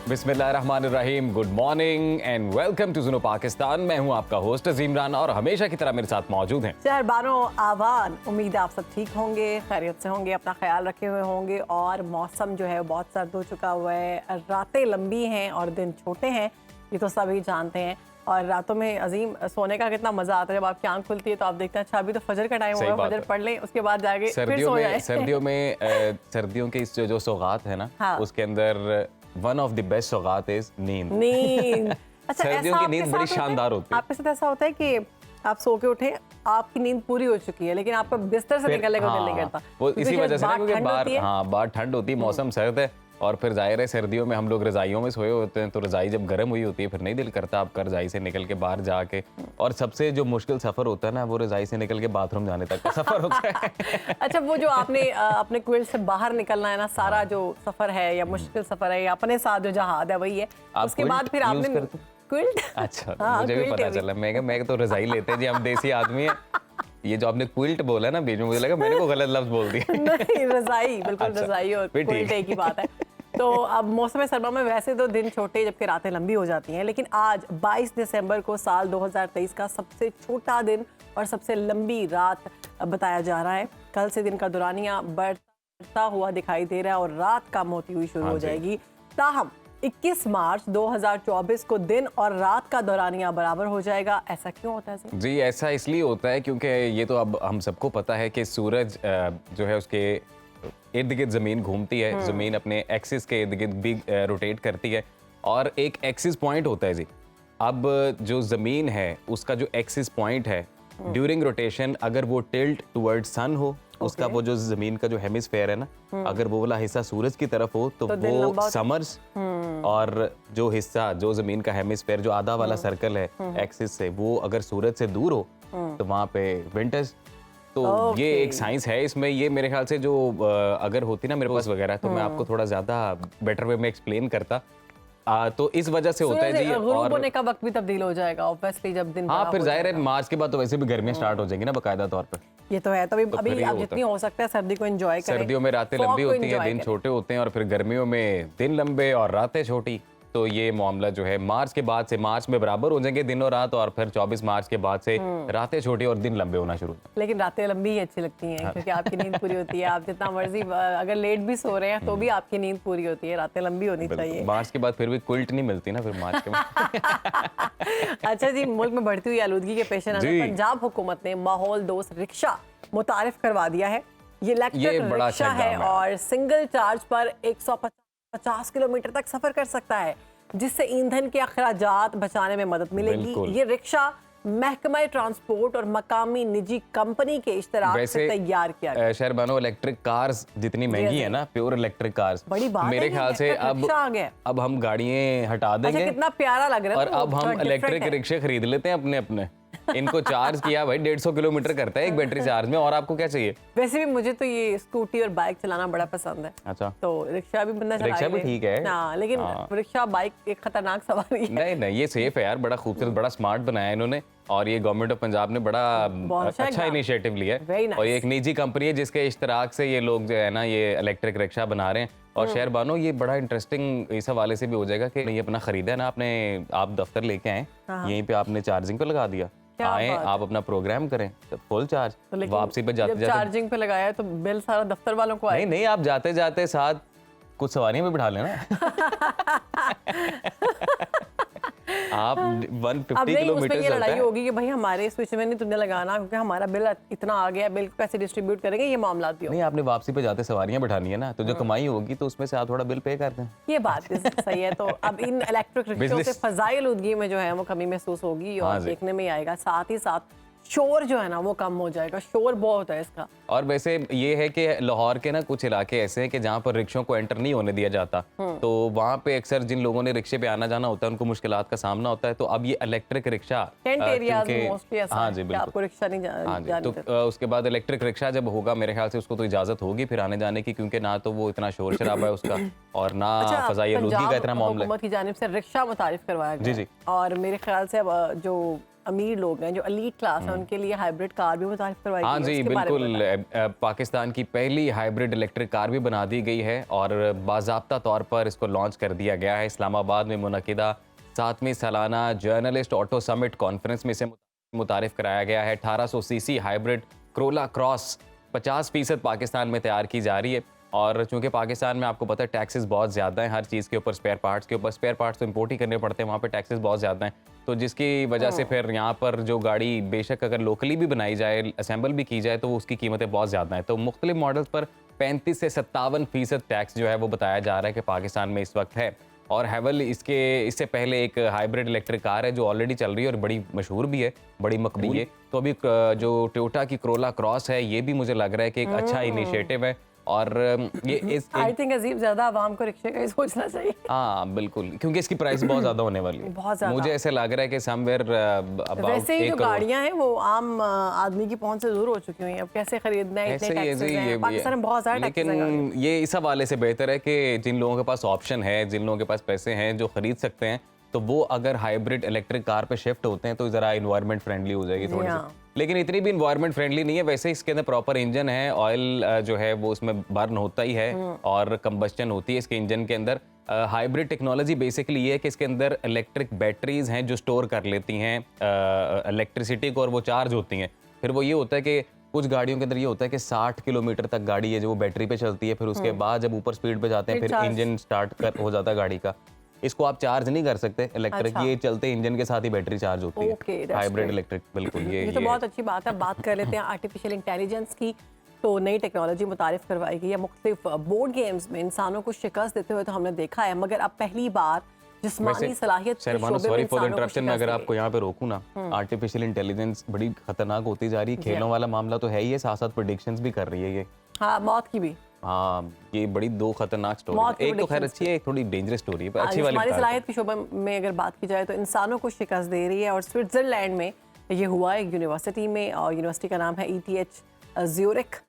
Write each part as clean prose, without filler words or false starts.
बिस्मिल्लाहिर्रहमानिर्रहीम, good morning and welcome to जुनो पाकिस्तान। मैं हूं आपका होस्ट अजीम राना और हमेशा की तरह मेरे साथ मौजूद हैं शहरबानो आवान। उम्मीद है आप सब ठीक होंगे, खैरियत से होंगे, अपना ख्याल रखे हुए होंगे। और मौसम जो है बहुत सर्द हो चुका हुआ है, रातें लंबी हैं और दिन छोटे हैं, ये तो सभी जानते हैं। और रातों में अजीम सोने का कितना मजा आता है, जब आपकी आंख खुलती है तो आप देखते हैं अच्छा अभी तो फजर का टाइम होगा, फजर पढ़ लें, उसके बाद जाके फिर सो जाए। सर्दियों के इस जो सौगात है ना, हाँ। उसके अंदर वन ऑफ द बेस्ट सौगात इज नींद। अच्छा, सर्दियों की नींद बड़ी शानदार होती है। आपके साथ ऐसा होता है कि आप सो के उठे, आपकी नींद पूरी हो चुकी है लेकिन आपका बिस्तर से निकलने का दिल नहीं करता, वो इसी वजह से ना, क्योंकि बाहर ठंड होती है, मौसम सर्द है और फिर जाहिर है सर्दियों में हम लोग रजाइयों में सोए होते हैं, तो रजाई जब गर्म हुई होती है फिर नहीं दिल करता आपका रजाई से निकल के बाहर जाके। और सबसे जो मुश्किल सफर होता है ना, वो रजाई से निकल के बाथरूम जाने तक का सफर होता है। अच्छा, वो जो आपने अपने क्विल्ट से बाहर निकलना है ना, सारा जो सफर है या मुश्किल सफर है या अपने साथ जो जहाद है वही है, उसके बाद फिर आपने क्विल्ट। अच्छा, मुझे भी पता चला, मैं तो रजाई लेते हैं जी, हम देसी आदमी हैं। ये जो आपने क्विल्ट बोला ना बीच में, मुझे लगा मैंने को गलत लफ्ज बोल दिया। नहीं, रजाई बिल्कुल। अच्छा, रजाई और क्विल्ट एक ही बात है। तो अब मौसम सरमा में वैसे तो दिन छोटे जबकि रातें लंबी हो जाती हैं, लेकिन आज 22 दिसंबर को साल 2023 का सबसे छोटा दिन और सबसे लंबी रात बताया जा रहा है। कल से दिन का दौरानिया बढ़ता हुआ दिखाई दे रहा है और रात कम होती हुई शुरू हो जाएगी। ताहम 21 मार्च 2024 को दिन और रात का दौरानिया बराबर हो जाएगा। ऐसा क्यों होता है जी? ऐसा इसलिए होता है क्योंकि ये तो अब हम सबको पता है कि सूरज जो है उसके इर्द गिर्द ज़मीन घूमती है, ज़मीन अपने एक्सिस के इर्द गिर्द भी रोटेट करती है और एक एक्सिस पॉइंट होता है जी। अब जो ज़मीन है उसका जो एक्सिस पॉइंट है ड्यूरिंग रोटेशन, अगर वो टिल्ट टुवर्ड्स सन हो, उसका वो जो ज़मीन का जो हेमिस्फेयर है ना, अगर वो वाला हिस्सा सूरज की तरफ हो तो वो समर्स, और जो हिस्सा जो ज़मीन का हेमिस्फेयर जो आधा वाला सर्कल है एक्सिस से, वो अगर सूरज से दूर हो तो वहाँ पे विंटर्स। तो ये एक साइंस है इसमें। ये मेरे ख्याल से जो अगर होती ना मेरे पास वगैरह तो मैं आपको थोड़ा ज़्यादा बेटर वे में एक्सप्लेन करता। तो इस वजह से होता है जी। और होने का वक्त भी तब्दील हो जाएगा ऑब्वियसली जब दिन। हाँ, फिर जाहिर है मार्च के बाद तो वैसे भी गर्मियाँ स्टार्ट हो जाएंगी ना बाकायदा तौर पर। ये तो है। तो अभी आप जितनी हो सकता है सर्दी को एंजॉय करें। सर्दियों में रातें लंबी होती हैं, दिन छोटे होते हैं, और फिर गर्मियों में दिन लंबे और रातें छोटी। तो ये मामला जो है मार्च के बाद से, मार्च में बराबर हो जाएंगे दिन और रात, और फिर 24 मार्च के बाद से रातें छोटी और दिन लंबे होना शुरू। लेकिन रातें लंबी ही अच्छी लगती हैं क्योंकि आपकी नींद पूरी होती है। आप जितना मर्जी अगर लेट भी सो रहे हैं तो भी आपकी नींद पूरी होती है। रातें लंबी होनी चाहिए। मार्च के बाद फिर भी क्विल्ट नहीं मिलती ना फिर मार्च के। अच्छा जी, मुल्क में बढ़ती हुई आलूदगी के पेश नजर पंजाब हुकूमत ने माहौल दोस्त रिक्शा मुतारिफ करवा दिया है। ये इलेक्ट्रिक रिक्शा है और सिंगल चार्ज पर 150 किलोमीटर तक सफर कर सकता है, जिससे ईंधन के अखराजात बचाने में मदद मिलेगी। ये रिक्शा महकमा ट्रांसपोर्ट और मकामी निजी कंपनी के इश्तराक से तैयार किया गया। शहरबानो, इलेक्ट्रिक कार्स जितनी महंगी है ना, प्योर इलेक्ट्रिक कार्स, बड़ी बात मेरे ख्याल से अब हम गाड़ियां हटा देंगे। अच्छा, कितना प्यारा लग रहा है। और अब हम इलेक्ट्रिक रिक्शे खरीद लेते हैं अपने अपने। इनको चार्ज किया भाई 150 किलोमीटर करता है एक बैटरी चार्ज में, और आपको क्या चाहिए? वैसे भी मुझे तो ये स्कूटी और बाइक चलाना बड़ा पसंद है। अच्छा, तो रिक्शा भी बंदा चला रिक्शा भी ठीक है। हाँ, लेकिन रिक्शा बाइक एक खतरनाक सवारी है। नहीं, ये सेफ है यार, बड़ा खूबसूरत, बड़ा स्मार्ट बनाया इन्होंने, और ये गवर्नमेंट ऑफ पंजाब ने बड़ा अच्छा इनिशिएटिव लिया है। और ये एक निजी कंपनी है जिसके इश्तराक से ये लोग जो है ना ये इलेक्ट्रिक रिक्शा बना रहे हैं। और शहरबानो, ये बड़ा इंटरेस्टिंग इस हवाले से भी हो जाएगा कि ये अपना खरीदा है ना आपने, आप दफ्तर लेके आए, यहीं पे आपने चार्जिंग पे लगा दिया, आए आप अपना प्रोग्राम करें तो फुल चार्ज, तो वापसी पे जाते जाते चार्जिंग पे लगाया तो बिल सारा दफ्तर वालों को आए। नहीं, आप जाते जाते साथ कुछ सवारियां भी बिठा लेना। आप 150 किलोमीटर ये लड़ाई होगी कि भाई हमारे स्विच में नहीं तुमने लगाना क्योंकि हमारा बिल इतना आ गया, बिल कैसे डिस्ट्रीब्यूट करेंगे, ये मामला भी नहीं, आपने वापसी पे जाते सवारियां बिठानी है ना, तो जो कमाई होगी तो उसमें से आप थोड़ा बिल पे कर दें। ये बात सही है। तो अब इन इलेक्ट्रिक रिक्शों से फजाई आलूदगी में जो है वो कमी महसूस होगी और देखने में आएगा। साथ ही साथ शोर जो है ना वो कम हो जाएगा, शोर बहुत है इसका। और वैसे ये है कि लाहौर के ना कुछ इलाके ऐसे हैं कि जहाँ पर रिक्शों को एंटर नहीं होने दिया जाता, तो वहाँ पे अक्सर जिन लोगों ने रिक्शे पे आना जाना होता है उनको मुश्किलात का सामना होता है। तो अब ये इलेक्ट्रिक रिक्शा हाँ जी, आपको रिक्शा नहीं हाँ जी, तो उसके बाद इलेक्ट्रिक रिक्शा जब होगा मेरे ख्याल से उसको तो इजाजत होगी फिर आने जाने की, क्योंकि ना तो वो इतना शोर शराबा है उसका और ना फजाई आलूदगी का इतना मामला है। हुकूमत की जानिब से रिक्शा मुतारिफ करवाया गया। जी। और मेरे ख्याल से अब जो अमीर लोग हैं, जो एलीट क्लास है, उनके लिए हाइब्रिड कार भी मुतारिफ करवाई हाँ गई है। जी उसके बारे में बताएं। बिल्कुल, पाकिस्तान की पहली हाइब्रिड इलेक्ट्रिक कार भी बना दी गई है और बाज़ाब्ता तौर पर इसको लॉन्च कर दिया गया है। इस्लामाबाद में मुनक़िदा 7वीं सालाना जर्नलिस्ट ऑटो समिट कॉन्फ्रेंस में इसे मुतारिफ कराया गया है। 1800 CC hybrid Corolla cross 50% Pakistan में तैयार की जा रही है और चूंकि पाकिस्तान में आपको पता है टैक्सेस बहुत ज़्यादा हैं हर चीज़ के ऊपर, स्पेयर पार्ट्स तो इंपोर्ट ही करने पड़ते हैं, वहाँ पे टैक्सेस बहुत ज़्यादा हैं, तो जिसकी वजह से फिर यहाँ पर जो गाड़ी बेशक अगर लोकली भी बनाई जाए, असेंबल भी की जाए, तो उसकी कीमतें बहुत ज़्यादा हैं। तो मुख्तलिफ मॉडल्स पर 35 से 57% टैक्स जो है वो बताया जा रहा है कि पाकिस्तान में इस वक्त है। और हैवल इससे पहले एक हाइब्रिड इलेक्ट्रिक कार है जो ऑलरेडी चल रही है और बड़ी मशहूर भी है, बड़ी मकबूल है। तो अभी जो टोयोटा की क्रोला क्रॉस है, ये भी मुझे लग रहा है कि एक अच्छा इनिशिएटिव है और ये इस आई थिंक अजीब ज्यादा आवाम को रिक्शे का ही सोचना चाहिए। हाँ बिल्कुल, क्योंकि इसकी प्राइस बहुत ज्यादा होने वाली है। बहुत ज्यादा। मुझे ऐसे लग रहा है कि समवेयर वैसे ही जो गाड़ियां हैं वो आम आदमी की पहुंच से दूर हो चुकी हुई हैं। अब कैसे खरीदना है, इतने टैक्सेस हैं पाकिस्तान में, बहुत ज्यादा टैक्सेस हैं। लेकिन ये इस हवाले से बेहतर है कि जिन लोगों के पास ऑप्शन है, जिन लोगों के पास पैसे हैं जो खरीद सकते हैं, तो वो अगर हाइब्रिड इलेक्ट्रिक कार पे शिफ्ट होते हैं तो जरा इन्वायरमेंट फ्रेंडली हो जाएगी थोड़ी सी। लेकिन इतनी भी इन्वायरमेंट फ्रेंडली नहीं है। वैसे इसके अंदर प्रॉपर इंजन है, ऑयल जो है वो उसमें बर्न होता ही है और कंबस्टन होती है इसके इंजन के अंदर। हाइब्रिड टेक्नोलॉजी बेसिकली ये है कि इसके अंदर इलेक्ट्रिक बैटरीज हैं जो स्टोर कर लेती हैं इलेक्ट्रिसिटी को और वो चार्ज होती हैं। फिर वो ये होता है कि कुछ गाड़ियों के अंदर ये होता है कि 60 किलोमीटर तक गाड़ी है जो वो बैटरी पे चलती है, फिर उसके बाद जब ऊपर स्पीड पे जाते हैं फिर इंजन स्टार्ट हो जाता है गाड़ी का। इसको आप चार्ज नहीं कर सकते इलेक्ट्रिक, ये चलते इंजन के साथ ही बैटरी चार्ज होती है। हाइब्रिड इलेक्ट्रिक बिल्कुल ये तो बहुत अच्छी बात है। बात कर लेते हैं आर्टिफिशियल इंटेलिजेंस की। तो नई टेक्नोलॉजी मुतारिफ करवाई गई है। मुख्तलिफ बोर्ड गेम्स में इंसानों को शिकस्त देते हुए तो हमने देखा है, मगर अब पहली बार जिस्मानी सलाहियत के शोबे में सॉरी फॉर द इंसानों को इंटरप्शन, मैं शिकस्त अगर दी आपको यहाँ पे रोकूं ना, आर्टिफिशियल इंटेलिजेंस बड़ी खतरनाक होती जा रही है। खेलों वाला मामला तो है ही है, साथ साथ प्रेडिक्शंस भी कर रही है ये। हाँ, मौत की भी। हाँ, ये बड़ी दो खतरनाक स्टोरी है। एक तो खैर अच्छी है, एक थोड़ी डेंजरस स्टोरी है, अच्छी वाली। हमारी सलाहियत के शोबे में अगर बात की जाए तो इंसानों को शिकस्त दे रही है। और स्विट्जरलैंड में ये हुआ एक यूनिवर्सिटी में, और यूनिवर्सिटी का नाम है ETH ज़्यूरिख,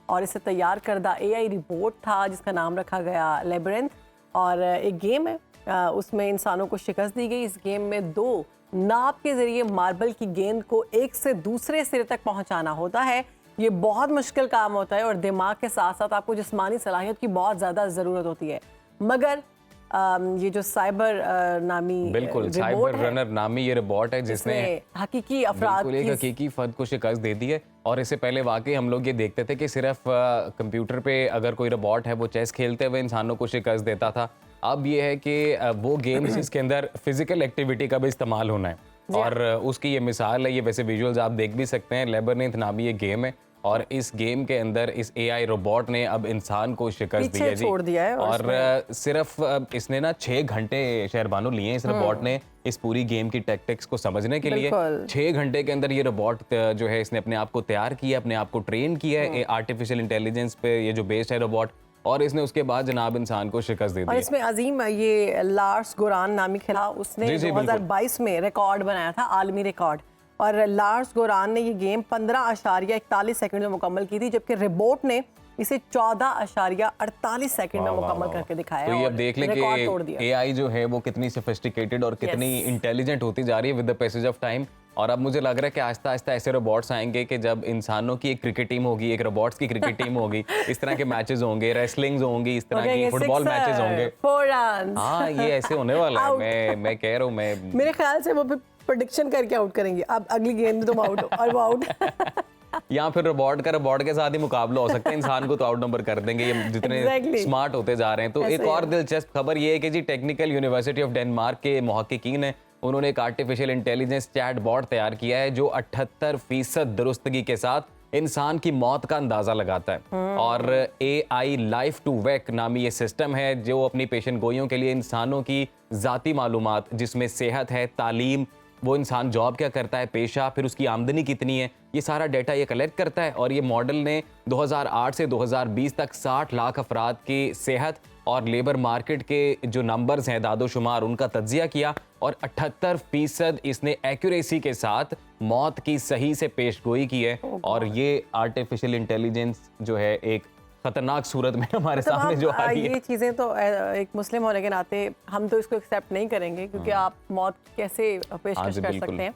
और इसे तैयार करदा AI रिपोर्ट था जिसका नाम रखा गया लेबरिंथ। और एक गेम है, उसमें इंसानों को शिकस्त दी गई। इस गेम में 2 नाप के जरिए मार्बल की गेंद को एक से दूसरे सिरे तक पहुंचाना होता है। ये बहुत मुश्किल काम होता है और दिमाग के साथ साथ आपको जिस्मानी सलाहियत की बहुत ज़्यादा ज़रूरत होती है। मगर ये जो साइबर नामी बिल्कुल साइबर रनर नामी ये रोबोट है जिसने हकीकी अफराद एक हकीकी फर्द को शिकस्त दे दी है। और इससे पहले वाकई हम लोग ये देखते थे कि सिर्फ कंप्यूटर पे अगर कोई रोबोट है वो चेस खेलते हुए इंसानों को शिकस्त देता था। अब ये है कि वो गेम्स जिसके अंदर फिजिकल एक्टिविटी का भी इस्तेमाल होना है, और उसकी ये मिसाल है। ये वैसे विजुअल्स आप देख भी सकते हैं। लेबरनिथ नामी ये गेम है और इस गेम के अंदर इस AI रोबोट ने अब इंसान को शिकस्त दी है जी। छोड़ दिया है और सिर्फ इसने ना 6 घंटे शहरबानो लिए इस रोबोट ने इस पूरी गेम की टैक्टिक्स को समझने के लिए। 6 घंटे के अंदर ये रोबोट जो है इसने अपने आप को तैयार किया, अपने आप को ट्रेन किया है आर्टिफिशियल इंटेलिजेंस पे ये जो बेस्ड है रोबोट, और इसने उसके बाद जनाब इंसान को शिकस्त दे दी। और इसमें अजीम ये लार्स गोरान नामी खिला, उसने 2022 में रिकॉर्ड बनाया था, आलमी रिकॉर्ड। और लार्स गोरान ने ये गेम 15.41 सेकंड में मुकम्मल की थी, जबकि रिबोट ने इसे 14.48 सेकंड में मुकम्मल करके दिखाया। तो ये अब देख लें कि AI जो है वो कितनी सोफिस्टिकेटेड और कितनी इंटेलिजेंट होती जा रही है with the passage of time. और अब मुझे लग रहा है कि आहिस्ता आहिस्ता ऐसे रोबोट्स आएंगे कि जब इंसानों की एक क्रिकेट टीम होगी, एक रोबोट्स की क्रिकेट टीम होगी, इस तरह के मैचेस होंगे, रेसलिंग्स होंगी, इस तरह की फुटबॉल मैचेस होंगे। हाँ, ये ऐसे होने वाला है। मैं कह रहा हूँ, मेरे ख्याल से वो प्रेडिक्शन करके आउट करेंगे, अब अगली गेंद में तुम आउट हो और वो आउट। या फिर रोबोट के साथ ही मुकाबला हो सकता है, इंसान को तो आउट नंबर कर देंगे ये जितने स्मार्ट होते जा रहे हैं। तो एक और दिलचस्प खबर ये है कि जी टेक्निकल यूनिवर्सिटी ऑफ डेनमार्क के मुहक्किकीन हैं, उन्होंने एक आर्टिफिशियल इंटेलिजेंस चैट बॉट तैयार किया है जो 78% दुरुस्तगी के साथ इंसान की मौत का अंदाजा लगाता है। और AI लाइफ टू वेक नामी ये सिस्टम है जो अपनी पेशन गोइयों के लिए इंसानों की जाती मालूमात, जिसमें सेहत है, तालीम, वो इंसान जॉब क्या करता है, पेशा, फिर उसकी आमदनी कितनी है, ये सारा डेटा ये कलेक्ट करता है। और ये मॉडल ने 2008 से 2020 तक 60 लाख अफराद की सेहत और लेबर मार्केट के जो नंबर्स हैं, दादोशुमार, उनका तज्जिया किया और 78% इसने एक्यूरेसी के साथ मौत की सही से पेशगोई की है। और ये आर्टिफिशियल इंटेलिजेंस जो है एक खतरनाक सूरत में हमारे सामने जो आ रही है। ये चीज़ें तो एक मुस्लिम होने के नाते हम तो इसको एक्सेप्ट नहीं करेंगे, क्योंकि आप मौत कैसे पेशकश कर सकते हैं।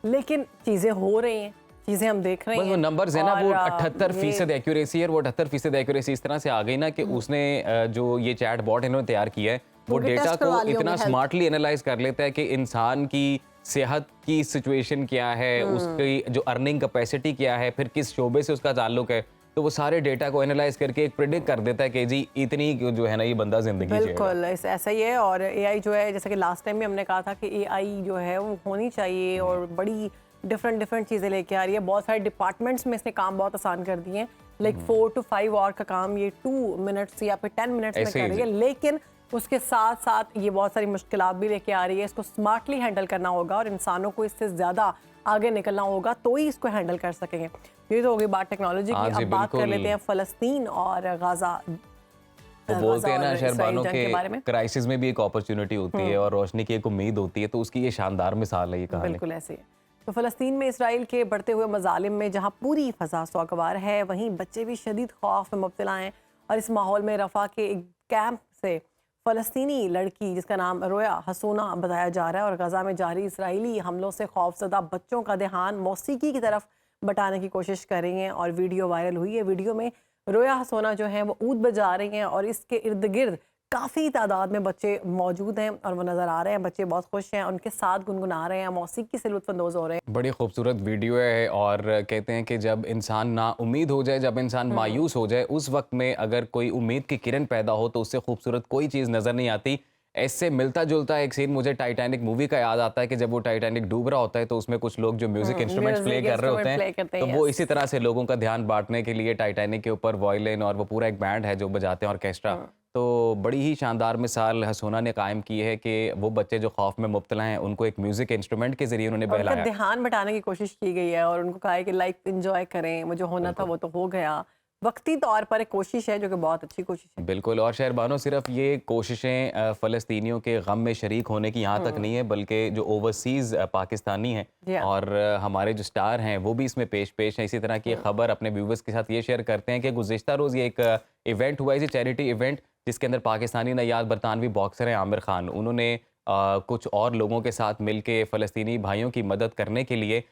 लेकिन चीज़ें हो रही हैं, चीज़ें हम देख रहे बस हैं। वो नंबर्स है ना, वो और, 78% एक्यूरेसी है, और वो 78% एक्यूरेसी इस तरह से आ गई ना कि उसने जो ये चैट बॉट इन्होंने तैयार किया है वो उनके डेटा टेस्ट को करवा लिए इतना होंगे, हेल्थ। स्मार्टली एनालाइज कर लेता है कि इंसान की सेहत की सिचुएशन क्या है, उसकी जो अर्निंग कैपेसिटी क्या है, फिर किस शोबे से उसका ताल्लुक है, तो वो सारे डेटा को एनालाइज करके एक प्रिडिक्ट कर देता है कि जी इतनी जो है ना ये बंदा जिंदगी जिएगा। बिल्कुल ऐसा ही है। और एआई जो है, जैसे कि लास्ट टाइम भी हमने कहा था कि एआई जो है वो होनी चाहिए और बड़ी डिफरेंट चीज़ें लेके आ रही है। बहुत सारे डिपार्टमेंट्स में इसने काम बहुत आसान कर दिए हैं, लाइक 4 to 5 आवर का काम ये 2 मिनट्स या फिर 10 मिनट्स में ऐसे कर ही रही है। लेकिन उसके साथ साथ ये बहुत सारी मुश्किलात भी लेके आ रही है। इसको स्मार्टली हैंडल करना होगा और इंसानों को इससे ज़्यादा आगे निकलना होगा तो ही इसको हैंडल कर सकेंगे। ये तो हो गई बात टेक्नोलॉजी हाँ की। जी, अब बात कर बिल्कुल। लेते हैं फ़लस्तीन और गाज़ा। वो बोलते हैं ना और शहरबानों इसराइल जंग के बारे के में। क्राइसिस में भी एक अपॉर्चुनिटी होती है और रोशनी की एक उम्मीद होती है, तो उसकी ये शानदार मिसाल है ये कहानी। बिल्कुल ऐसे ही है। तो फ़लस्तीन में इसराइल के बढ़ते हुए मजालिम में जहां पूरी फ़ज़ा सोगवार है, वहीं बच्चे भी शदीद खौफ में मुब्तला हैं। और इस माहौल में रफ़ा के एक कैंप से फ़लस्तीनी लड़की जिसका नाम रोया हसूना बताया जा रहा है और गज़ा में जारी इसराइली हमलों से खौफजदा बच्चों का ध्यान मौसीकी की तरफ बटाने की कोशिश कर रही हैं और वीडियो वायरल हुई है। वीडियो में रोया हसूना जो है वो ऊद बजा रही हैं और इसके इर्द गिर्द काफ़ी तादाद में बच्चे मौजूद हैं और वो नज़र आ रहे हैं। बच्चे बहुत खुश हैं, उनके साथ गुनगुना रहे हैं, मौसीकी से लुत्फ़अंदोज़ हो रहे हैं। बड़ी खूबसूरत वीडियो है और कहते हैं कि जब इंसान ना उम्मीद हो जाए, जब इंसान मायूस हो जाए, उस वक्त में अगर कोई उम्मीद की किरण पैदा हो तो उससे खूबसूरत कोई चीज़ नज़र नहीं आती। इससे मिलता जुलता एक सीन मुझे टाइटैनिक मूवी का याद आता है कि जब वो टाइटैनिक डूब रहा होता है तो उसमें कुछ लोग जो म्यूजिक इंस्ट्रूमेंट्स प्ले म्यूजिक कर रहे होते इंस्ट्रूमेंट प्ले हैं, करते तो हैं, वो yes। इसी तरह से लोगों का ध्यान बांटने के लिए टाइटैनिक के ऊपर वायलिन और वो पूरा एक बैंड है जो बजाते हैं, ऑर्केस्ट्रा। तो बड़ी ही शानदार मिसाल हसूना ने कायम की है कि वो बच्चे जो खौफ में मुब्तला हैं उनको एक म्यूजिक इंस्ट्रूमेंट के जरिए उन्होंने और उनका बहलाया। ध्यान बटाने की कोशिश की गई है और उनको कहा है कि लाइफ एंजॉय करें, वो जो होना था वो तो हो गया। वक्ती तौर पर एक कोशिश है जो कि बहुत अच्छी कोशिश है। बिल्कुल, और शहरबानो सिर्फ ये कोशिशें फ़लस्तीनियों के गम में शरीक होने की यहाँ तक नहीं है, बल्कि जो ओवरसीज़ पाकिस्तानी हैं जी हाँ। और हमारे जो स्टार हैं वो भी इसमें पेश हैं। इसी तरह की एक खबर अपने व्यूवर्स के साथ ये शेयर करते हैं कि गुज़िश्ता रोज़ ये एक इवेंट हुआ है, चैरिटी इवेंट, जिसके अंदर पाकिस्तानी नयाद बरतानवी बॉक्सर हैं आमिर खान, उन्होंने कुछ और लोगों के साथ मिल के फ़लस्तीनी भाइयों की मदद करने के लिए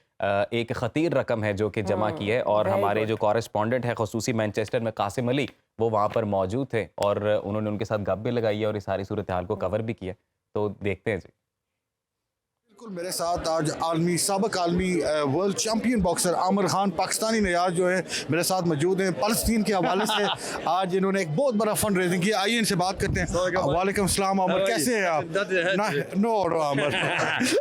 एक ख़तीर रकम है जो कि जमा की है। और very हमारे good। जो कॉरेस्पॉन्डेंट है ख़ुसूसी मैनचेस्टर में कासिम अली, वो वहाँ पर मौजूद थे और उन्होंने उनके साथ गप भी लगाई है और इस सारी सूरत हाल को कवर भी किया। तो देखते हैं जी। बिल्कुल, मेरे साथ आज साबिक आलमी world champion boxer Aamir Khan Pakistani Niaz जो है मेरे साथ मौजूद हैं। फ़लस्तीन के हवाले से आज इन्होंने एक बहुत बड़ा फंड रेजिंग किया। आइए इनसे बात करते हैं। वालेकुम सलाम आमिर, कैसे हैं आप? नो आमिर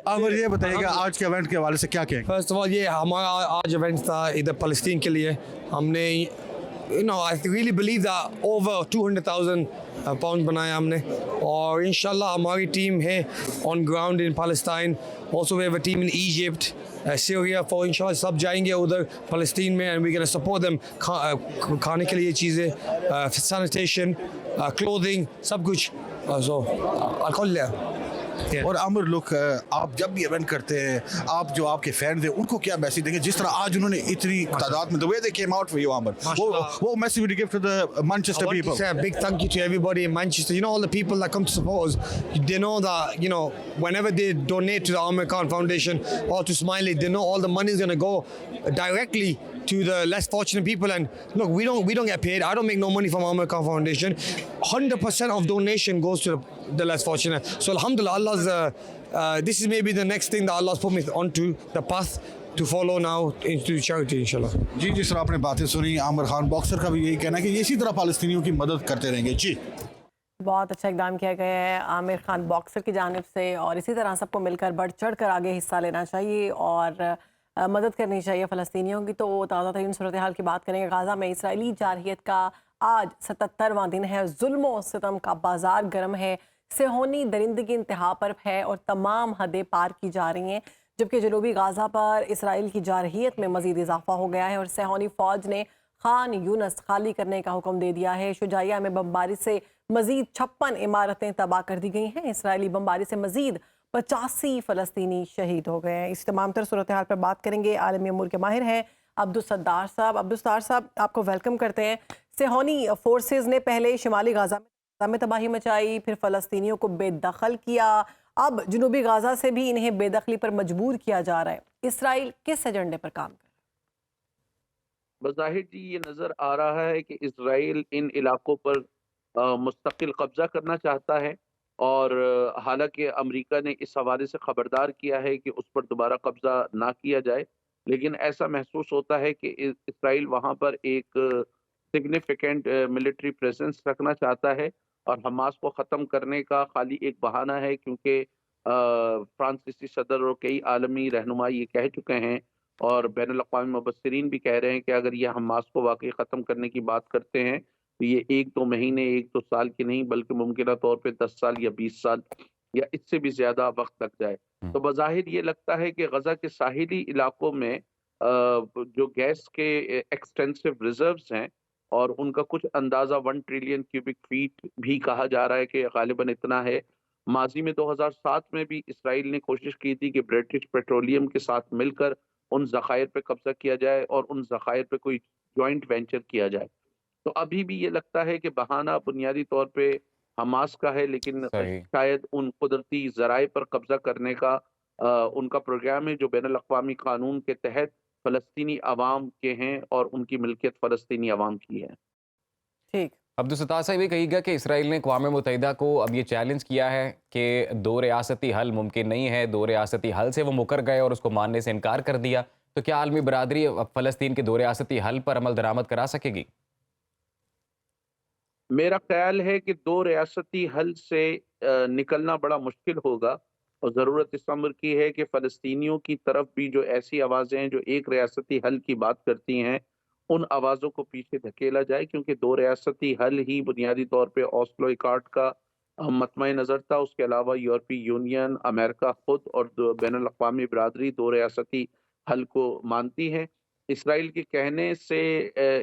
आमिर ये बताइएगा आज के इवेंट के हवाले से क्या कहेंगे? फर्स्ट ऑफ ऑल ये हमारा आज इवेंट था इधर फ़लस्तीन के लिए। हमने I really believe that over 200,000 pound बनाया हमने और इंशाल्लाह हमारी टीम है on ground in Palestine. Also we have a team in Egypt, Syria, for इंशाल्लाह सब जाएंगे उधर फ़लस्तीन में and we gonna support them. खाने के लिए चीज़ें, सैनिटेशन, क्लोथिंग, सब कुछ। सो अल्हम्दुलिल्लाह। और आमिर लुक, आप जब भी इवेंट करते हैं, आप जो आपके फैन थे उनको क्या मैसेज देंगे? जिस तरह आज उन्होंने इतनी तादाद में, the way they came out for you Aamir, वो message would you give to the Manchester I want people? to say a big thank you to everybody in Manchester. You know, all the people that come to support us, they know that, you know, whenever they donate to the Amir Khan Foundation or to Smiley, they know all the money is going to go directly to the less fortunate people. And look, we don't get paid. I don't make no money from Amir Khan Foundation. 100% of donation goes to the less fortunate. So alhamdulillah, Allah's this is maybe the next thing that Allah's put me onto the path to follow now into charity, inshallah. जी, जिस तरह आपने बातें सुनी, Aamir Khan boxer का भी यही कहना है कि इसी तरह फ़लस्तीनियों की मदद करते रहेंगे। जी, बहुत अच्छा इकदाम किया गया है आमिर खान बॉक्सर की जानिब से और इसी तरह सबको मिलकर बढ़ चढ़ कर आगे हिस्सा लेना चाहिए और मदद करनी चाहिए फ़लस्तीनियों की। तो ताज़ा तरीन सूरत हाल की बात करेंगे। गाज़ा में इसराइली जारहियत का आज 77वां दिन है। जुल्म और सितम का बाजार गर्म है, सेहोनी दरिंदगी इंतहा पर है और तमाम हदें पार की जा रही हैं, जबकि जनूबी गाज़ा पर इसराइल की जारहियत में मज़ीद इजाफा हो गया है और सेहोनी फ़ौज ने खान यूनस खाली करने का हुक्म दे दिया है। शुजाइया में बमबारी से मज़ीद 56 इमारतें तबाह कर दी गई हैं। इसराइली बमबारी से मज़ीद 85 फ़लस्तीनी शहीद हो गए हैं। इस तमाम तर सूरत हाल पर बात करेंगे। आलमी अमूर के माहिर हैं अब्दुल सत्तार साहब। अब्दुल सत्तार साहब, आपको वेलकम करते हैं। सेहोनी फोर्सेस ने पहले शिमाली गाज़ा में तबाही मचाई, फिर फ़लस्तीनियों को बेदखल किया, अब जनूबी गाजा से भी इन्हें बेदखली पर मजबूर किया जा रहा है। इसराइल किस एजेंडे पर काम कर रहा बज़ाहिर जी ये नज़र आ रहा है कि इसराइल इन इलाकों पर मुस्तकिल कब्ज़ा करना चाहता है और हालांकि अमेरिका ने इस हवाले से ख़बरदार किया है कि उस पर दोबारा कब्ज़ा ना किया जाए, लेकिन ऐसा महसूस होता है कि इसराइल वहाँ पर एक सिग्निफिकेंट मिलिट्री प्रेजेंस रखना चाहता है और हमास को ख़त्म करने का खाली एक बहाना है, क्योंकि फ्रांसीसी सदर और कई आलमी रहनुमा ये कह चुके हैं और बैनुल-अक़वामी मुबस्सिरीन भी कह रहे हैं कि अगर ये हमास को वाक़ई ख़त्म करने की बात करते हैं, तो ये 1-2 महीने, 1-2 साल की नहीं बल्कि मुमकिना तौर पे 10 साल या 20 साल या इससे भी ज़्यादा वक़्त लग जाए। तो बज़ाहिर ये लगता है कि गज़ा के साहिली इलाकों में जो गैस के एक्सटेंसिव रिज़र्व्स हैं और उनका कुछ अंदाज़ा 1 ट्रिलियन क्यूबिक फ़ीट भी कहा जा रहा है कि ग़ालिबन इतना है। माज़ी में 2007 में भी इसराइल ने कोशिश की थी कि ब्रिटिश पेट्रोलियम के साथ मिलकर उन ज़खायर पे कब्ज़ा किया जाए और उन ज़खायर पे कोई जॉइंट वेंचर किया जाए। तो अभी भी ये लगता है कि बहाना बुनियादी तौर पे हमास का है, लेकिन सही। शायद उन कुदरती ज़राए पर कब्ज़ा करने का उनका प्रोग्राम है जो बैनुल-अक़वामी कानून के तहत फ़लस्तीनी अवाम के हैं और उनकी मिल्कियत फ़लस्तीनी अवाम की है। ठीक। अब्दुल सत्तार साहब ये कहिएगा कि इसराइल ने अक़वाम मुत्तहिदा को अब ये चैलेंज किया है कि 2 रियासती हल मुमकिन नहीं है, 2 रियासती हल से वो मुकर गए और उसको मानने से इनकार कर दिया। तो क्या आलमी बरादरी अब फ़लस्तीन के 2 रियासती हल पर अमल दरामद करा सकेगी? मेरा ख्याल है कि 2 रियासती हल से निकलना बड़ा मुश्किल होगा और ज़रूरत इस अम्र की है कि फ़लस्तीनियों की तरफ भी जो ऐसी आवाज़ें हैं जो एक रियासती हल की बात करती हैं, उन आवाज़ों को पीछे धकेला जाए, क्योंकि 2 रियासती हल ही बुनियादी तौर पे ओस्लो एकॉर्ड का मतमय नज़र था। उसके अलावा यूरोपीय यूनियन, अमेरिका खुद और बैनुल-अक़वामी बरादरी 2 रियासती हल को मानती है। इसराइल के कहने से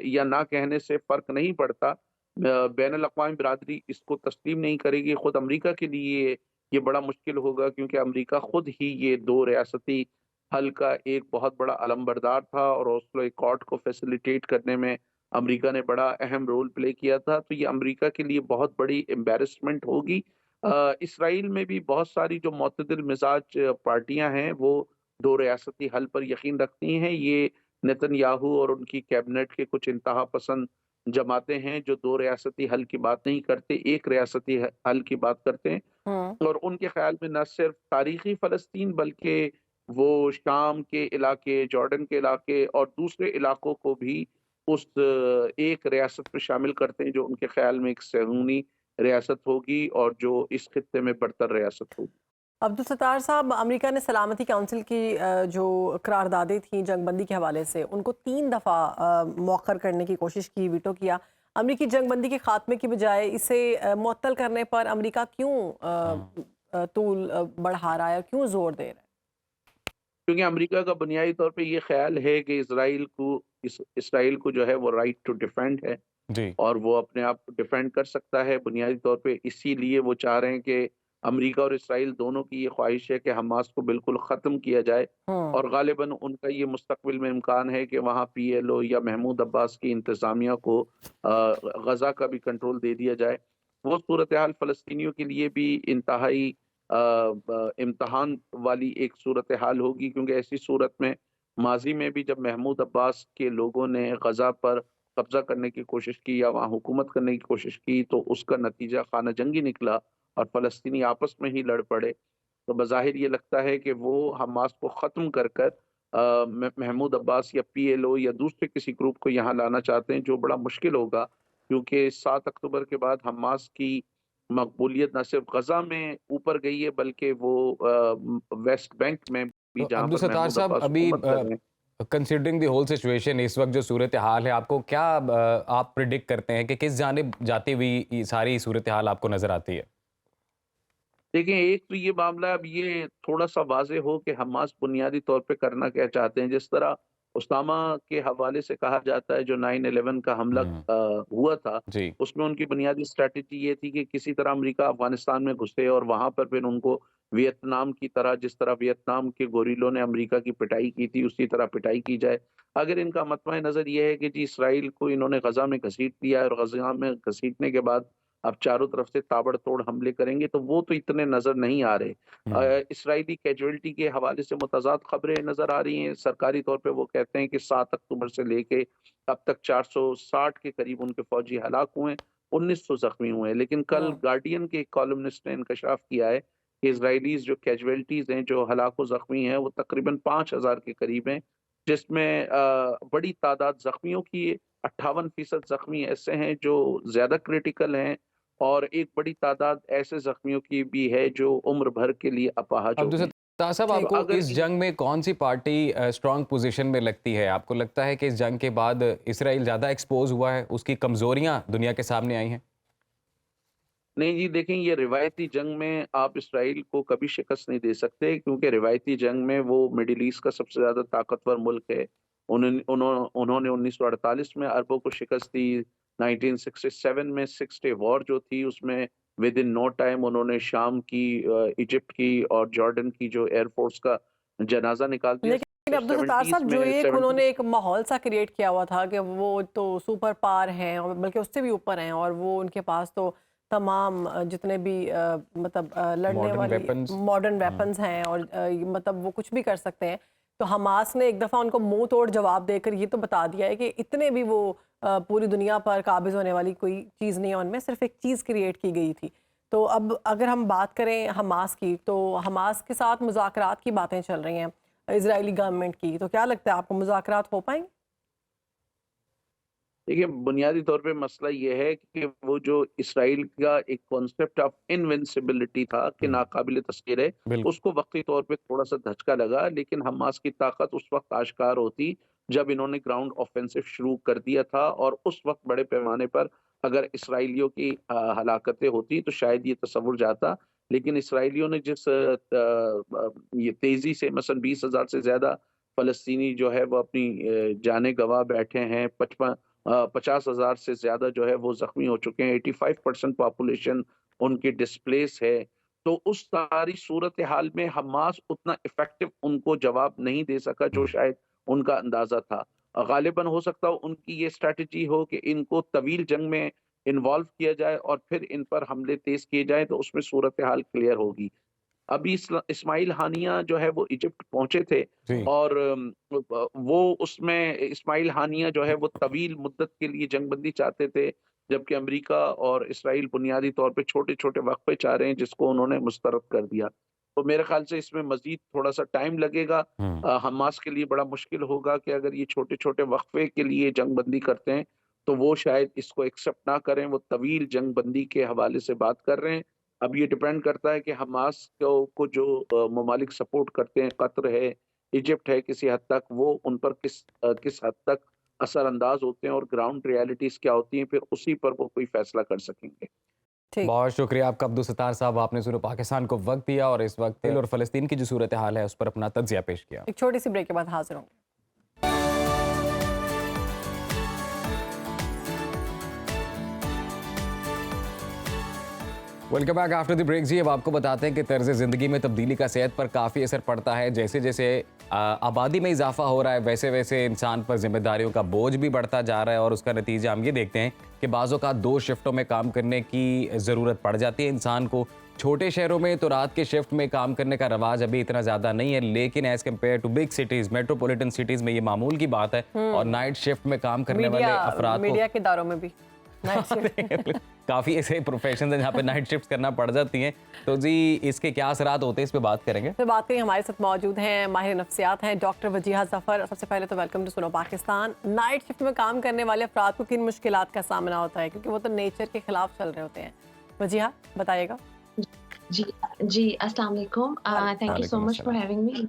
या ना कहने से फ़र्क नहीं पड़ता। बैनुल-अक़वामी बरादरी इसको तस्लीम नहीं करेगी। ख़ुद अमेरिका के लिए ये बड़ा मुश्किल होगा, क्योंकि अमेरिका ख़ुद ही ये 2 रियासती हल का एक बहुत बड़ा अलमबरदार था और ओस्लो एकॉर्ड को फैसिलिटेट करने में अमेरिका ने बड़ा अहम रोल प्ले किया था। तो ये अमेरिका के लिए बहुत बड़ी एम्बैरेसमेंट होगी। इसराइल में भी बहुत सारी जो मुतदिल मिज़ाज पार्टियाँ हैं, वो 2 रियासती हल पर यकीन रखती हैं। ये नेतन्याहू और उनकी कैबिनेट के कुछ इंतहा पसंद जमातें हैं जो 2 रियासती हल की बात नहीं करते, 1 रियासती हल की बात करते हैं। हम्म। और उनके ख़्याल में न सिर्फ तारीख़ी फ़लस्तीन बल्कि वो शाम के इलाके, जॉर्डन के इलाके और दूसरे इलाकों को भी उस एक रियासत में शामिल करते हैं, जो उनके ख़्याल में एक सहूनी रियासत होगी और जो इस खित्ते में बरतर रियासत होगी। अब्दुल सत्तार साहब, अमेरिका ने सलामती काउंसिल की जो करारदादें थी जंगबंदी के हवाले से, उनको 3 दफ़ा मौखर करने की कोशिश की, वीटो किया। अमेरिकी जंगबंदी के खात्मे की बजाय इसे मुअत्तल करने पर अमेरिका क्यों तूल बढ़ा रहा है और क्यों जोर दे रहा है? क्योंकि अमेरिका का बुनियादी तौर पे ये ख़्याल है कि इसराइल को जो है वो राइट टू डिफेंड है जी। और वो अपने आप को डिफेंड कर सकता है बुनियादी तौर पे। इसीलिए वो चाह रहे हैं कि अमेरिका और इसराइल दोनों की ये ख्वाहिश है कि हमास को बिल्कुल ख़त्म किया जाए हम्म। और ग़ालिबन उनका ये मुस्तक़बिल में इम्कान है कि वहाँ पीएलओ या महमूद अब्बास की इंतज़ामिया को गज़ा का भी कंट्रोल दे दिया जाए। वो सूरत हाल फ़लस्तीनियों के लिए भी इंतहाई इम्तहान वाली एक सूरत हाल होगी, क्योंकि ऐसी सूरत में माजी में भी जब महमूद अब्बास के लोगों ने गज़ा पर कब्ज़ा करने की कोशिश की या वहाँ हुकूमत करने की कोशिश की, तो उसका नतीजा खाना जंगी निकला और फ़लस्तीनी आपस में ही लड़ पड़े। तो बज़ाहिर ये लगता है कि वो हमास को ख़त्म कर कर महमूद अब्बास या पीएलओ या दूसरे किसी ग्रुप को यहाँ लाना चाहते हैं, जो बड़ा मुश्किल होगा, क्योंकि 7 अक्टूबर के बाद हमास की मकबूलियत न सिर्फ गज़ा में ऊपर गई है बल्कि वो वेस्ट बैंक में भी, तो जहाँ अब्दुल पर सत्तार महमूद साहब, अब्बास अभी हुकूमत कर रहे हैं। कंसिडरिंग द होल सिचुएशन, इस वक्त जो सूरत हाल है, आपको क्या आप प्रिडिक्ट करते हैं कि किस जानिब जाती हुई ये सारी सूरत हाल आपको नज़र आती है? देखिए, एक तो ये मामला अब ये थोड़ा-सा वाज़ेह हो कि हमास बुनियादी तौर पे करना क्या चाहते हैं। जिस तरह उसामा के हवाले से कहा जाता है, जो 9/11 का हमला हुँ। हुआ था, जी। उसमें उनकी बुनियादी स्ट्रैटेजी ये थी कि किसी तरह अमेरिका अफ़गानिस्तान में घुसे और वहाँ पर फिर उनको वियतनाम की तरह, जिस तरह वियतनाम के गोरिल्लों ने अमेरिका की पिटाई की थी, उसी तरह पिटाई की जाए। अगर इनका मतवा नज़र ये है कि जी इसराइल को इन्होंने गज़ा में घसीट दिया है और गज़ा में घसीटने के बाद अब चारों तरफ से ताबड़तोड़ हमले करेंगे, तो वो तो इतने नजर नहीं आ रहे। इसराइली कैजुअल्टी के हवाले से मुतज़ाद खबरें नजर आ रही हैं। सरकारी तौर पे वो कहते हैं कि 7 अक्टूबर से लेके अब तक 460 के करीब उनके फौजी हलाक हुए, 1900 जख्मी हुए हैं। लेकिन कल गार्डियन के एक कॉलमनिस्ट ने इंकशाफ किया है कि इजराइलीज जो कैजुअल्टीज हैं, जो हलाक व जख्मी हैं, वो तकरीबन 5000 के करीब हैं, जिसमें बड़ी तादाद जख्मियों की 58% जख्मी ऐसे हैं जो ज्यादा क्रिटिकल हैं, और एक बड़ी तादाद ऐसे जख्मियों की भी है जो उम्र भर के लिए अपाहज अब होगी। दूसरा साहब, तो आपको अगर इस जंग में कौन सी पार्टी स्ट्रांग पोजीशन में लगती है? आपको लगता है कि इस जंग के बाद इसराइल ज़्यादा एक्सपोज हुआ है, उसकी कमजोरियां दुनिया के सामने आई हैं? नहीं जी, देखें, ये रिवायती जंग में आप इसराइल को कभी शिकस्त नहीं दे सकते, क्योंकि रिवायती जंग में वो मिडिल ईस्ट का सबसे ज़्यादा ताकतवर मुल्क है। उन्होंने 1948 में अरबों को शिकस्त दी। 1967 में 6 डे वॉर जो थी, उसमें विद इन नो टाइम उन्होंने शाम की, इजिप्ट की और जॉर्डन की जो एयरफोर्स का जनाजा निकाल दिया। लेकिन अब्दुल सत्तार साहब, जो ये उन्होंने एक माहौल सा क्रिएट किया हुआ था कि वो तो सुपर पावर हैं और बल्कि उससे भी ऊपर हैं, और वो उनके पास तो तमाम जितने भी मतलब लड़ने वाली मॉडर्न वेपन्स हैं, और मतलब वो कुछ भी कर सकते हैं। तो हमास ने एक दफ़ा उनको मुंह तोड़ जवाब देकर ये तो बता दिया है कि इतने भी वो पूरी दुनिया पर काबिज होने वाली कोई चीज़ नहीं है, उनमें सिर्फ एक चीज़ क्रिएट की गई थी। तो अब अगर हम बात करें हमास की, तो हमास के साथ मुज़ाकरात की बातें चल रही हैं इजरायली गवर्नमेंट की, तो क्या लगता है आपको मुज़ाकरात हो पाएंगे? देखिए, बुनियादी तौर पे मसला ये है कि वो जो इसराइल का एक कॉन्सेप्ट ऑफ इनविंसिबिलिटी था कि नाकाबिल तस्खीर है, बिल्कुल। उसको वक्ती तौर पे थोड़ा सा धचका लगा। लेकिन हमास की ताकत उस वक्त आश्कार होती जब इन्होंने ग्राउंड ऑफेंसिव शुरू कर दिया था, और उस वक्त बड़े पैमाने पर अगर इसराइलियों की हलाकतें होती तो शायद ये तस्वुर जाता। लेकिन इसराइलियों ने जिस ये तेजी से, मसलन 20,000 से ज्यादा फलस्तीनी जो है वो अपनी जानें गंवा बैठे हैं, 50,000 से ज्यादा जो है वो जख्मी हो चुके हैं, 85% पॉपुलेशन उनकी डिस्प्लेस है। तो उस सारी सूरत हाल में हमास उतना इफेक्टिव उनको जवाब नहीं दे सका जो शायद उनका अंदाजा था। गालिबन हो सकता हो उनकी ये स्ट्रैटेजी हो कि इनको तवील जंग में इन्वॉल्व किया जाए और फिर इन पर हमले तेज किए जाए, तो उसमें सूरत हाल क्लियर होगी। अभी इस्माइल हानिया जो है वो इजिप्ट पहुंचे थे, जी। और वो उसमें इस्माइल हानिया जो है वो तवील मुद्दत के लिए जंगबंदी चाहते थे, जबकि अमेरिका और इसराइल बुनियादी तौर पे छोटे छोटे वक्फे चाह रहे हैं, जिसको उन्होंने मुस्तरद कर दिया। तो मेरे ख्याल से इसमें मजीद थोड़ा सा टाइम लगेगा। हमास के लिए बड़ा मुश्किल होगा कि अगर ये छोटे छोटे वक्फे के लिए जंगबंदी करते हैं तो वो शायद इसको एक्सेप्ट ना करें। वो तवील जंगबंदी के हवाले से बात कर रहे हैं। अब ये डिपेंड करता है कि हमास को जो ममालिक सपोर्ट करते हैं, कतर है, इजिप्ट है, किसी हद तक वो उन पर किस हद तक असरअंदाज होते हैं और ग्राउंड रियलिटीज क्या होती हैं, फिर उसी पर वो कोई फैसला कर सकेंगे। ठीक। बहुत शुक्रिया आपका अब्दुल सत्तार साहब, आपने सूरह पाकिस्तान को वक्त दिया और इस वक्त और फ़लस्तीन की जो सूरत हाल है उस पर अपना तज्जिया पेश किया। एक छोटी सी ब्रेक के बाद हाजिर होंगे। Welcome back after the break. जी, अब आपको बताते हैं कि तर्ज ज़िंदगी में तब्दीली का सेहत पर काफ़ी असर पड़ता है। जैसे जैसे आबादी में इजाफा हो रहा है, वैसे वैसे इंसान पर जिम्मेदारियों का बोझ भी बढ़ता जा रहा है, और उसका नतीजा हम ये देखते हैं कि बाज़ों का 2 शिफ्टों में काम करने की ज़रूरत पड़ जाती है इंसान को। छोटे शहरों में तो रात के शिफ्ट में काम करने का रवाज अभी इतना ज़्यादा नहीं है, लेकिन as compare to big cities, metropolitan cities में ये मामूल की बात है। और नाइट शिफ्ट में काम करने वाले अफराद को मीडिया के दायरों में भी काफ़ी ऐसे प्रोफेशन हैं जहाँ पे नाइट शिफ्ट करना पड़ जाती हैं। तो जी, इसके क्या असरात होते हैं, इस पे बात करेंगे। तो बात करें, हमारे साथ मौजूद हैं माहिर नफ्सियात हैं डॉक्टर वजीहा जफर। सबसे पहले तो welcome to Suno Pakistan. Night shift में काम करने वाले अफराद को किन मुश्किलात का सामना होता है, क्योंकि वो तो नेचर के खिलाफ चल रहे होते हैं? वजीहा, बताइएगा। जी अस्सलाम वालेकुम, thank you so much for having me.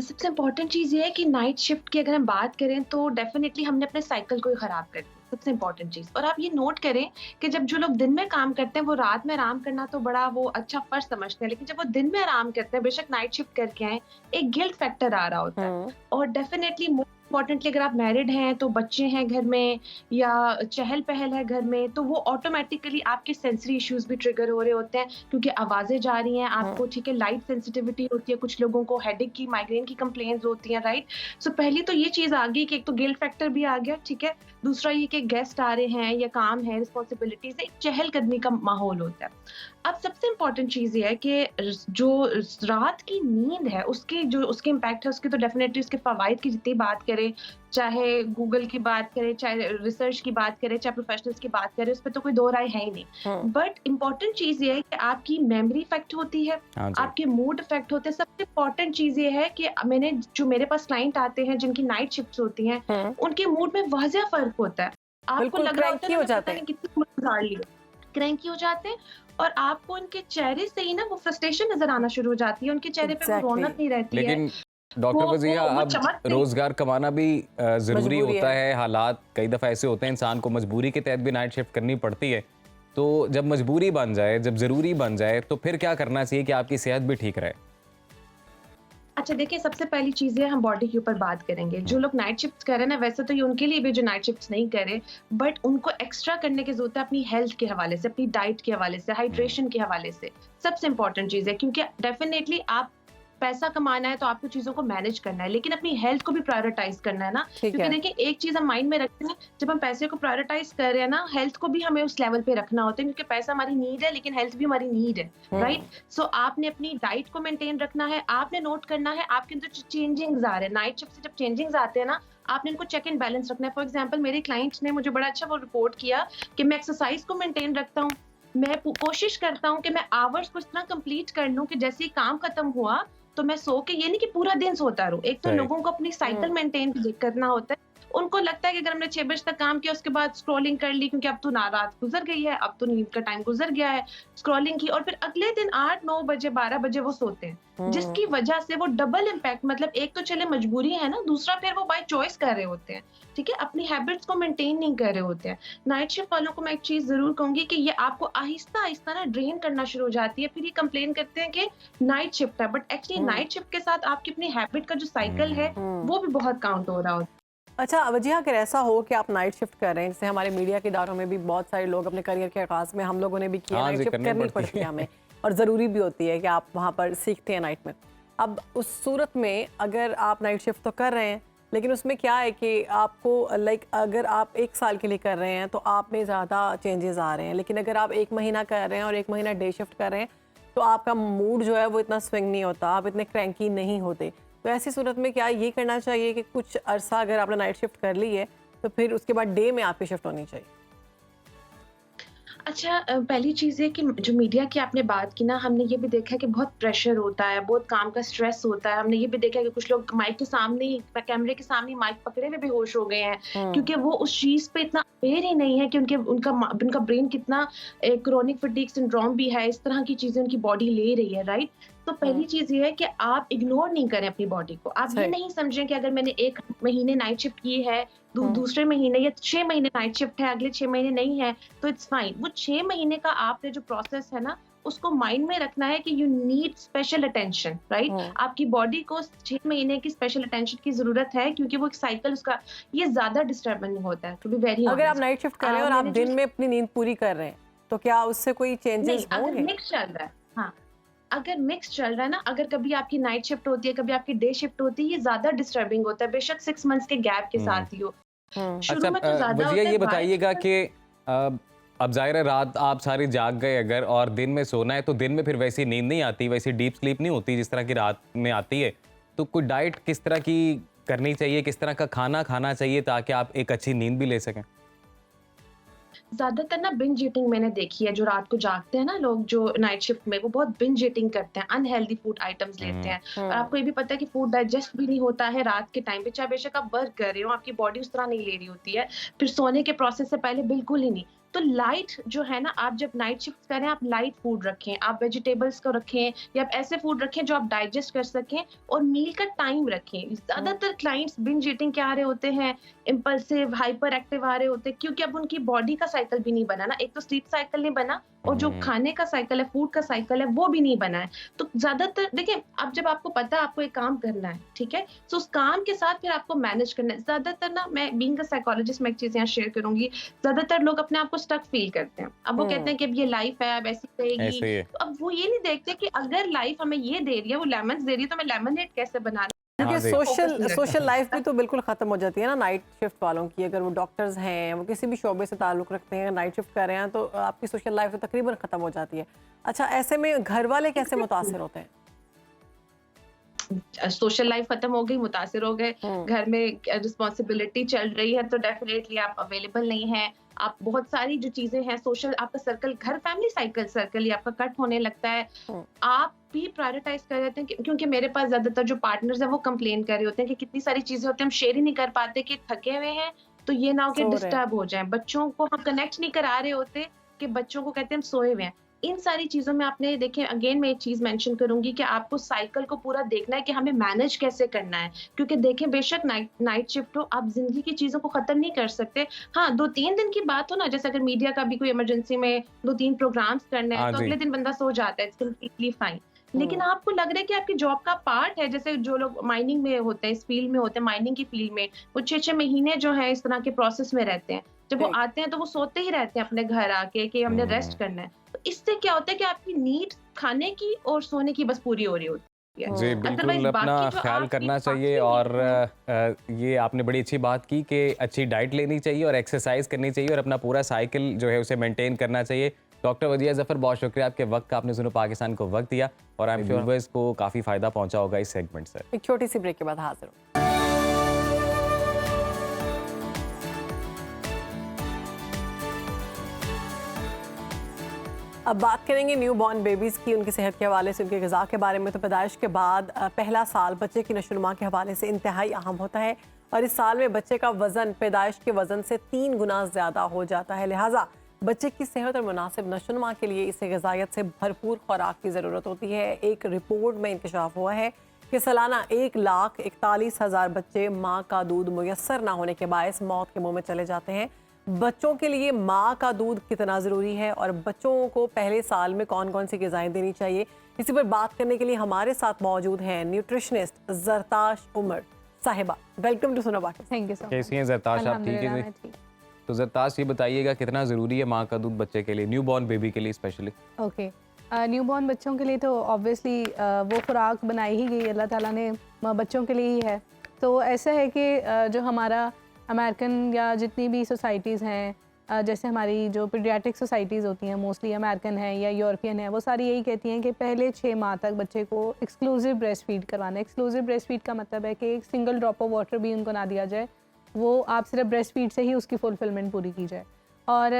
सबसे इम्पोर्टेंट चीज़ ये है कि नाइट शिफ्ट की अगर हम बात करें तो डेफिनेटली हमने अपने साइकिल को ही ख़राब कर दिया, सबसे इम्पोर्टेंट चीज़। और आप ये नोट करें कि जब जो लोग दिन में काम करते हैं वो रात में आराम करना तो बड़ा वो अच्छा फर्ज समझते हैं, लेकिन जब वो दिन में आराम करते हैं, बेशक नाइट शिफ्ट करके आए, एक गिल्ट फैक्टर आ रहा होता है। और डेफिनेटली इम्पोर्टेंटली अगर आप मैरिड हैं तो बच्चे हैं घर में या चहल पहल है घर में, तो वो ऑटोमेटिकली आपके सेंसरी इश्यूज भी ट्रिगर हो रहे होते हैं क्योंकि आवाज़ें जा रही हैं आपको, ठीक है, लाइट सेंसिटिविटी होती है, कुछ लोगों को हेडेक की, माइग्रेन की कंप्लेंट्स होती हैं, राइट। सो पहली तो ये चीज़ आ गई कि एक तो गिल्ट फैक्टर भी आ गया, ठीक है। दूसरा ये कि गेस्ट आ रहे हैं या काम है, रिस्पॉन्सिबिलिटीज, एक चहलकदमी का माहौल होता है। अब सबसे इम्पोर्टेंट चीज़ ये है कि जो रात की नींद है उसके इम्पैक्ट है, उसके तो डेफिनेटली उसके फ़वाइद की जितनी बात करें, चाहे गूगल की बात करें, चाहे रिसर्च की बात करें, चाहे प्रोफेशनल्स की बात करें, उस पर तो कोई दो राय है ही नहीं। बट इम्पोर्टेंट चीज़ ये है कि आपकी मेमोरी इफेक्ट होती है, हाँ जी। आपके मूड इफेक्ट होते हैं। सबसे इम्पोर्टेंट चीज़ ये है कि मेरे पास क्लाइंट आते हैं जिनकी नाइट शिफ्ट्स होती हैं, उनके मूड में वाज़ह फ़र्क होता है। आपको बिल्कुल लग रहा होता क्रैंकी है हो ना, जाते पता हैं। नहीं कितनी उम्र गुजार ली, क्रैंकी हो जाते हैं और आपको उनके चेहरे से ही ना वो फ्रस्ट्रेशन नजर आना शुरू हो जाती है, उनके चेहरे पे वो Exactly. रौनक नहीं रहती है। लेकिन डॉक्टर वो वजिया, वो अब चमक नहीं। रोजगार कमाना भी जरूरी मजबूरी होता है। है। हालात कई दफ़ा ऐसे होते हैं इंसान को मजबूरी के तहत भी नाइट शिफ्ट करनी पड़ती है। तो जब मजबूरी बन जाए, जब ज़रूरी बन जाए, तो फिर क्या करना चाहिए कि आपकी सेहत भी ठीक रहे? अच्छा देखिए, सबसे पहली चीज़ है हम बॉडी के ऊपर बात करेंगे। जो लोग नाइट शिफ्ट्स कर रहे हैं ना, वैसे तो ये उनके लिए भी जो नाइट शिफ्ट्स नहीं कर रहे, बट उनको एक्स्ट्रा करने की ज़रूरत है अपनी हेल्थ के हवाले से, अपनी डाइट के हवाले से, हाइड्रेशन के हवाले से। सबसे इंपॉर्टेंट चीज़ है क्योंकि डेफिनेटली आप पैसा कमाना है तो आपको चीज़ों को मैनेज करना है, लेकिन अपनी हेल्थ को भी प्रायोरिटाइज करना है ना। ठीक क्योंकि है। देखिए एक चीज़ हम माइंड में रखते हैं, जब हम पैसे को प्रायोरिटाइज कर रहे हैं ना, हेल्थ को भी हमें उस लेवल पे रखना होता है क्योंकि पैसा हमारी नीड है लेकिन हेल्थ भी हमारी नीड है, राइट। सो आपने अपनी डाइट को मेंटेन रखना है, आपने नोट करना है आपके अंदर जो चेंजिंग्स आ रहे हैं, नाइट शिफ्ट से जब चेंजिंग्स आते हैं ना, आपने इनको चेक एंड बैलेंस रखना है। फॉर एग्जांपल मेरे क्लाइंट्स ने मुझे बड़ा अच्छा वो रिपोर्ट किया कि मैं एक्सरसाइज को मेंटेन रखता हूँ, मैं कोशिश करता हूँ कि मैं आवर्स को इस तरह कंप्लीट कर लूँ कि जैसे ही काम खत्म हुआ तो मैं सो के, ये नहीं कि पूरा दिन सोता रहूं। एक तो Right. लोगों को अपनी साइकिल मेंटेन करना होता है। उनको लगता है कि अगर हमने 6 बजे तक काम किया उसके बाद स्क्रॉलिंग कर ली क्योंकि अब तो ना रात गुजर गई है, अब तो नींद का टाइम गुजर गया है, स्क्रॉलिंग की, और फिर अगले दिन 8-9 बजे 12 बजे वो सोते हैं, जिसकी वजह से वो डबल इम्पैक्ट, मतलब एक तो चले मजबूरी है ना, दूसरा फिर वो बाय चॉइस कर रहे होते हैं, ठीक है, अपनी हैबिट्स को मेंटेन नहीं कर रहे होते हैं। नाइट शिफ्ट वालों को मैं एक चीज जरूर कहूंगी कि ये आपको आहिस्ता आहिस्ता ना ड्रेन करना शुरू हो जाती है। फिर ये कंप्लेन करते हैं कि नाइट शिफ्ट है, बट एक्चुअली नाइट शिफ्ट के साथ आपकी अपनी हैबिट का जो साइकिल है वो भी बहुत काउंट हो रहा होता है। अच्छा वजिया, अगर ऐसा हो कि आप नाइट शिफ्ट कर रहे हैं, जैसे हमारे मीडिया के इदारों में भी बहुत सारे लोग अपने करियर के आगाज में, हम लोगों ने भी किया, हाँ नाइट जी, शिफ्ट करनी करनी पड़ती पड़ती है हमें और ज़रूरी भी होती है कि आप वहाँ पर सीखते हैं नाइट में। अब उस सूरत में अगर आप नाइट शिफ्ट तो कर रहे हैं, लेकिन उसमें क्या है कि आपको अगर आप 1 साल के लिए कर रहे हैं तो आप में ज़्यादा चेंजेस आ रहे हैं, लेकिन अगर आप 1 महीना कर रहे हैं और 1 महीना डे शिफ्ट कर रहे हैं तो आपका मूड जो है वो इतना स्विंग नहीं होता, आप इतने क्रैंकी नहीं होते। तो ऐसी सूरत में क्या ये करना चाहिए कि कुछ अरसा अगर आपने नाइट शिफ्ट कर ली है तो फिर उसके बाद डे में आपकी शिफ्ट होनी चाहिए? अच्छा पहली चीज़ है कि जो मीडिया की आपने बात की ना, हमने ये भी देखा है कि बहुत प्रेशर होता है, बहुत काम का स्ट्रेस होता है। हमने ये भी देखा है कि कुछ लोग माइक के सामने ही, कैमरे के सामने ही माइक पकड़े हुए बेहोश हो गए हैं क्योंकि वो उस चीज़ पे इतना अवेयर ही नहीं है कि उनका ब्रेन कितना क्रोनिक फटीग सिंड्रोम भी है, इस तरह की चीज़ें उनकी बॉडी ले रही है, राइट। तो पहली चीज़ ये है कि आप इग्नोर नहीं करें अपनी बॉडी को। आप ये सही। नहीं समझें कि अगर मैंने 1 महीने नाइट शिफ्ट की है, दूसरे महीने या 6 महीने नाइट शिफ्ट है, अगले 6 महीने नहीं है तो इट्स फाइन। वो 6 महीने का आपने जो प्रोसेस है ना, उसको माइंड में रखना है कि you need special attention, right. आपकी बॉडी को 6 महीने की स्पेशल अटेंशन की जरूरत है क्योंकि वो एक साइकिल उसका ये ज्यादा डिस्टर्बिंग होता है, टू बी वेरी अगर आप नाइट शिफ्ट कर रहे हैं और आप दिन में अपनी नींद पूरी कर रहे हैं तो क्या उससे कोई चेंजेस अगर होंगे? मिक्स चल रहा है, हाँ, अगर मिक्स चल रहा है ना, अगर कभी आपकी नाइट शिफ्ट होती है, कभी आपकी डे शिफ्ट होती है, ये ज्यादा डिस्टर्बिंग होता है, बेशक 6 मंथ्स के गैप के साथ ही हो। शुरू में तो ज्यादा वजिया होता है, ये बाद बताइएगा में- कि अब जाहिर है रात आप सारी जाग गए अगर, और दिन में सोना है तो दिन में फिर वैसी नींद नहीं आती, वैसी डीप स्लीप नहीं होती जिस तरह की रात में आती है। तो कोई डाइट किस तरह की करनी चाहिए, किस तरह का खाना खाना चाहिए ताकि आप एक अच्छी नींद भी ले सकें? ज्यादातर ना बिंज ईटिंग मैंने देखी है, जो रात को जागते हैं ना लोग, जो नाइट शिफ्ट में, वो बहुत बिंज ईटिंग करते हैं, अनहेल्दी फूड आइटम्स लेते हैं। और आपको ये भी पता है कि फूड डाइजेस्ट भी नहीं होता है रात के टाइम पे, चाहे बेशक आप वर्क कर रहे हो, आपकी बॉडी उस तरह नहीं ले रही होती है, फिर सोने के प्रोसेस से पहले बिल्कुल ही नहीं। तो लाइट जो है ना, आप जब नाइट शिफ्ट करें आप लाइट फूड रखें, आप वेजिटेबल्स को रखें या आप ऐसे फूड रखें जो आप डाइजेस्ट कर सकें, और मील का टाइम रखें। ज्यादातर क्लाइंट्स बिंज ईटिंग के आ रहे होते हैं, इम्पल्सिव हाइपर एक्टिव आ रहे होते हैं, क्योंकि अब उनकी बॉडी का साइकिल भी नहीं बना ना, एक तो स्लीप साइकिल नहीं बना और जो खाने का साइकिल है, फूड का साइकिल है, वो भी नहीं बना है। तो ज्यादातर देखिए, अब जब आपको पता है आपको एक काम करना है, ठीक है, तो उस काम के साथ फिर आपको मैनेज करना है। ज्यादातर ना, मैं बीइंग अ साइकोलॉजिस्ट मैं एक चीज यहाँ शेयर करूंगी, ज्यादातर लोग अपने आप को स्टक फील करते हैं। अब वो कहते हैं कि अब ये लाइफ है, अब ऐसी रहेगी, तो अब वो ये नहीं देखते कि अगर लाइफ हमें ये दे रही है, वो लेमन दे रही है, तो मैं लेमनेड कैसे बना, क्योंकि सोशल लाइफ भी तो बिल्कुल ख़त्म हो जाती है ना नाइट शिफ्ट वालों की। अगर वो डॉक्टर्स हैं, वो किसी भी शोबे से ताल्लुक़ रखते हैं, नाइट शिफ्ट कर रहे हैं, तो आपकी सोशल लाइफ तो तकरीबन ख़त्म हो जाती है। अच्छा, ऐसे में घर वाले कैसे मुतासिर होते हैं? सोशल लाइफ खत्म हो गई, मुतासिर हो गए, घर में रिस्पॉन्सिबिलिटी चल रही है, तो डेफिनेटली आप अवेलेबल नहीं है। आप बहुत सारी जो चीजें हैं, सोशल आपका सर्कल, घर फैमिली सर्कल ही आपका कट होने लगता है। आप भी प्रायोरिटाइज कर रहे हैं, क्योंकि मेरे पास ज्यादातर जो पार्टनर्स हैं वो कंप्लेन कर रहे होते हैं कि कितनी सारी चीजें होती हैं, हम शेयर ही नहीं कर पाते, कि थके हुए हैं तो ये ना हो कि डिस्टर्ब हो जाए, बच्चों को हम कनेक्ट नहीं करा रहे होते कि बच्चों को कहते हैं हम सोए हुए हैं। इन सारी चीजों में आपने देखें, अगेन मैं एक चीज मेंशन करूंगी कि आपको साइकिल को पूरा देखना है कि हमें मैनेज कैसे करना है, क्योंकि देखें बेशक नाइट शिफ्ट हो, आप जिंदगी की चीजों को खत्म नहीं कर सकते। हाँ, 2-3 दिन की बात हो ना, जैसे अगर मीडिया का भी कोई इमरजेंसी में 2-3 प्रोग्राम्स करने हैं, तो अगले दिन बंदा सो जाता है, इट्स कंप्लीटली फाइन। लेकिन आपको लग रहा है कि आपकी जॉब का पार्ट है, जैसे जो लोग माइनिंग में होते हैं, इस फील्ड में होते हैं, माइनिंग की फील्ड में, वो 6-6 महीने जो है इस तरह के प्रोसेस में रहते हैं। जब वो आते हैं तो वो सोते ही रहते हैं अपने घर आके कि हमने रेस्ट करना है। तो इससे क्या होता है कि आपकी नीड खाने की और सोने की बस पूरी हो रही होती है। जी बिल्कुल, अपना ख्याल करना चाहिए। और ये आपने बड़ी अच्छी बात की कि अच्छी डाइट लेनी चाहिए और एक्सरसाइज करनी चाहिए और अपना पूरा साइकिल जो है उसे मेंटेन करना चाहिए। डॉक्टर वजिया जफर, बहुत शुक्रिया आपके वक्त का, आपने सुनो पाकिस्तान को वक्त दिया और आई एम श्योर व्यूअर्स को काफ़ी फ़ायदा पहुंचा होगा इस सेगमेंट से। एक छोटी सी ब्रेक के बाद हाजिर हूँ। अब बात करेंगे न्यू बॉर्न बेबीज़ की, उनकी सेहत के हवाले से, उनके ग़िज़ा के बारे में। तो पैदाइश के बाद पहला साल बच्चे की नशोनुमा के हवाले से इंतहाई अहम होता है और इस साल में बच्चे का वज़न पैदाइश के वज़न से 3 गुना ज़्यादा हो जाता है। लिहाजा बच्चे की सेहत और मुनासिब नशोनुमा के लिए इसे ग़िज़ायत से भरपूर खुराक की ज़रूरत होती है। एक रिपोर्ट में इंकशाफ हुआ है कि सालाना 1,41,000 बच्चे माँ का दूध मुयस्सर ना होने के बायस मौत के मुँह में चले जाते हैं। बच्चों के लिए माँ का दूध कितना ज़रूरी है और बच्चों को पहले साल में कौन कौन सी ग़िज़ाएँ देनी चाहिए, इसी पर बात करने के लिए हमारे साथ मौजूद हैं न्यूट्रिशनिस्ट जरताश उमर साहिबा। वेलकम टू सुनो बात। Thank you so much. कैसी हैं जरताश, आप ठीक हैं? तो जरताश, ये बताइएगा कितना ज़रूरी है माँ का दूध बच्चे के लिए, न्यू बॉर्न बेबी के लिए स्पेशली? ओके, न्यू बॉर्न बच्चों के लिए तो ऑब्वियसली वो खुराक बनाई ही गई अल्लाह ताला ने बच्चों के लिए ही है। तो ऐसा है कि जो हमारा अमेरिकन या जितनी भी सोसाइटीज़ हैं, जैसे हमारी जो पीडियाट्रिक सोसाइटीज़ होती हैं, मोस्टली अमेरिकन है या यूरोपियन है, वो सारी यही कहती हैं कि पहले 6 माह तक बच्चे को एक्सक्लूसिव ब्रेस्ट फीड करवाना है। एक्सक्लूसिव ब्रेस्ट फीड का मतलब है कि एक सिंगल ड्रॉप ऑफ वाटर भी उनको ना दिया जाए, वो आप सिर्फ ब्रेस्ट फीड से ही उसकी फुलफिलमेंट पूरी की जाए। और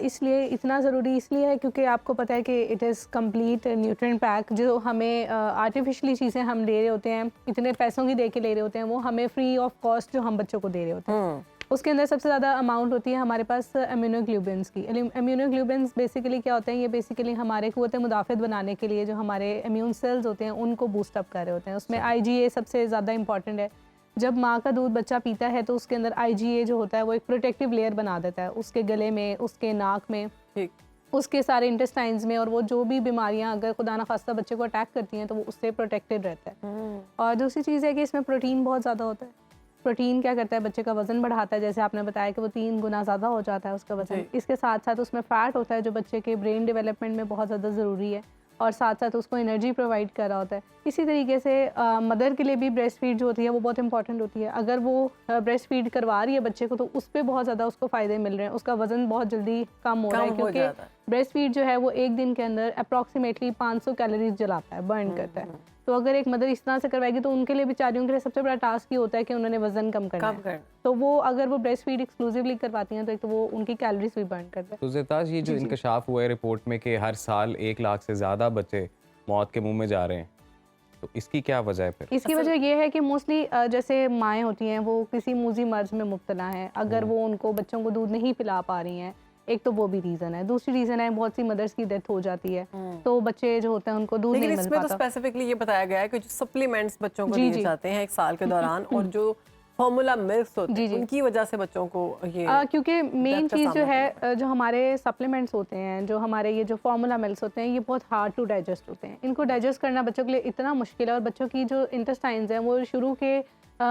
इसलिए इतना ज़रूरी इसलिए है क्योंकि आपको पता है कि it is complete nutrient pack. जो हमें आर्टिफिशियली चीज़ें हम ले रहे होते हैं, इतने पैसों की दे के ले रहे होते हैं, वो हमें फ्री ऑफ कॉस्ट जो हम बच्चों को दे रहे होते हैं, उसके अंदर सबसे ज़्यादा अमाउंट होती है हमारे पास इम्यूनोग्लोबुलिन्स की। इम्यूनोग्लोबुलिन्स बेसिकली क्या होते हैं? ये बेसिकली हमारे क़ुव्वत मुदाफ़त बनाने के लिए जो हमारे इम्यून सेल्स होते हैं उनको बूस्ट अप कर रहे होते हैं। उसमें IgA सबसे ज़्यादा इंपॉर्टेंट है। जब माँ का दूध बच्चा पीता है तो उसके अंदर IgA जो होता है वो एक प्रोटेक्टिव लेयर बना देता है उसके गले में, उसके नाक में, उसके सारे इंटेस्टाइन्स में, और वो जो भी बीमारियाँ अगर खुदा ना खास्ता बच्चे को अटैक करती हैं तो वो उससे प्रोटेक्टेड रहता है। और दूसरी चीज़ है कि इसमें प्रोटीन बहुत ज़्यादा होता है। प्रोटीन क्या करता है? बच्चे का वज़न बढ़ाता है, जैसे आपने बताया कि वो 3 गुना ज़्यादा हो जाता है उसका वज़न। इसके साथ साथ उसमें फ़ैट होता है जो बच्चे के ब्रेन डेवलपमेंट में बहुत ज़्यादा ज़रूरी है, और साथ साथ उसको एनर्जी प्रोवाइड कर रहा होता है। इसी तरीके से मदर के लिए भी ब्रेस्ट फीड जो होती है वो बहुत इंपॉर्टेंट होती है। अगर वो ब्रेस्ट फीड करवा रही है बच्चे को तो उस पर बहुत ज़्यादा उसको फ़ायदे मिल रहे हैं, उसका वज़न बहुत जल्दी कम हो रहा है, क्योंकि ब्रेस्ट फीड जो है वो एक दिन के अंदर अप्रॉक्सीमेटली 500 कैलोरीज जलाता है, बर्न करता है। तो अगर एक मदर इस तरह से करवाएगी तो उनके लिए, बेचारियों के लिए सबसे बड़ा टास्क ये होता है कि उन्होंने वजन कम करना है। तो वो अगर वो ब्रेस्ट फीड एक्सक्लूसिवली करवाती हैं तो एक तो वो उनकी कैलोरीज भी बर्न करते हैं। तो ज़रताश, ये जो इंकशाफ हुआ है रिपोर्ट में कि हर साल 1 लाख से ज़्यादा बच्चे मौत के मुंह में जा रहे हैं, तो इसकी क्या वजह है फिर? इसकी वजह ये है कि मोस्टली जैसे माएँ होती हैं वो किसी मूजी मर्ज में मुब्तला हैं। अगर वो उनको बच्चों को दूध नहीं पिला पा रही हैं, एक तो वो भी रीज़न है। दूसरी रीज़न है बहुत सी मदर्स की डेथ हो जाती है, तो बच्चे जो होते हैं उनको दूध लेकिन नहीं मिल इसमें तो पाता। स्पेसिफिकली ये बताया गया है कि जो सप्लीमेंट्स बच्चों को जी, दिए जी। जाते हैं एक साल के दौरान और जो फॉर्मूला मिल्क्स होते जी, हैं जी। उनकी वजह से बच्चों को ये क्योंकि मेन का चीज़ जो सामना है जो हमारे सप्लीमेंट्स होते हैं, जो हमारे ये जो फार्मूला मिल्क्स होते हैं, ये बहुत हार्ड टू डाइजेस्ट होते हैं। इनको डाइजेस्ट करना बच्चों के लिए इतना मुश्किल है, और बच्चों की जो इंटेस्टाइन्स हैं वो शुरू के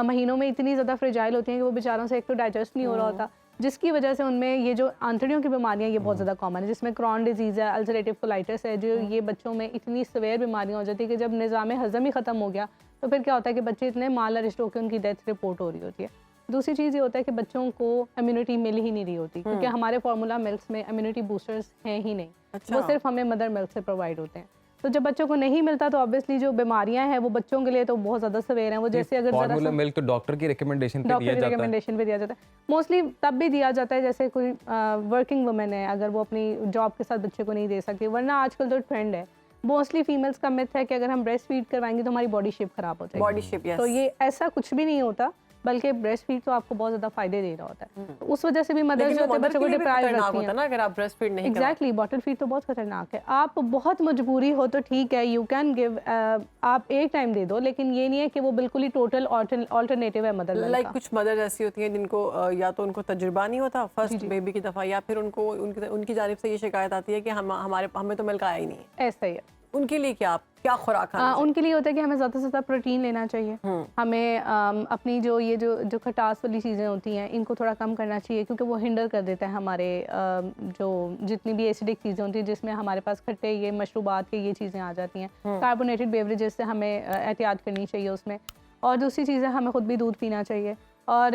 महीनों में इतनी ज़्यादा फ्रेजाइल होती हैं कि वो बेचारों से एक तो डाइजेस्ट नहीं हो रहा होता, जिसकी वजह से उनमें ये जो आंतड़ियों की बीमारियां ये बहुत ज़्यादा कॉमन है, जिसमें क्रॉन डिजीज़ है, अल्सरेटिव कोलाइटिस है, जो ये बच्चों में इतनी सवेयर बीमारियां हो जाती है कि जब निज़ाम हज़म ही ख़त्म हो गया तो फिर क्या होता है कि बच्चे इतने माल नरिश्ड होकर उनकी डेथ रिपोर्ट हो रही होती है। दूसरी चीज़ ये होता है कि बच्चों को इम्यूनिटी मिल ही नहीं रही होती, क्योंकि हमारे फार्मूला मिल्क्स में इम्यूनिटी बूस्टर्स हैं ही नहीं, अच्छा। वो सिर्फ हमें मदर मिल्क से प्रोवाइड होते हैं। तो जब बच्चों को नहीं मिलता तो ऑब्वियसली जो बीमारियां हैं वो बच्चों के लिए तो बहुत ज़्यादा सवेयर हैं। वो जैसे अगर ज़रा फार्मूला सा मिल्क तो डॉक्टर की रिकमेंडेशन पे दिया डॉक्टर की जाता है। रिकमेंडेशन पे दिया जाता है, मोस्टली तब भी दिया जाता है जैसे कोई वर्किंग वुमेन है, अगर वो अपनी जॉब के साथ बच्चे को नहीं दे सकती, वरना आजकल जो ट्रेंड है मोस्टली फीमेल्स का मिथ है कि अगर हम ब्रेस्ट फीड करवाएंगे तो हमारी बॉडी शेप खराब हो जाएगी। बॉडी शेप, तो ये ऐसा कुछ भी नहीं होता, बल्कि ब्रेस्ट फीड तो आपको बहुत ज़्यादा फायदे दे रहा होता है। तो उस वजह से भी मदर जो होते हैं बच्चों को डिप्राइव रखती होता है हैं। ना अगर आप ब्रेस्ट फीड नहीं एग्जैक्टली, बॉटल फीड तो बहुत खतरनाक है। आप बहुत मजबूरी हो तो ठीक है, यू कैन गिव, आप एक टाइम दे दो, लेकिन ये नहीं है कि वो बिल्कुल ही टोटल ऑल्टरनेटिव है मदर मिल्क लाइक का। कुछ मदर ऐसी होती हैं जिनको या तो उनको तजुर्बा नहीं होता फर्स्ट जी। बेबी की दफ़ा, या फिर उनको उनकी जानिब से ये शिकायत आती है कि हमें तो मिल्क आया ही नहीं है। ऐसा ही है। उनके लिए क्या खुराक खाना चाहिए? उनके लिए होता है कि हमें ज़्यादा से ज़्यादा प्रोटीन लेना चाहिए। हमें अपनी जो ये जो खटास वाली चीज़ें होती हैं इनको थोड़ा कम करना चाहिए, क्योंकि वो हिंडर कर देता है हमारे जो जितनी भी एसिडिक चीज़ें होती हैं, जिसमें हमारे पास खट्टे ये मशरूबात के ये चीज़ें आ जाती हैं। कार्बोनेटेड बेवरेजेस से हमें एहतियात करनी चाहिए उसमें। और दूसरी चीज़ है हमें ख़ुद भी दूध पीना चाहिए। और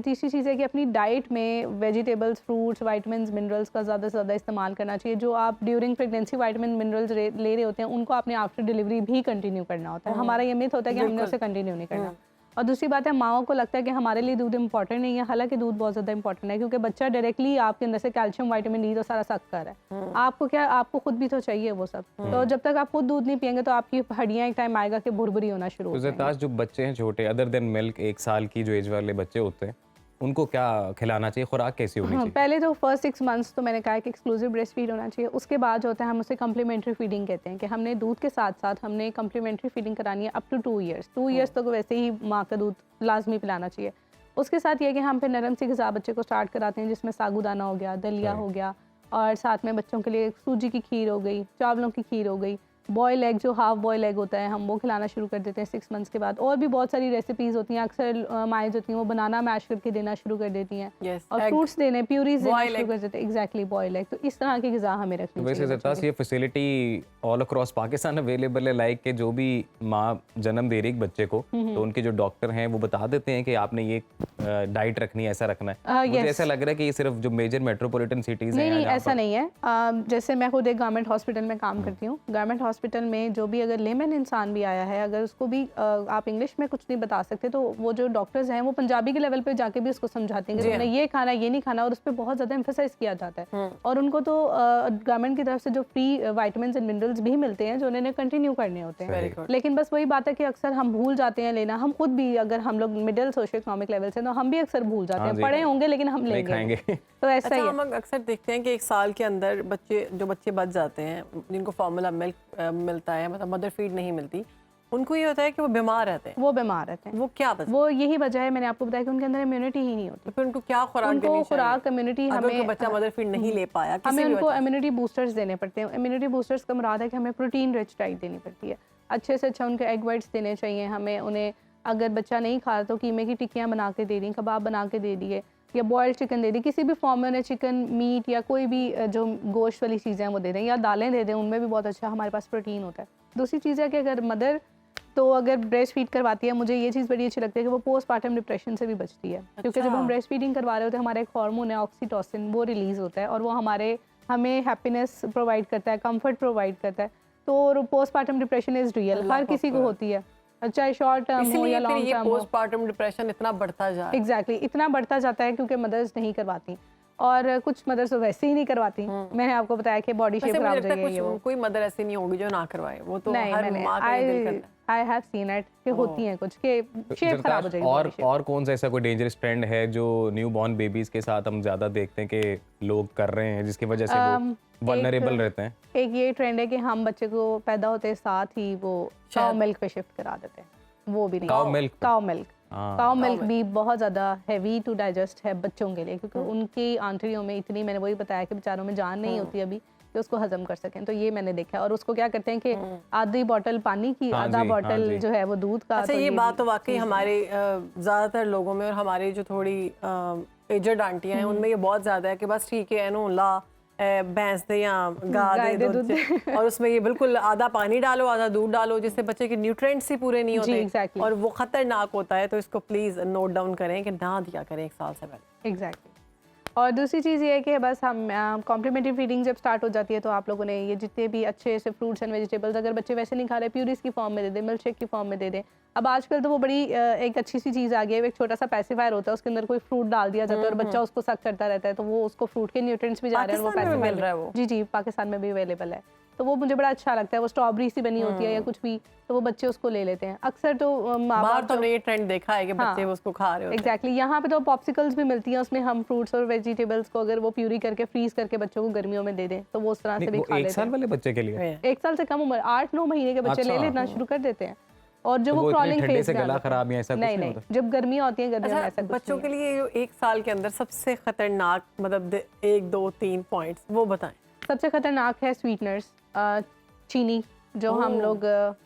तीसरी चीज़ है कि अपनी डाइट में वेजिटेबल्स, फ्रूट्स, विटामिन्स, मिनरल्स का ज़्यादा से ज़्यादा इस्तेमाल करना चाहिए। जो आप ड्यूरिंग प्रेगनेंसी विटामिन मिनरल्स ले रहे होते हैं उनको आपने आफ्टर डिलीवरी भी कंटिन्यू करना होता है। हमारा ये मिथ होता है कि हमने उसे कंटिन्यू नहीं करना। और दूसरी बात है, माओं को लगता है कि हमारे लिए दूध इंपॉर्टेंट नहीं है, हालांकि दूध बहुत ज़्यादा इंपॉर्टेंट है, क्योंकि बच्चा डायरेक्टली आपके अंदर से कैल्शियम, विटामिन डी तो सारा सक कर है। आपको क्या, आपको खुद भी तो चाहिए वो सब। तो जब तक आप खुद दूध नहीं पियेंगे तो आपकी हड्डियाँ एक टाइम आएगा कि भुरभुरी होना शुरू हो तो जाएंगी। ज़रताज, जो बच्चे हैं छोटे, अदर देन मिल्क, 1 साल की जो एज वाले बच्चे होते हैं उनको क्या खिलाना चाहिए, खुराक कैसी होनी चाहिए? पहले तो फर्स्ट 6 मंथ्स तो मैंने कहा कि एक्सक्लूसिव ब्रेस्ट फीड होना चाहिए। उसके बाद जो होता है हम उसे कम्प्लीमेंट्री फीडिंग कहते हैं, कि हमने दूध के साथ साथ हमने कम्प्लीमेंट्री फीडिंग करानी है अप टू 2 ईयर्स। 2 ईयर्स तक वैसे ही माँ का दूध लाजमी पिलाना चाहिए। उसके साथ ये कि हम फिर नरम सी ग़िज़ा बच्चे को स्टार्ट कराते हैं, जिसमें सागुदाना हो गया, दलिया हो गया, और साथ में बच्चों के लिए सूजी की खीर हो गई, चावलों की खीर हो गई, बॉयल एग, जो हाफ बॉयल एग होता है हम वो खिलाना शुरू कर देते हैं 6 मंथ्स के बाद। और भी बहुत सारी रेसिपीज़ होती हैं, अक्सर माएँ जो होती हैं वो बनाना मैश करके देना शुरू कर देती हैं, Yes, और egg. फ्रूट्स देने, प्यूरीज देना Boil शुरू egg. कर देते हैं। Exactly, boil egg. तो इस तरह की ग़िज़ा हमें रखनी वैसे चाहिए। ज़रताज, ये facility all across Pakistan available है, लाइक के जो भी माँ जन्म दे रही है बच्चे को, तो उनके जो डॉक्टर हैं वो बता देते हैं कि आपने ये डाइट रखनी है, ऐसा रखना है। मुझे yes. ऐसा लग रहा है कि ये सिर्फ जो मेजर मेट्रोपॉलिटन सिटीज़ हैं नहीं, जहाँ ऐसा पर- नहीं है। जैसे मैं खुद एक गवर्नमेंट हॉस्पिटल में काम करती हूँ। गवर्नमेंट हॉस्पिटल में जो भी अगर लेमन इंसान भी आया है, अगर उसको भी आप इंग्लिश में कुछ नहीं बता सकते, तो वो जो डॉक्टर्स हैं वो पंजाबी के लेवल पे जाके भी उसको समझाते हैं कि तुमने ये खाना, ये नहीं खाना, और उस पर बहुत ज़्यादा एम्फेसाइज किया जाता है। और उनको तो गवर्नमेंट की तरफ से जो फ्री विटामिन्स एंड मिनरल्स भी मिलते हैं, जो उन्होंने कंटिन्यू करने होते Very हैं। good. लेकिन बस वही बात है कि अक्सर हम भूल जाते हैं लेना। हम खुद भी, अगर हम लोग मिडिल सोशो इकोनॉमिक लेवल से, तो हम भी अक्सर भूल जाते हाँ हैं। जी। पढ़े होंगे लेकिन हम नहीं लेंगे खाएंगे। तो ऐसा अच्छा, ही है। हम अक्सर देखते हैं कि 1 साल के अंदर बच्चे बच जाते हैं, जिनको फार्मूला मिल्क मिलता है, मतलब मदर फीड नहीं मिलती, उनको ये होता है कि वो बीमार रहते हैं। वो बीमार रहते हैं। वो क्या वजह? वो यही वजह है, मैंने आपको बताया कि उनके अंदर इम्यूनिटी ही नहीं होती। तो फिर उनको क्या खुराक उनको देनी चाहिए? खुराक, कम्युनिटी, अगर कोई हमें बच्चा मदर फीड नहीं ले पाया, किसी हमें भी उनको वजह से। इम्यूनिटी बूस्टर्स देने पड़ते हैं। इम्यूनिटी बूस्टर्स का मुराद है कि हमें प्रोटीन रिच डाइट देनी पड़ती है। अच्छे से अच्छा उनके एग वाइट्स देने चाहिए हमें उन्हें। अगर बच्चा नहीं खा तो कीमे की टिक्कियाँ बना के दे दी, कबाब बना के दे दिए, या बॉयल्ड चिकन दे दी, किसी भी फॉर्म में उन्हें चिकन, मीट या कोई भी जो गोश्त वाली चीज़ें हैं वो दे दें, या दालें दे दें, उनमें भी बहुत अच्छा हमारे पास प्रोटीन होता है। दूसरी चीज़ है कि अगर मदर तो अगर ब्रेस्ट फीड करवाती है, मुझे ये चीज़ बड़ी अच्छी लगती है कि वो पोस्टपार्टम डिप्रेशन से भी बचती है। क्योंकि जब हम ब्रेस्ट फीडिंग करवा रहे होते हैं, हमारा एक हार्मोन है ऑक्सीटोसिन, वो रिलीज़ होता है, और वो हमें हैप्पीनेस प्रोवाइड करता है, कंफर्ट प्रोवाइड करता है। तो पोस्टपार्टम डिप्रेशन इज़ रियल, हर किसी को होती है, चाहे शॉर्ट टर्म हो या इसीलिए फिर लॉन्ग ये टर्म हो। पोस्टपार्टम डिप्रेशन इतना बढ़ता जा रहा है। एग्जैक्टली, इतना बढ़ता जाता है क्योंकि मदर्स नहीं करवाती। और कुछ मदर्स तो वैसे ही नहीं करवाती। मैंने आपको बताया कि बॉडी शेप वैसे मुझे खराब हो लगता है जाएगी, ये वो। कुछ कोई मदर ऐसी नहीं होगी जो ना करवाए, वो तो नहीं, हर मैंने माँ का ये दिल करता है। आई हैव सीन इट कि होती हैं कुछ के शेप खराब हो जाएगी और body shape। और कौन सा ऐसा कोई डेंजरस ट्रेंड है जो न्यू बॉर्न बेबीज के साथ हम ज्यादा देखते हैं कि लोग कर रहे हैं, जिसकी वजह से वो वल्नरेबल रहते हैं? एक ये ट्रेंड है कि हम बच्चे को पैदा होते साथ ही वो काउ मिल्क पे शिफ्ट करा देते हैं, वो भी नहीं। काउ मिल्क पे? काउ मिल्क भी बहुत ज़्यादा हैवी टू डाइजेस्ट है बच्चों के लिए, क्योंकि उनकी आंतड़ियों में इतनी, मैंने वही बताया कि बेचारों में जान नहीं होती अभी कि उसको हजम कर सकें। तो ये मैंने देखा है। और उसको क्या करते हैं कि आधी बॉटल पानी की, हाँ आधा जी, हाँ बॉटल जी। जो है वो दूध का। अच्छा, तो ये बात भी तो वाकई हमारे ज़्यादातर लोगों में और हमारी जो थोड़ी एजड आंटियां हैं उनमें ये बहुत ज़्यादा है कि बस ठीक है नो ला भैंस दे या गाय दे दूध दे। और उसमें ये बिल्कुल आधा पानी डालो आधा दूध डालो, जिससे बच्चे के न्यूट्रिएंट्स ही पूरे नहीं होते। exactly। और वो खतरनाक होता है, तो इसको प्लीज़ नोट डाउन करें कि ना दिया करें 1 साल से पहले। एग्जैक्टली। और दूसरी चीज़ ये है कि बस हम कॉम्प्लीमेंट्री फीडिंग जब स्टार्ट हो जाती है तो आप लोगों ने ये जितने भी अच्छे से फ्रूट्स एंड वेजिटेबल्स, अगर बच्चे वैसे नहीं खा रहे, प्यूरीज की फॉर्म में दे दें, मिल्क शेक की फॉर्म में दे दें। अब आजकल तो वो बड़ी एक अच्छी सी चीज़ आ गई है, एक छोटा सा पैसिफायर होता है, उसके अंदर कोई फ्रूट डाल दिया जाता है और बच्चा उसको सक करता रहता है, तो वो उसको फ्रूट के न्यूट्रिएंट्स भी जा रहे हैं और वो पाकिस्तान में भी पैसिफायर मिल रहा है वो? जी जी, पाकिस्तान में भी अवेलेबल है। तो वो मुझे बड़ा अच्छा लगता है, वो स्ट्रॉबेरी सी बनी होती है या कुछ भी, तो वो बच्चे उसको ले लेते हैं अक्सर। तो माँ बाहर बाप तो हमने ये ट्रेंड देखा है कि बच्चे हाँ, उसको खा रहे होते हैं। एग्जैक्टली। यहाँ पे तो पॉप्सिकल्स भी मिलती हैं, उसमें हम फ्रूट्स और वेजिटेबल्स को अगर वो प्यूरी करके फ्रीज करके बच्चों को गर्मियों में दे दें तो वो उस तरह से भी खा 1 लेते साल हैं। वाले बच्चे के लिए? 1 साल से कम उम्र, 8-9 महीने के बच्चे ले अच्छा। लेना शुरू कर देते हैं। और जो तो वो वो इतने क्रॉलिंग ठंडे फेज से में गला आते हैं। खराब या ऐसा कुछ नहीं नहीं नहीं, होता? जब गर्मियाँ होती हैं, गर्मियों में ऐसा अच्छा, कुछ बच्चों नहीं के है। लिए जो 1 साल के अंदर सबसे खतरनाक मतलब 1 2 3 पॉइंट्स वो बताएं। सबसे खतरनाक है स्वीटनर्स, चीनी, जो हम लोग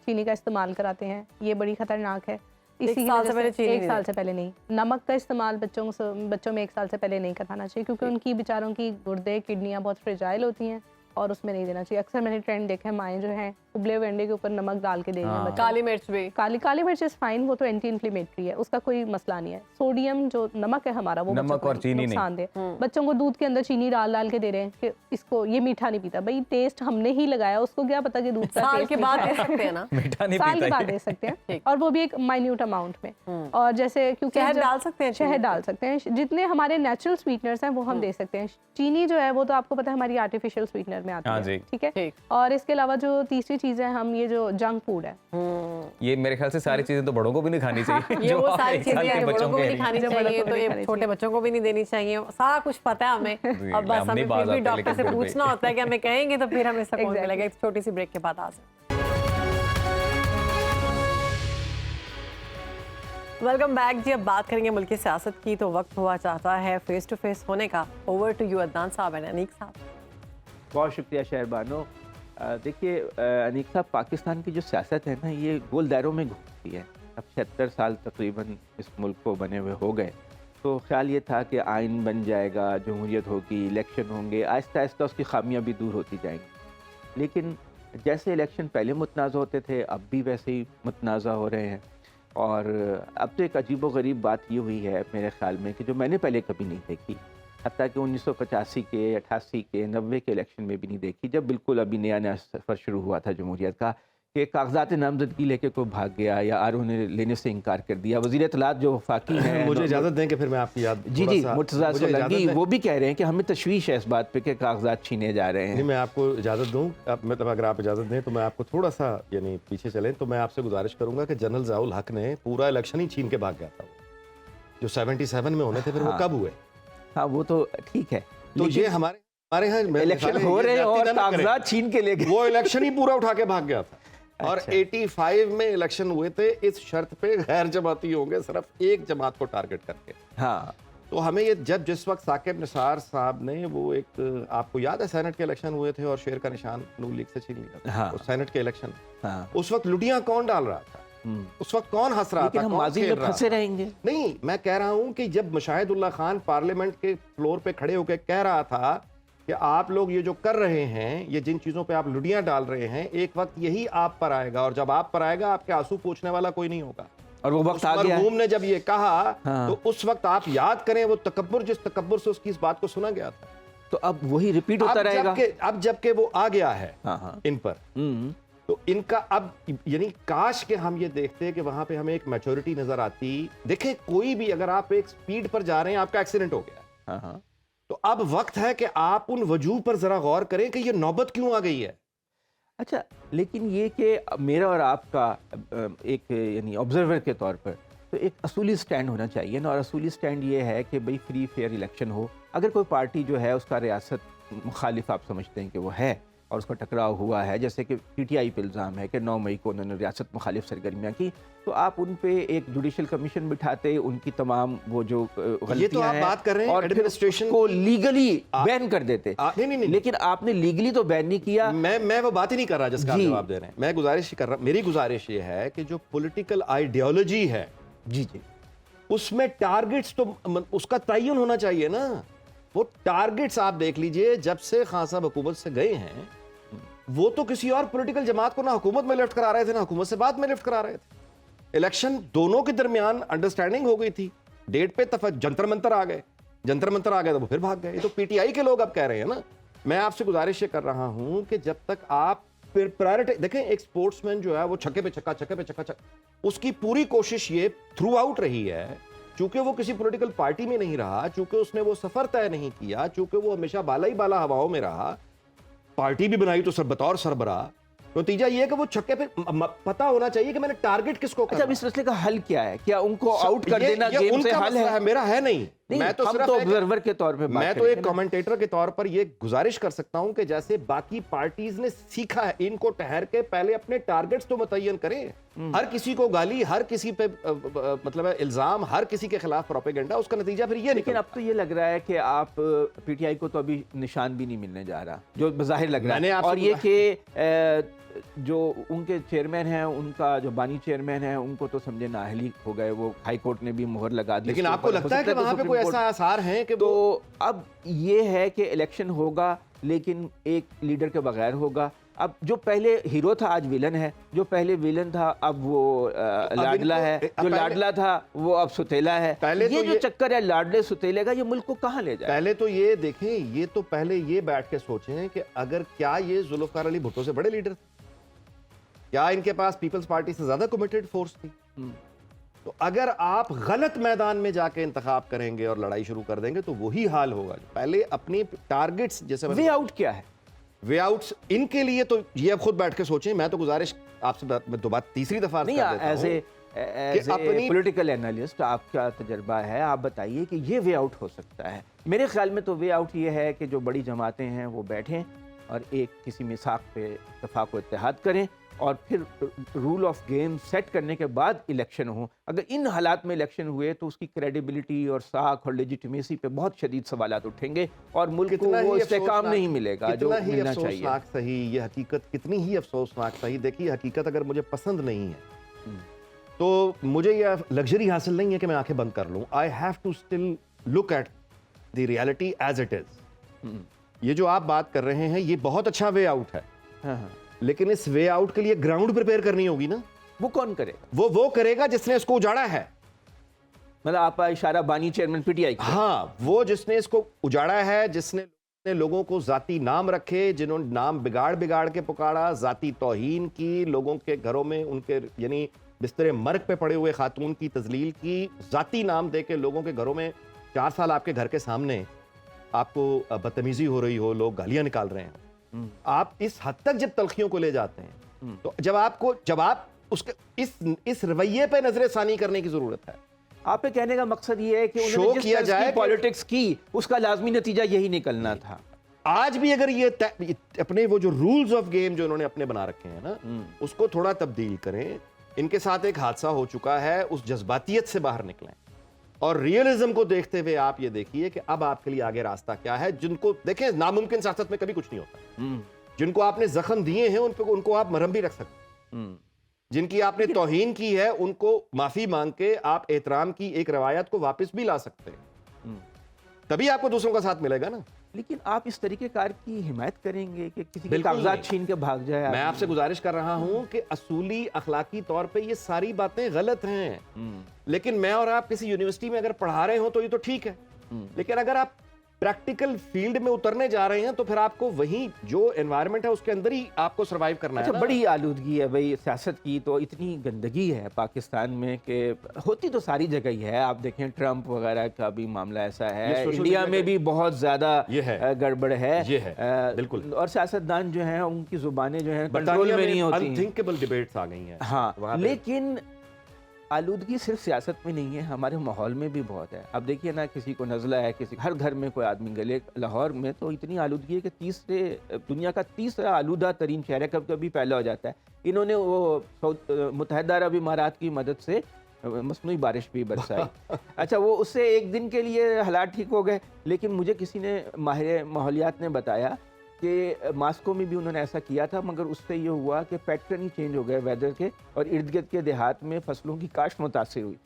चीनी का इस्तेमाल कराते हैं, ये बड़ी खतरनाक है। इसी की साल से वजह पहले चीनी 1 नहीं साल से पहले नहीं। नमक का इस्तेमाल बच्चों में 1 साल से पहले नहीं कराना चाहिए, क्योंकि उनकी बेचारों की गुर्दे, किडनियाँ बहुत फ्रेजाइल होती हैं और उसमें नहीं देना चाहिए। अक्सर मैंने ट्रेंड देखा है, माएँ जो हैं उबले हुए अंडे के ऊपर नमक डाल के दे रही हैं बच्चों को। काली मिर्च भी काली मिर्च इज फाइन, वो तो एंटी इन्फ्लेमेटरी है, उसका कोई मसला नहीं है। सोडियम जो नमक है हमारा, वो नमक और चीनी नहीं। नुकसानदेह। बच्चों को दूध के अंदर चीनी डाल डाल के दे रहे हैं कि इसको, ये मीठा नहीं पीता। भाई टेस्ट हमने ही लगाया, उसको क्या पता कि दूध का साल टेस्ट के बाद मीठा दे है। सकते हैं ना? मीठा नहीं साल के पीता बाद ये। दे सकते हैं, और वो भी एक माइन्यूट अमाउंट में। और जैसे क्योंकि शहद डाल सकते हैं, शहद डाल सकते हैं, जितने हमारे नेचुरल स्वीटनर्स हैं वो हम दे सकते हैं। चीनी जो है वो तो आपको पता है हमारी आर्टिफिशियल स्वीटनर में आती हाँ है, जी। ठीक है। ठीक। और इसके अलावा जो तीसरी चीज़ है, हम ये जो जंक फूड है, ये मेरे ख्याल से सारी चीजें तो बड़ों को भी नहीं खानी चाहिए ये जो वो आप सारी 1 साल चीजें के हैं, बड़ों को भी के नहीं खानी जो बड़ों चाहिए, को तो नहीं ये खानी छोटे चाहिए। बच्चों को भी नहीं देनी चाहिए। सारा कुछ पता है हमें, जी, अब बस हम हमें नहीं बाज फिर भी आते, डॉक्टर से लेकिन फिर भी। पूछना होता है कि हमें कहेंगे तो फिर हमें सकून Exactly। मिलेगा। एक छोटी सी ब्रेक के बाद आ जाए। वेलकम बैक जी। अब बात करेंगे मुल्क की सियासत की, तो वक्त हुआ चाहता है फेस टू फेस होने का। ओवर टू यू अदनान साहब एंड अनीक साहब। बहुत शुक्रिया शहरबानो। देखिए अनीक साहब, पाकिस्तान की जो सियासत है ना, ये गोल दायरों में घूमती है। अब 76 साल तकरीबन इस मुल्क को बने हुए हो गए, तो ख्याल ये था कि आइन बन जाएगा, जमहूरियत होगी, इलेक्शन होंगे, आहिस्ता आहिस्ता उसकी खामियां भी दूर होती जाएंगी। लेकिन जैसे इलेक्शन पहले मुतनाज़ा होते थे, अब भी वैसे ही मुतनाज़ा हो रहे हैं। और अब तो एक अजीब व गरीब बात ये हुई है मेरे ख्याल में कि जो मैंने पहले कभी नहीं देखी, हत्ता कि 1985 के, 88 के, 90 के इलेक्शन में भी नहीं देखी, जब बिल्कुल अभी नया नया सफ़र शुरू हुआ था जमहूरियत का, कि कागजात नामजदगी लेके कोई भाग गया या आर ने लेने से इनकार कर दिया। वज़ीर इत्तलात जो वफाकी हैं, मुझे इजाज़त दें कि फिर मैं आपकी याद जी थोड़ा जी सा- मुर्तज़ा मुझे इजाज़त सोलंकी दें। वो भी कह रहे हैं कि हमें तशवीश है इस बात पे कि कागजात छीने जा रहे नहीं, हैं। मैं आपको इजाज़त दूं, मतलब अगर आप इजाज़त दें तो मैं आपको थोड़ा सा यानी पीछे चलें, तो मैं आपसे गुजारिश करूंगा कि जनरल ज़ियाउल हक ने पूरा इलेक्शन ही छीन के भाग गया था, जो 77 में होने थे, फिर वो हाँ। कब हुए? हाँ, वो तो ठीक है, तो ये हमारे यहाँ मेरे इलेक्शन ख्याल है हो ये रहे हैं ज़्यादती और ना करें। कागजात छीन के ले गए। वो इलेक्शन ही पूरा उठा के भाग गया था। और अच्छा। 85 में इलेक्शन हुए थे इस शर्त पे गैर जमाती होंगे, सिर्फ एक जमात को टारगेट करके। हाँ, तो हमें ये जिस वक्त साकिब निसार साहब ने वो एक, आपको याद है सेनेट के इलेक्शन हुए थे और शेर का निशान नून लीग से छीन लिया था, हाँ। उस सेनेट के इलेक्शन, हाँ। उस वक्त लुटियां कौन डाल रहा था? उस वक्त कौन हंस रहा लेकिन था? हम कौन माजी खेल में रहा फंसे था? रहेंगे। नहीं, मैं कह रहा हूं कि जब मुशाहिदुल्लाह खान पार्लियामेंट के फ्लोर पे खड़े होकर कह रहा था कि आप लोग ये जो कर रहे हैं, ये जिन चीजों पे आप लुटियां डाल रहे हैं, एक वक्त यही आप पर आएगा, और जब आप पर आएगा आपके आंसू पोंछने वाला कोई नहीं होगा। और वो वक्त आ गया है। मरहूम ने जब ये कहा, हाँ। तो उस वक्त आप याद करें वो तकब्बुर, जिस तकब्बुर से उसकी इस बात को सुना गया था, तो अब वही रिपीट होता रहेगा। अब जबकि वो आ गया है हाँ, हाँ। इन पर, तो इनका अब यानी काश के हम ये देखते कि वहां पे हमें एक मैच्योरिटी नजर आती। देखें, कोई भी अगर आप एक स्पीड पर जा रहे हैं, आपका एक्सीडेंट हो गया, हाँ, हाँ। तो अब वक्त है कि आप उन वजूह पर जरा गौर करें कि ये नौबत क्यों आ गई है। अच्छा, लेकिन ये कि मेरा और आपका एक यानी ऑब्जर्वर के तौर पर तो एक असूली स्टैंड होना चाहिए ना, और असूली स्टैंड ये है कि भाई फ्री फेयर इलेक्शन हो। अगर कोई पार्टी जो है उसका रियासत मुखालिफ आप समझते हैं कि वो है और उसका टकराव हुआ है, जैसे कि पीटीआई पे इल्ज़ाम है कि 9 मई को उन्होंने रियासत मुखालिफ सरगर्मियाँ की, तो आप उन पे एक जुडिशल कमीशन बिठाते, उनकी तमाम वो जो ये तो आप बात कर रहे हैं और फिर एडमिनिस्ट्रेशन को लीगली बैन कर देते। नहीं, लेकिन आपने लीगली तो बैन नहीं किया। मैं वो बात ही नहीं कर रहा जिसका आप जवाब दे रहे हैं। मैं गुजारिश कर रहा, मेरी गुजारिश ये है कि जो पॉलिटिकल आइडियोलॉजी है जी जी, उसमें टारगेट्स तो उसका तयन होना चाहिए ना। वो टारगेट्स आप देख लीजिए, जब से खान साहब हुकूमत से गए हैं वो तो किसी और पॉलिटिकल जमात को ना हुकूमत में लिफ्ट करा रहे थे ना हुकूमत से बाद में लिफ्ट करा रहे थे। इलेक्शन दोनों के दरमियान अंडरस्टैंडिंग हो गई थी, डेट पे जंतर मंतर आ गए, जंतर मंतर आ गए तो वो फिर भाग गए। ये तो पीटीआई के लोग अब कह रहे हैं ना। मैं आपसे गुजारिश ये कर रहा हूं कि जब तक आप फिर प्रायोरिटी देखें, एक स्पोर्ट्समैन जो है वो छक्के पे छक्का, उसकी पूरी कोशिश ये थ्रू आउट रही है, चूंकि वो किसी पॉलिटिकल पार्टी में नहीं रहा, चूंकि उसने वो सफर तय नहीं किया, चूंकि वो हमेशा बाला ही बाला हवाओं में रहा, पार्टी भी बनाई तो बतौर सरबराह, तो नतीजा ये है कि वो छक्के पे पता होना चाहिए कि मैंने टारगेट किसको करना। अच्छा, इस मसले का हल क्या है? क्या उनको आउट कर देना गेम से हल है? मेरा है नहीं, मैं तो सिर्फ ऑब्जर्वर के तौर पे बात मैं तो एक कमेंटेटर के तौर पर ये गुजारिश कर सकता हूं कि जैसे बाकी पार्टीज ने सीखा है, इनको ठहर के पहले अपने टारगेट्स तो मुतय्यन करें। हर किसी को गाली, हर किसी पे मतलब है इल्जाम, हर किसी के खिलाफ प्रोपेगेंडा, उसका नतीजा फिर ये। लेकिन अब तो ये लग रहा है कि आप पीटीआई को तो अभी निशान भी नहीं मिलने जा रहा, जो बज़ाहिर लग रहा है। और ये कि जो उनके चेयरमैन हैं, उनका जो बानी चेयरमैन है, उनको तो समझे नाअहली हो गए, वो हाई कोर्ट ने भी मुहर लगा दी। लेकिन आपको लगता है कि वहां पे कोई ऐसा आसार है कि तो अब ये है कि इलेक्शन होगा लेकिन एक लीडर के बगैर होगा। अब जो पहले हीरो था आज विलन है, जो पहले विलन था अब वो लाडला है, जो लाडला था वो अब सुतेला है। पहले ये तो जो चक्कर है लाडले सुतेले का, ये मुल्क को कहाँ ले जाए? पहले तो ये देखें, ये तो पहले ये बैठ के सोचें कि अगर क्या ये जुल्फकार अली भुट्टो से बड़े लीडर थे? क्या इनके पास पीपल्स पार्टी से ज्यादा कमिटेड फोर्स थी? तो अगर आप गलत मैदान में जाके इंतखाब करेंगे और लड़ाई शुरू कर देंगे तो वही हाल होगा। पहले अपनी टारगेट्स, जैसे वे आउट क्या है? वे आउट्स इनके लिए तो ये अब खुद बैठ के सोचें। मैं तो गुजारिश आपसे तो बात तीसरी दफा नहीं, एज ए पॉलिटिकल एनालिस्ट आपका तजर्बा है, आप बताइए कि ये वे आउट हो सकता है। मेरे ख्याल में तो वे आउट ये है कि जो बड़ी जमातें हैं वो बैठें और एक किसी मिसाक पे इत्तेफाक व इत्तेहाद करें और फिर रूल ऑफ गेम सेट करने के बाद इलेक्शन हो। अगर इन हालात में इलेक्शन हुए तो उसकी क्रेडिबिलिटी और साख और लेजिटिमेसी पे बहुत शदीद सवालात उठेंगे और मुल्क को वो इस्तेकाम नहीं मिलेगा जो मिलना चाहिए। सही, ये हकीकत कितनी ही अफसोसनाक सही। देखिए, हकीकत अगर मुझे पसंद नहीं है तो मुझे यह लग्जरी हासिल नहीं है कि मैं आंखें बंद कर लूं। I have to still look at the reality as it is. ये जो आप बात कर रहे हैं ये बहुत अच्छा वे आउट है, लेकिन इस वे आउट के लिए ग्राउंड प्रिपेयर करनी होगी ना। वो कौन करेगा? वो करेगा जिसने इसको उजाड़ा है। मतलब आपका इशारा बानी चेयरमैन पीटीआई? हाँ, वो जिसने इसको उजाड़ा है, जिसने लोगों को जाती नाम रखे, जिन्होंने नाम बिगाड़ के पुकारा, जाती तौहीन की, लोगों के घरों में उनके यानी बिस्तरे मर्ग पे पड़े हुए खातून की तजलील की, जाती नाम दे के लोगों के घरों में 4 साल आपके घर के सामने आपको बदतमीजी हो रही हो, लोग गालियां निकाल रहे हैं। आप इस हद तक जब तलखियों को ले जाते हैं तो जब आप उसके इस रवैये पे नजरसानी करने की जरूरत है। आपके कहने का मकसद ये है कि उन्होंने जिस किया जाए पॉलिटिक्स की उसका लाजमी नतीजा यही निकलना था। आज भी अगर ये अपने वो जो रूल्स ऑफ गेम जो उन्होंने अपने बना रखे हैं ना, उसको थोड़ा तब्दील करें। इनके साथ एक हादसा हो चुका है, उस जज्बातियत से बाहर निकलें और रियलिज्म को देखते हुए आप ये देखिए कि अब आपके लिए आगे रास्ता क्या है। जिनको देखें, नामुमकिन सियासत में कभी कुछ नहीं होता। जिनको आपने जख्म दिए हैं उनको आप मरहम भी रख सकते हैं। जिनकी आपने तौहीन की है उनको माफी मांग के आप एहतराम की एक रवायत को वापस भी ला सकते हैं, तभी आपको दूसरों का साथ मिलेगा ना। लेकिन आप इस तरीके कार की हिमायत करेंगे कि किसी के कागजात छीन के भाग जाए? मैं आपसे गुजारिश कर रहा हूं कि असूली अखलाकी तौर पे ये सारी बातें गलत हैं। लेकिन मैं और आप किसी यूनिवर्सिटी में अगर पढ़ा रहे हो तो ये तो ठीक है, लेकिन अगर आप प्रैक्टिकल फील्ड में उतरने जा रहे हैं तो फिर आपको वही जो एनवायरनमेंट है उसके अंदर ही आपको सरवाइव करना है अच्छा, ना। बड़ी आलूदगी है भाई सियासत की, तो इतनी गंदगी है पाकिस्तान में कि होती तो सारी जगह ही है। आप देखें ट्रंप वगैरह का भी मामला ऐसा ये है, सोशल इंडिया मीडिया में भी बहुत ज्यादा ये है। गड़बड़ है। ये है, बिल्कुल। और सियासतदान जो हैं उनकी जुबानें जो हैं कंट्रोल में नहीं होती हैं। अनथिंकेबल डिबेट्स आ गई हैं। हाँ, वहाँ पे- लेकिन आलूदगी सिर्फ सियासत में नहीं है, हमारे माहौल में भी बहुत है। अब देखिए ना, किसी को नज़ला है, किसी हर घर में कोई आदमी गले, लाहौर में तो इतनी आलूदगी है कि दुनिया का तीसरा आलूदा तरीन शहर है, कभी कभी पहला हो जाता है। इन्होंने वो मुत्तहिदा अरब इमारात की मदद से मसनूई बारिश भी बरसाई। अच्छा, वो उससे एक दिन के लिए हालात ठीक हो गए, लेकिन मुझे किसी ने माहिर माहौलियात ने बताया कि मास्को में भी उन्होंने ऐसा किया था, मगर उससे ये हुआ कि पैटर्न ही चेंज हो गए वेदर के, और इर्द गिर्द के देहात में फसलों की काश्त मुतासिर हुई।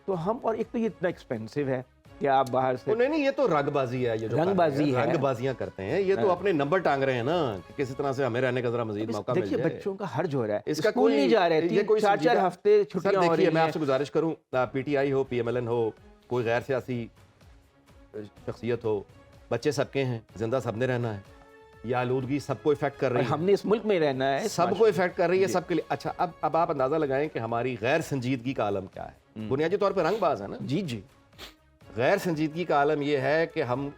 तो हम, और एक तो ये इतना एक्सपेंसिव है कि आप बाहर से नहीं, ये तो रंगबाजी है। ये जो रंगबाजी है, रंगबाजियां करते हैं, ये तो अपने नंबर टांग रहे हैं ना कि किसी तरह से हमें रहने का जरा मजीद मौका मिल देखिए जाए। बच्चों का हर्ज हो रहा है, इसका स्कूल नहीं जा रहे, ये कोई 4-4 हफ्ते छुट्टियां हो रही देखिए, मैं हैं। आपसे गुजारिश करूं, पीटीआई हो, पीएमएलएन हो, कोई गैर सियासी शख्सियत हो, बच्चे सबके हैं, जिंदा सबने रहना है। ये आलूदगी सबको इफेक्ट कर रही है, हमने इस मुल्क में रहना है, सबको इफेक्ट कर रही है, सबके लिए। अच्छा, अब आप अंदाजा लगाएं कि हमारी गैर संजीदगी का आलम क्या है। बुनियादी तौर पर रंगबाज है ना। जी जी। गैर संजीदगी का आलम यह है कि हम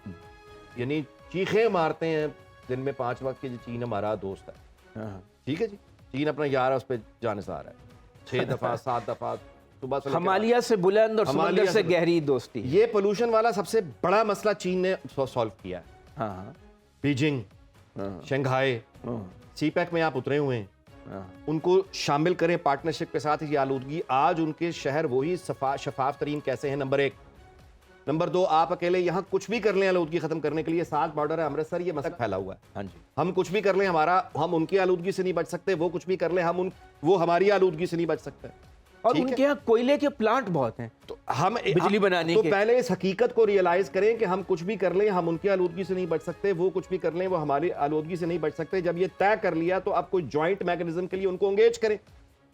यानी चीखें मारते हैं दिन में 5 वक्त की, चीन हमारा दोस्त है, ठीक है जी, चीन अपना यार है, उस पर जानिसार है, 6 दफा 7 दफा सुबह से हिमालय से बुलंद और समंदर से गहरी दोस्ती। ये पोल्यूशन वाला सबसे बड़ा मसला चीन ने सॉल्व किया है। हाँ, बीजिंग, शंघाई, सीपैक में आप उतरे हुए हैं, उनको शामिल करें पार्टनरशिप के साथ। ये आलूदगी आज उनके शहर वही शफाफ तरीन कैसे हैं, नंबर 1। नंबर 2, आप अकेले यहाँ कुछ भी कर लें आलूदगी खत्म करने के लिए, 7 बॉर्डर है, अमृतसर, ये मसला फैला हुआ है। हाँ जी, हम कुछ भी कर लें, हम उनकी आलूदगी से नहीं बच सकते, वो कुछ भी कर लें, वो हमारी आलूदगी से नहीं बच सकते। और उनके यहाँ कोयले के प्लांट बहुत हैं, तो हम बिजली बनाने तो के। पहले इस हकीकत को रियलाइज करें कि हम कुछ भी कर लें, हम उनकी आलूदगी से नहीं बच सकते, वो कुछ भी कर लें, वो हमारी आलूदगी से नहीं बच सकते। जब ये तय कर लिया तो अब कोई जॉइंट मैकेनिज्म के लिए उनको एंगेज करें।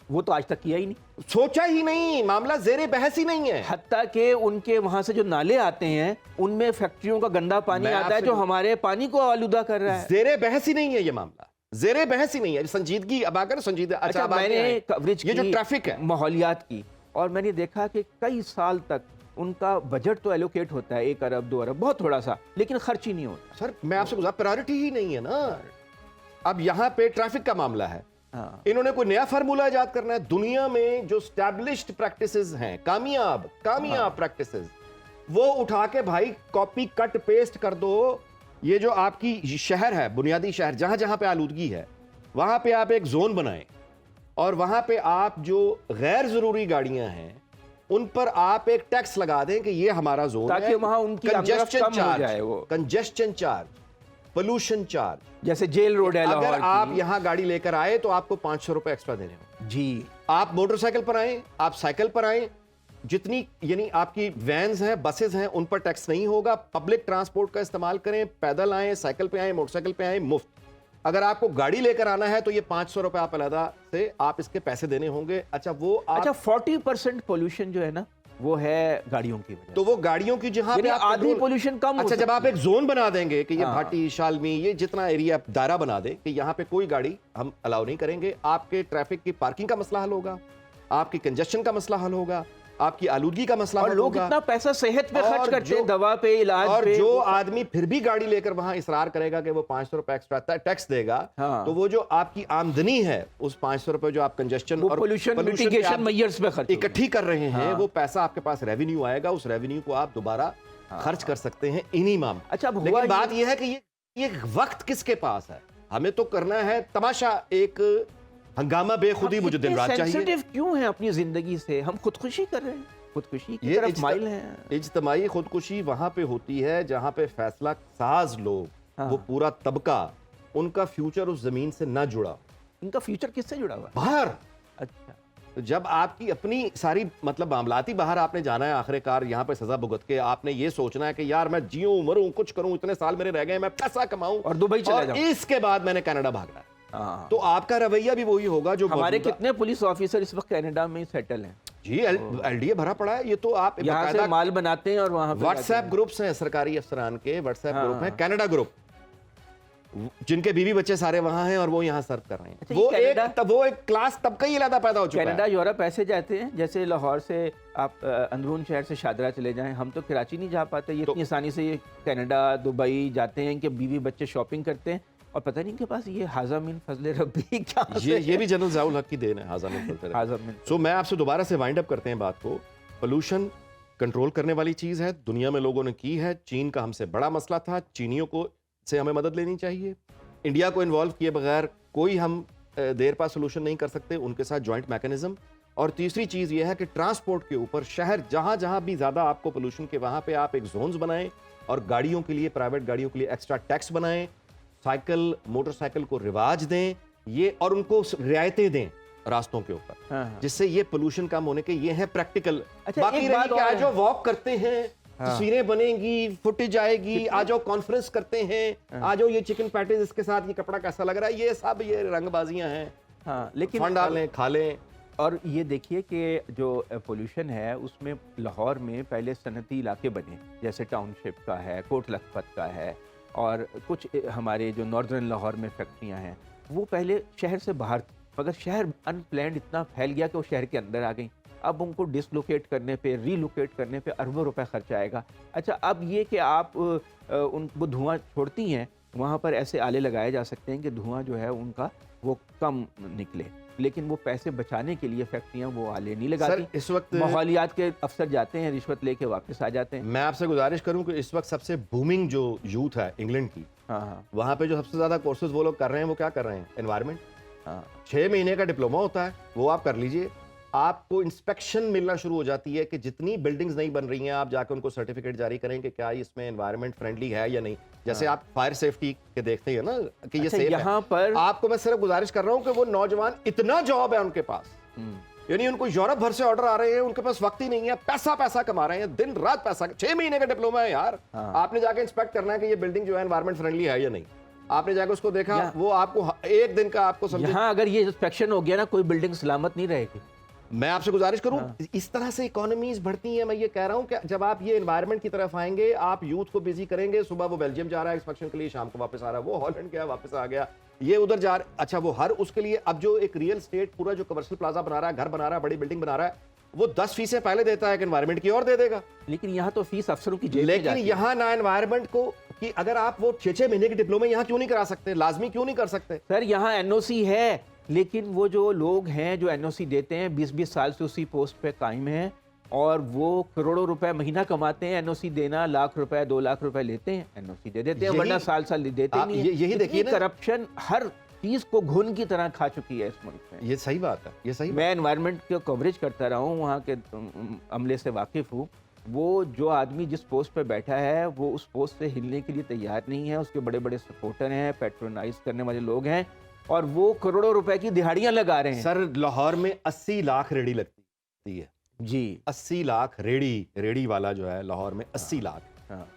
वो तो आज तक किया ही नहीं, सोचा ही नहीं, मामला जेरे बहस ही नहीं है। हत्ता कि उनके वहां से जो नाले आते हैं उनमें फैक्ट्रियों का गंदा पानी आता है जो हमारे पानी को आलूदा कर रहा है। जेरे बहस ही नहीं है ये मामला, जेरे बहस ही नहीं है। संजीदगी अब आकर संजीदा। अच्छा, मैंने कवरेज ये जो ट्रैफिक है माहौलियात की, और मैंने देखा कि कई साल तक उनका बजट तो एलोकेट होता है 1 अरब 2 अरब, बहुत थोड़ा सा, लेकिन खर्च ही नहीं होता। सर मैं आपसे गुजार, प्रायोरिटी ही नहीं है ना। अब यहाँ पे ट्रैफिक का मामला है, इन्होंने कोई नया फार्मूला इजाद करना है। दुनिया में जो स्टैब्लिश्ड प्रैक्टिसेस हैं, कामयाब प्रैक्टिसेस, वो उठा के भाई कॉपी कट पेस्ट कर दो। ये जो आपकी शहर है, बुनियादी शहर, जहां जहां पे आलूदगी है, वहां पे आप एक जोन बनाएं, और वहां पे आप जो गैर जरूरी गाड़ियां हैं उन पर आप एक टैक्स लगा दें कि ये हमारा जोन है, ताकि वहां उनकी कंजेस्शन कम हो चार्ज, जाए, वो कंजेस्शन चार्ज, पोल्यूशन चार्ज। जैसे जेल रोड है लाहौर अगर की। आप यहाँ गाड़ी लेकर आए तो आपको 500 रुपए एक्स्ट्रा देने होंगे जी। आप मोटरसाइकिल पर आए, आप साइकिल पर आए, जितनी यानी आपकी वैन्स हैं, बसेस हैं, उन पर टैक्स नहीं होगा। पब्लिक ट्रांसपोर्ट का इस्तेमाल करें, पैदल आए, साइकिल पे आए, मोटरसाइकिल पे आए, मुफ्त। अगर आपको गाड़ी लेकर आना है तो ये 500 रुपए आप अलग से आप इसके पैसे देने होंगे। अच्छा, वो अच्छा 40% पोल्यूशन जो है ना, वो है गाड़ियों की वजह। तो वो गाड़ियों की जहां पे आप आधी पोल्यूशन कम। अच्छा, जब आप एक जोन बना देंगे कि ये भाटी, शालमी, ये जितना एरिया दायरा बना दे कि यहाँ पे कोई गाड़ी हम अलाउ नहीं करेंगे, आपके ट्रैफिक की पार्किंग का मसला हल होगा, आपकी कंजेस्शन का मसला हल होगा, आपकी आलूदगी का मसला हल होगा। लोग इतना पैसा सेहत पे खर्च करते हैं, दवा पे, इलाज और पे। जो आदमी फिर भी गाड़ी लेकर वहां इसरार करेगा कि वो 500 रुपए एक्स्ट्रा टैक्स देगा, तो वो जो आपकी आमदनी है उस 500 रुपए जो आप कंजेस्शन और पोल्यूशन मिटिगेशन मेजर्स पे खर्च इकट्ठी कर रहे हैं, वो पैसा आपके पास रेवेन्यू आएगा, उस रेवेन्यू को आप दोबारा खर्च कर सकते हैं इन्हीं मामले। अच्छा, लेकिन बात यह है कि ये वक्त किसके पास है? हमें तो करना है तमाशा, एक हंगामा बेखुदी मुझे दिन रात चाहिए। सेंसिटिव क्यों है अपनी जिंदगी से? हम खुदकुशी कर रहे हैं, खुदकुशी की तरफ माइल हैं। इज्तमाई खुदकुशी वहां पे होती है जहां पे फैसला साज लोग, वो पूरा तबका, उनका फ्यूचर उस जमीन से ना जुड़ा। इनका फ्यूचर किससे जुड़ा हुआ है? बाहर। अच्छा, तो जब आपकी अपनी सारी मतलब मामलाती बाहर आपने जाना है, आखिरकार यहाँ पे सजा भुगत के आपने ये सोचना है कि यार मैं जीऊं, मरूं, कुछ करूं, इतने साल मेरे रह गए, मैं पैसा कमाऊं और दुबई चला जाऊं, इसके बाद मैंने कनाडा भागना है। तो आपका रवैया भी वही होगा जो हमारे कितने पुलिस ऑफिसर इस वक्त कनाडा में सेटल हैं। जी LDA भरा पड़ा है। ये तो आप यहाँ से बाकायदा माल बनाते हैं और वहाँ पे व्हाट्सएप ग्रुप्स हैं, सरकारी अफसरान के व्हाट्सएप ग्रुप हैं, कनाडा ग्रुप, जिनके बीवी बच्चे सारे वहां हैं और वो यहाँ सर्व कर रहे हैं। अच्छा, ये वो एक क्लास तबका ही अलग पैदा हो चुका कनाडा है। यूरोप ऐसे जाते हैं जैसे लाहौर से आप अंदरून शहर से शादरा चले जाएं, हम तो कराची नहीं जा पाते, ये इतनी आसानी से ये कनाडा दुबई जाते हैं कि बीवी बच्चे शॉपिंग करते हैं और पता नहीं इनके पास ये हाजा मिन फजले रब्बी क्या ये भी जनरल ज़ियाउल हक की देन है, हाजा मिन फजल। हाजा मिन। सो मैं आपसे दोबारा से वाइंड अप करते हैं बात को। पोल्यूशन कंट्रोल करने वाली चीज़ है, दुनिया में लोगों ने की है। चीन का हमसे बड़ा मसला था, चीनियों को से हमें मदद लेनी चाहिए। इंडिया को इन्वॉल्व किए बगैर कोई हम देर पास सोल्यूशन नहीं कर सकते, उनके साथ जॉइंट मैकेनिज्म। और तीसरी चीज़ यह है कि ट्रांसपोर्ट के ऊपर शहर जहाँ जहाँ भी ज़्यादा आपको पोल्यूशन के वहाँ पे आप एक जोन्स बनाएं और गाड़ियों के लिए, प्राइवेट गाड़ियों के लिए एक्स्ट्रा टैक्स बनाएं, साइकिल मोटरसाइकिल को रिवाज दें ये, और उनको रियायतें दें रास्तों के ऊपर, जिससे ये पोल्यूशन कम होने के ये है प्रैक्टिकल। अच्छा, बाकी एक रही बात कि और आज है। जो वॉक करते हैं, तस्वीरें बनेंगी, फुटेज आएगी, आज जो कॉन्फ्रेंस करते हैं, आज जो ये चिकन पैटीज इसके साथ ये कपड़ा कैसा लग रहा है, ये सब ये रंगबाजियां हैं। हाँ, लेकिन फंड डालें, खा लें। और ये देखिए कि जो पोल्यूशन है उसमें लाहौर में पहले सनती इलाके बने, जैसे टाउनशिप का है, कोट लखपत का है, और कुछ हमारे जो नॉर्दर्न लाहौर में फैक्ट्रियां हैं, वो पहले शहर से बाहर थी, मगर शहर अनप्लैंड इतना फैल गया कि वो शहर के अंदर आ गई। अब उनको डिसलोकेट करने पे, रीलोकेट करने पे अरबों रुपए खर्च आएगा। अच्छा, अब ये कि आप वो धुआं छोड़ती हैं, वहाँ पर ऐसे आले लगाए जा सकते हैं कि धुआं जो है उनका वो कम निकले, लेकिन वो पैसे बचाने के लिए फैक्ट्रियाँ वो आले नहीं लगाती। सर इस वक्त माहौलियात के अफसर जाते हैं, रिश्वत लेके वापस आ जाते हैं। मैं आपसे गुजारिश करूं कि इस वक्त सबसे बूमिंग जो यूथ है इंग्लैंड की, हाँ, वहां पे जो सबसे ज्यादा कोर्सेज वो लोग कर रहे हैं, वो क्या कर रहे हैं? एनवायरनमेंट। हाँ, 6 महीने का डिप्लोमा होता है, वो आप कर लीजिए। आपको इंस्पेक्शन मिलना शुरू हो जाती है कि जितनी बिल्डिंग्स नहीं बन रही हैं, आप जाकर उनको सर्टिफिकेट जारी करें कि क्या इसमें एनवायरनमेंट फ्रेंडली है या नहीं। जैसे आप फायर सेफ्टी के देखते हैं ना कि ये अच्छा, सेफ यहाँ है। पर आपको मैं सिर्फ गुजारिश कर रहा हूं कि वो नौजवान, इतना जॉब है उनके पास, यानी उनको यूरोप भर से ऑर्डर आ रहे हैं, उनके पास वक्त ही नहीं है, पैसा कमा रहे हैं, दिन रात पैसा। 6 महीने का डिप्लोमा है यार। आपने जाके इंस्पेक्ट करना है कि ये बिल्डिंग जो है एनवायरनमेंट फ्रेंडली है या नहीं। आपने जाकर उसको देखा, वो आपको एक दिन का आपको समझे। यहाँ अगर ये इंस्पेक्शन हो गया ना, कोई बिल्डिंग सलामत नहीं रहेगी। मैं आपसे गुजारिश करूं, इस तरह से इकोनॉमीज बढ़ती हैं। मैं ये कह रहा हूं कि जब आप ये एनवायरनमेंट की तरफ आएंगे, आप यूथ को बिजी करेंगे। सुबह वो बेल्जियम जा रहा है इंस्पेक्शन के लिए, शाम को वापस आ रहा है, वो हॉलैंड गया वापस आ गया, ये उधर जा रहा। अच्छा, वो हर उसके लिए अब जो एक रियल स्टेट पूरा जो कमर्शियल प्लाजा बना रहा है, घर बना रहा है, बड़ी बिल्डिंग बना रहा है, वो 10 फीसें पहले देता है कि एनवायरनमेंट की और दे देगा। लेकिन यहाँ तो फीस अफसरों की जेब में लेकिन जाती है। यहाँ ना एनवायरनमेंट को कि अगर आप वो 6 महीने के डिप्लोमा यहाँ क्यों नहीं करा सकते, लाजमी क्यों नहीं कर सकते? सर यहाँ एनओसी है, लेकिन वो जो लोग हैं जो एनओसी देते हैं 20-20 साल से उसी पोस्ट पे कायम हैं और वो करोड़ों रुपए महीना कमाते हैं। एनओसी देना, लाख रुपए 2 लाख रुपए लेते हैं, एनओसी दे देते हैं, वरना साल देते आप नहीं है। यही देखिए ना, करप्शन हर चीज को घुन की तरह खा चुकी है इस मुल्क में। ये सही बात है, ये सही मैं एनवायरनमेंट की कवरेज करता रहा हूँ, वहाँ के अमले से वाकिफ हूँ। वो जो आदमी जिस पोस्ट पे बैठा है वो उस पोस्ट से हिलने के लिए तैयार नहीं है। उसके बड़े बड़े सपोर्टर हैं, पैट्रोनाइज करने वाले लोग हैं और वो करोड़ों रुपए की दिहाड़ियां लगा रहे हैं। सर लाहौर में 80 लाख रेडी लगती है जी, 80 लाख रेडी वाला जो है लाहौर में 80 लाख, हाँ,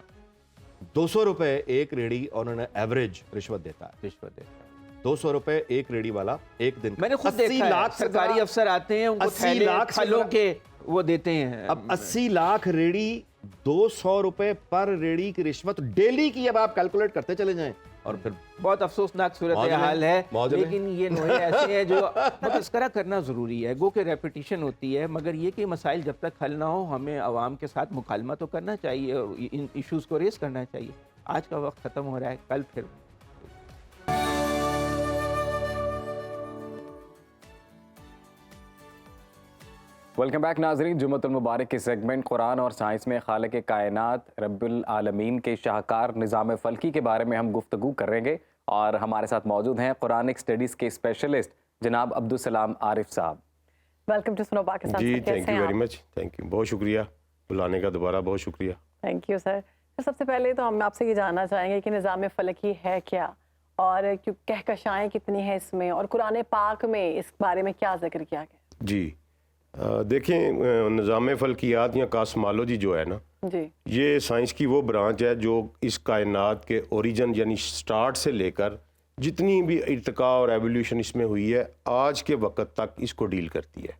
200 रुपए एक रेडी उन्होंने एवरेज रिश्वत देता है। रिश्वत देता है। 200 रुपए एक रेडी वाला एक दिन का। मैंने खुद 80 देखा है, लाख से सरकारी ज़्यादा- अफसर आते हैं, उनको 80 थैले लाख से फलों ज़्यादा- के वो देते हैं। अब 80 लाख रेडी, 200 रुपए पर रेडी की रिश्वत डेली की, अब आप कैलकुलेट करते चले जाएं और फिर बहुत अफसोसनाक सूरत मौज में, हाल है। मौज में। लेकिन ये नोए ऐसे हैं जो तस्करा करना ज़रूरी है, गो के रेपिटेशन होती है, मगर ये कि मसाइल जब तक हल ना हो हमें आवाम के साथ मुकालमा तो करना चाहिए और इन इश्यूज़ को रेस करना चाहिए। आज का वक्त ख़त्म हो रहा है, कल फिर वेलकम बैक नाजरीन। जुम्मतुल मुबारक के सेगमेंट कुरान और साइंस में खालिक कायनात रब्बुल आलमीन के शाहकार निज़ाम फ़ल्की के बारे में हम गुफ्तगू करेंगे और हमारे साथ मौजूद हैं कुरानिक स्टडीज़ के स्पेशलिस्ट जनाब अब्दुल सलाम आरिफ साहब। Welcome to Suno Pakistan. जी, thank you very much, thank you, बहुत शुक्रिया बुलाने का, दोबारा बहुत शुक्रिया। Thank you sir. तो सबसे पहले तो हम आपसे ये जानना चाहेंगे कि निज़ाम फ़लकी है क्या और कहकशाएँ कितनी हैं इसमें और कुरान पाक में इस बारे में क्या जिक्र किया गया? जी देखें, निज़ाम फ़ल्कियात या कास्मोलॉजी जो है ना जी, ये साइंस की वो ब्रांच है जो इस कायनात के ओरिजिन यानी स्टार्ट से लेकर जितनी भी इर्तिका और एवोल्यूशन इसमें हुई है आज के वक्त तक इसको डील करती है।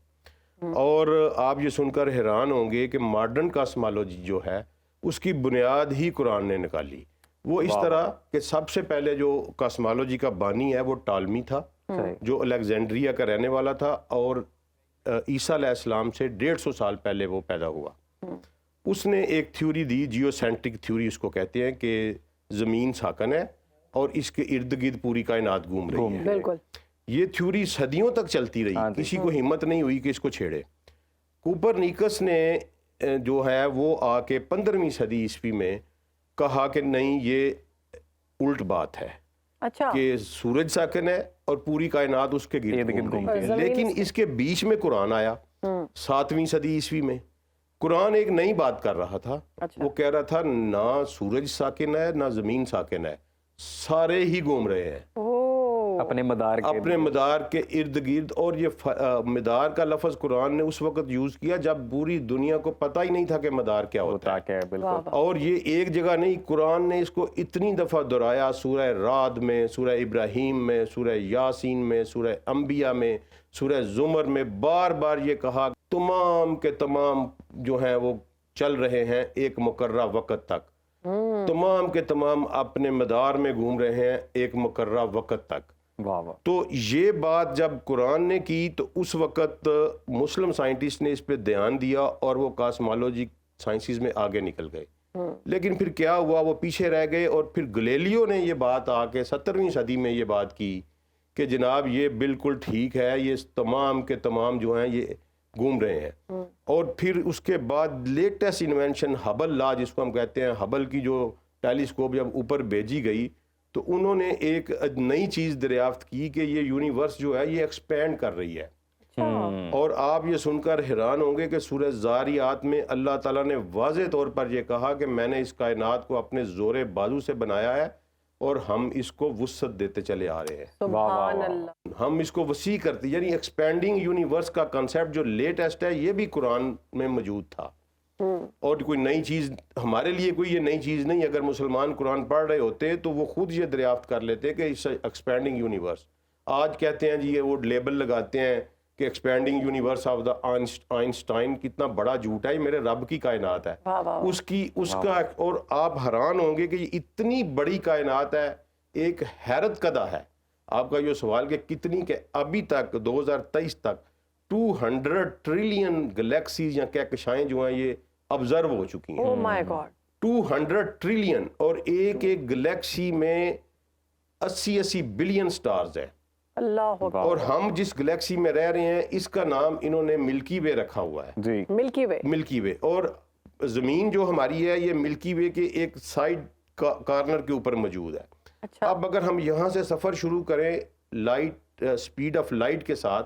और आप ये सुनकर हैरान होंगे कि मॉडर्न कॉस्मोलॉजी जो है उसकी बुनियाद ही कुरान ने निकाली। वो इस तरह कि सबसे पहले जो कॉस्मोलॉजी का बानी है वो टालमी था, जो अलेक्जेंड्रिया का रहने वाला था, और ईसा अलैहिस्सलाम से 150 साल पहले वो पैदा हुआ। उसने एक थ्योरी दी, जियोसेंट्रिक थ्योरी उसको कहते हैं, कि ज़मीन साकन है और इसके इर्द गिर्द पूरी कायनात घूम रही है। बिल्कुल। ये थ्योरी सदियों तक चलती रही, किसी को हिम्मत नहीं हुई कि इसको छेड़े। कोपरनिकस ने जो है वो आके 15वीं सदी ईस्वी में कहा कि नहीं, ये उल्ट बात है। अच्छा। कि सूरज साकिन है और पूरी कायनात उसके गिर्द घूम रही है। लेकिन इसके बीच में कुरान आया 7वीं सदी ईस्वी में। कुरान एक नई बात कर रहा था। अच्छा। वो कह रहा था ना सूरज साकिन है ना जमीन साकिन है, सारे ही घूम रहे हैं अपने मदार के इर्द गिर्द। और ये मदार का लफ्ज़ कुरान ने उस वक्त यूज़ किया जब पूरी दुनिया को पता ही नहीं था कि मदार क्या होता है। बिल्कुल। और ये एक जगह नहीं, कुरान ने इसको इतनी दफ़ा दोहराया, सूरह राद में, सूरह इब्राहीम में, सूरह यासीन में, सूरह अंबिया में, सूरह जुमर में, बार बार ये कहा तमाम के तमाम जो हैं वो चल रहे हैं एक मुकर्रा वक़्त तक, तमाम के तमाम अपने मदार में घूम रहे हैं एक मुकर्रा वक़्त तक। वाह वाह। तो ये बात जब कुरान ने की तो उस वक़्त मुस्लिम साइंटिस्ट ने इस पे ध्यान दिया और वो कॉस्मोलॉजी साइंसेस में आगे निकल गए। लेकिन फिर क्या हुआ, वो पीछे रह गए। और फिर गैलीलियो ने ये बात आके 17वीं सदी में ये बात की कि जनाब ये बिल्कुल ठीक है, ये तमाम के तमाम जो हैं ये घूम रहे हैं। और फिर उसके बाद लेटेस्ट इन्वेंशन हबल लॉ जिसको हम कहते हैं, हबल की जो टेलीस्कोप जब ऊपर भेजी गई तो उन्होंने एक नई चीज़ दरियाफ्त की कि ये यूनिवर्स जो है ये एक्सपेंड कर रही है। और आप ये सुनकर हैरान होंगे कि सूरह ज़ारियात में अल्लाह ताला ने वाज़े तौर पर यह कहा कि मैंने इस कायनात को अपने ज़ोरे बाजू से बनाया है और हम इसको वुसअत देते चले आ रहे हैं। सुभान अल्लाह। हम इसको वसी करते, यानी एक्सपेंडिंग यूनिवर्स का कंसेप्ट जो लेटेस्ट है ये भी कुरान में मौजूद था। और कोई नई चीज़ हमारे लिए कोई ये नई चीज़ नहीं। अगर मुसलमान कुरान पढ़ रहे होते तो वो खुद ये दरियाफ्त कर लेते कि इस एक्सपेंडिंग यूनिवर्स, आज कहते हैं जी ये वो लेबल लगाते हैं कि expanding universe of the Einstein, कितना बड़ा झूठ है, मेरे रब की कायनात है उसका। और आप हैरान होंगे कि ये इतनी बड़ी कायनात है, एक हैरत कदा है आपका ये सवाल कि कितनी के अभी तक 2023 तक 200 ट्रिलियन गैलेक्सीज या कहकशाएं जो हैं ये ऑब्जर्व हो चुकी हैं। Oh my God. 200 ट्रिलियन। और एक एक गैलेक्सी में 80-80 बिलियन स्टार्स हैं। अल्लाह। और हम जिस गैलेक्सी में रह रहे हैं इसका नाम इन्होंने मिल्की वे रखा हुआ है जी। मिल्की वे। और ज़मीन जो हमारी है ये मिल्की वे के एक साइड कॉर्नर के ऊपर मौजूद है। अच्छा। अब अगर हम यहाँ से सफ़र शुरू करें लाइट स्पीड ऑफ लाइट के साथ,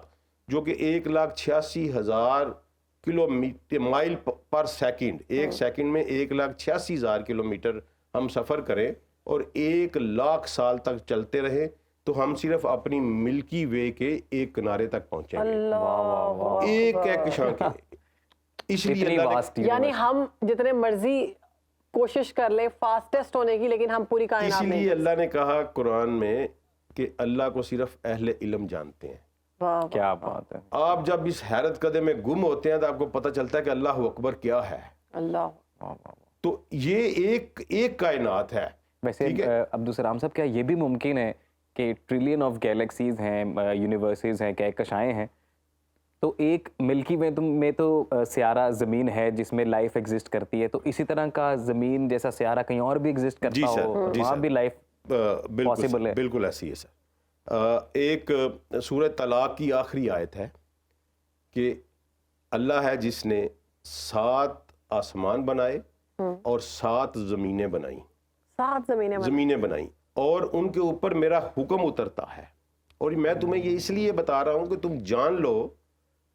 जो कि 1,86,000 किलोमीटर माइल पर सेकंड, एक सेकंड में 1,86,000 किलोमीटर हम सफ़र करें और 1,00,000 साल तक चलते रहे तो हम सिर्फ अपनी मिल्की वे के एक किनारे तक पहुंचेंगे। एक कहकशां के। इसलिए यानी हम जितने मर्जी कोशिश कर ले फास्टेस्ट होने की, लेकिन हम पूरी कायनात में। इसलिए अल्लाह ने कहा कुरान में कि अल्लाह को सिर्फ अहले इल्म जानते हैं। क्या बात है। आप जब इस हैरत कदे में गुम होते हैं तो आपको पता चलता है कि अल्लाह अकबर क्या है। अल्लाह। तो ये एक कायनात है। वैसे अब्दुल सलाम साहब, क्या ये भी मुमकिन है कि ट्रिलियन ऑफ गैलेक्सीज हैं, यूनिवर्सेस हैं, कहकशाएं हैं, तो एक मिल्की वे में तो सियारा ज़मीन है जिसमें लाइफ एग्जिस्ट करती है, तो इसी तरह का ज़मीन जैसा सियारा कहीं और भी एग्जिस्ट करता हो, वहाँ भी लाइफ पॉसिबल है? बिल्कुल ऐसी है सर। एक सूरह तलाक की आखिरी आयत है कि अल्लाह है जिसने 7 आसमान बनाए और 7 ज़मीनें बनाई। 7 ज़मीनें बनाई और उनके ऊपर मेरा हुक्म उतरता है। और मैं तुम्हें ये इसलिए बता रहा हूं कि तुम जान लो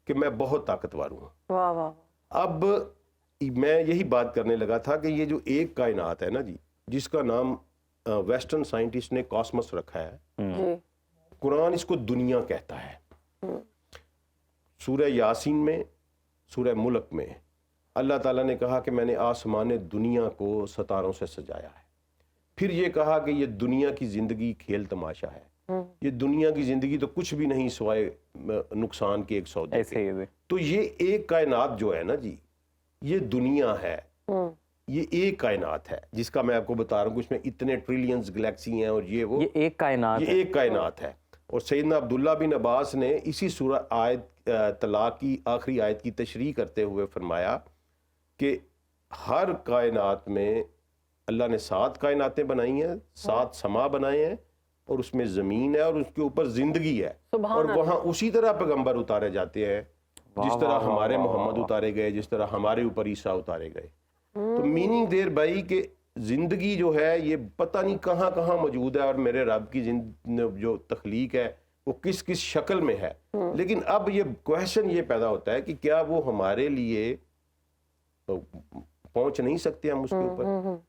कि मैं बहुत ताकतवर हूं। वाह वाह। अब मैं यही बात करने लगा था कि ये जो एक कायनात है ना जी, जिसका नाम वेस्टर्न साइंटिस्ट ने कॉस्मस रखा है, कुरान इसको दुनिया कहता है। सूरह यासीन में, सूरह मुल्क में अल्लाह ताला ने कहा कि मैंने आसमान दुनिया को सितारों से सजाया है। फिर ये कहा कि ये दुनिया की ज़िंदगी खेल तमाशा है, ये दुनिया की ज़िंदगी तो कुछ भी नहीं सिवाय नुकसान के एक सौदे के। तो ये एक कायनात जो है ना जी, ये दुनिया है, ये एक कायनात है जिसका मैं आपको बता रहा हूँ, उसमें इतने ट्रिलियंस गैलेक्सी हैं और ये वो, ये एक कायनात ये है। एक कायनात है। और सैयदना अब्दुल्ला बिन अब्बास ने इसी सूरह आयत तलाक की आखिरी आयत की तशरीह करते हुए फरमाया कि हर कायनात में अल्लाह ने 7 कायनातें बनाई हैं, 7 समा बनाए हैं, और उसमें ज़मीन है और उसके ऊपर ज़िंदगी है, और वहाँ उसी तरह पैगंबर उतारे जाते हैं जिस तरह हमारे मोहम्मद उतारे गए, जिस तरह हमारे ऊपर ईसा उतारे गए। तो मीनिंग देयर भाई कि ज़िंदगी जो है ये पता नहीं कहाँ कहाँ मौजूद है, और मेरे रब की जो तख्लीक है वो किस किस शक्ल में है। लेकिन अब ये क्वेश्चन ये पैदा होता है कि क्या वो हमारे लिए तो पहुंच नहीं सकते, हम उसके ऊपर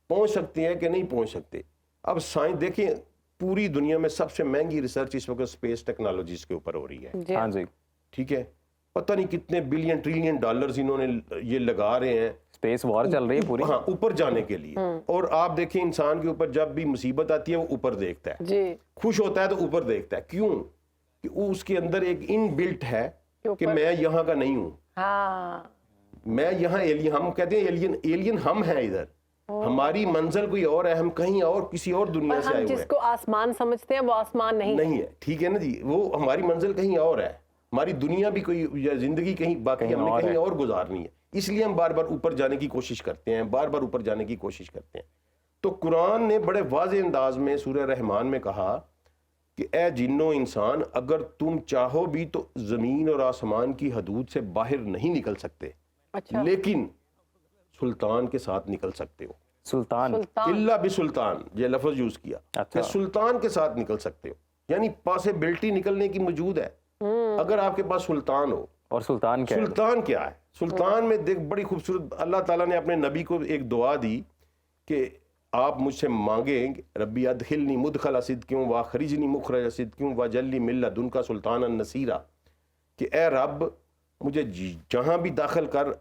पहुंच सकते हैं कि नहीं पहुंच सकते। अब साइंस देखिए, पूरी दुनिया में सबसे महंगी रिसर्च इस वक्त स्पेस टेक्नोलॉजीज के ऊपर हो रही है। हाँ जी, ठीक है, पता नहीं कितने बिलियन ट्रिलियन डॉलर्स इन्होंने ये लगा रहे हैं स्पेस वॉर चल रही है पूरी। हाँ, ऊपर जाने के लिए। और आप देखें, इंसान के ऊपर जब भी मुसीबत आती है वो ऊपर देखता है जी, खुश होता है तो ऊपर देखता है। क्यों? कि वो उसके अंदर एक इनबिल्ट है कि मैं यहाँ का नहीं हूँ, हाँ, मैं यहाँ एलियन, हम कहते हैं एलियन हम हैं इधर, हमारी मंजिल कोई और है, हम कहीं और किसी और दुनिया और से आए हम हुए हैं। जिसको आसमान समझते हैं वो आसमान नहीं है, ठीक है ना जी, वो हमारी मंजिल कहीं और है, हमारी दुनिया भी कोई या जिंदगी कहीं बाकी हमने और कहीं है। और गुजारनी है, इसलिए हम बार बार ऊपर जाने की कोशिश करते हैं, बार बार ऊपर जाने की कोशिश करते हैं। तो कुरान ने बड़े वाज़ेह अंदाज में सूरह रहमान में कहा कि ए जिन्नो इंसान, अगर तुम चाहो भी तो जमीन और आसमान की हदूद से बाहर नहीं निकल सकते, अच्छा, लेकिन सुल्तान के साथ निकल सकते हो। सुल्तान, इल्ला भी सुल्तान, ये लफ्ज यूज किया, अच्छा। कि सुल्तान के साथ निकल सकते हो, यानी पॉसिबिलिटी निकलने की मौजूद है अगर आपके पास सुल्तान हो। और सुल्तान क्या है? सुल्तान क्या है? सुल्तान में देख बड़ी खूबसूरत अल्लाह ताला ने अपने नबी को एक दुआ दी कि आप मुझसे मांगें, रब्बी अदखिलनी मुदखला सिद्कियों व अखरिजनी मुखरज सिद्कियों व जल्ली मिन लदुनका सुल्तानन नसीरा, कि ए रब मुझे जहाँ भी दाखिल कर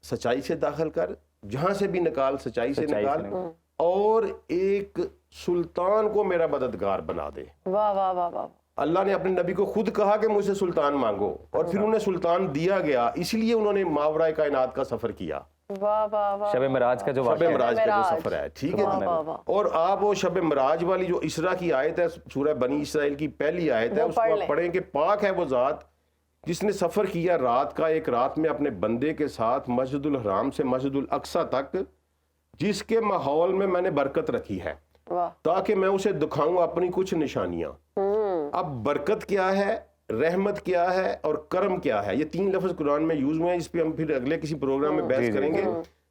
सच्चाई से दाखिल कर, जहाँ से भी निकाल सच्चाई से निकाल, और एक सुल्तान को मेरा मददगार बना दे। वाह वाह वाह वाह। अल्लाह ने अपने नबी को खुद कहा कि मुझसे सुल्तान मांगो, और फिर उन्हें सुल्तान दिया गया, इसलिए उन्होंने मावराए कायनात का सफर किया। वाह वाह वाह। शब मिराज का जो शब वाक़या है। मिराज का जो सफर है, ठीक है वाह, जी। वाह, वाह। और आप वो शब मिराज वाली जो इसरा की आयत है, सूरह बनी इसराइल की पहली आयत है, वो उसको पढ़ आप लें। पढ़ें कि पाक है वो जात जिसने सफर किया रात का, एक रात में अपने बंदे के साथ मस्जिदुल हराम से मस्जिदुल अक्सा तक, जिसके माहौल में मैंने बरकत रखी है, वाह। ताकि मैं उसे दिखाऊं अपनी कुछ निशानियां। अब बरकत क्या है, रहमत क्या है और करम क्या है, ये 3 लफ्ज कुरान में यूज हुए हैं, इस पे हम फिर अगले किसी प्रोग्राम में बहस करेंगे।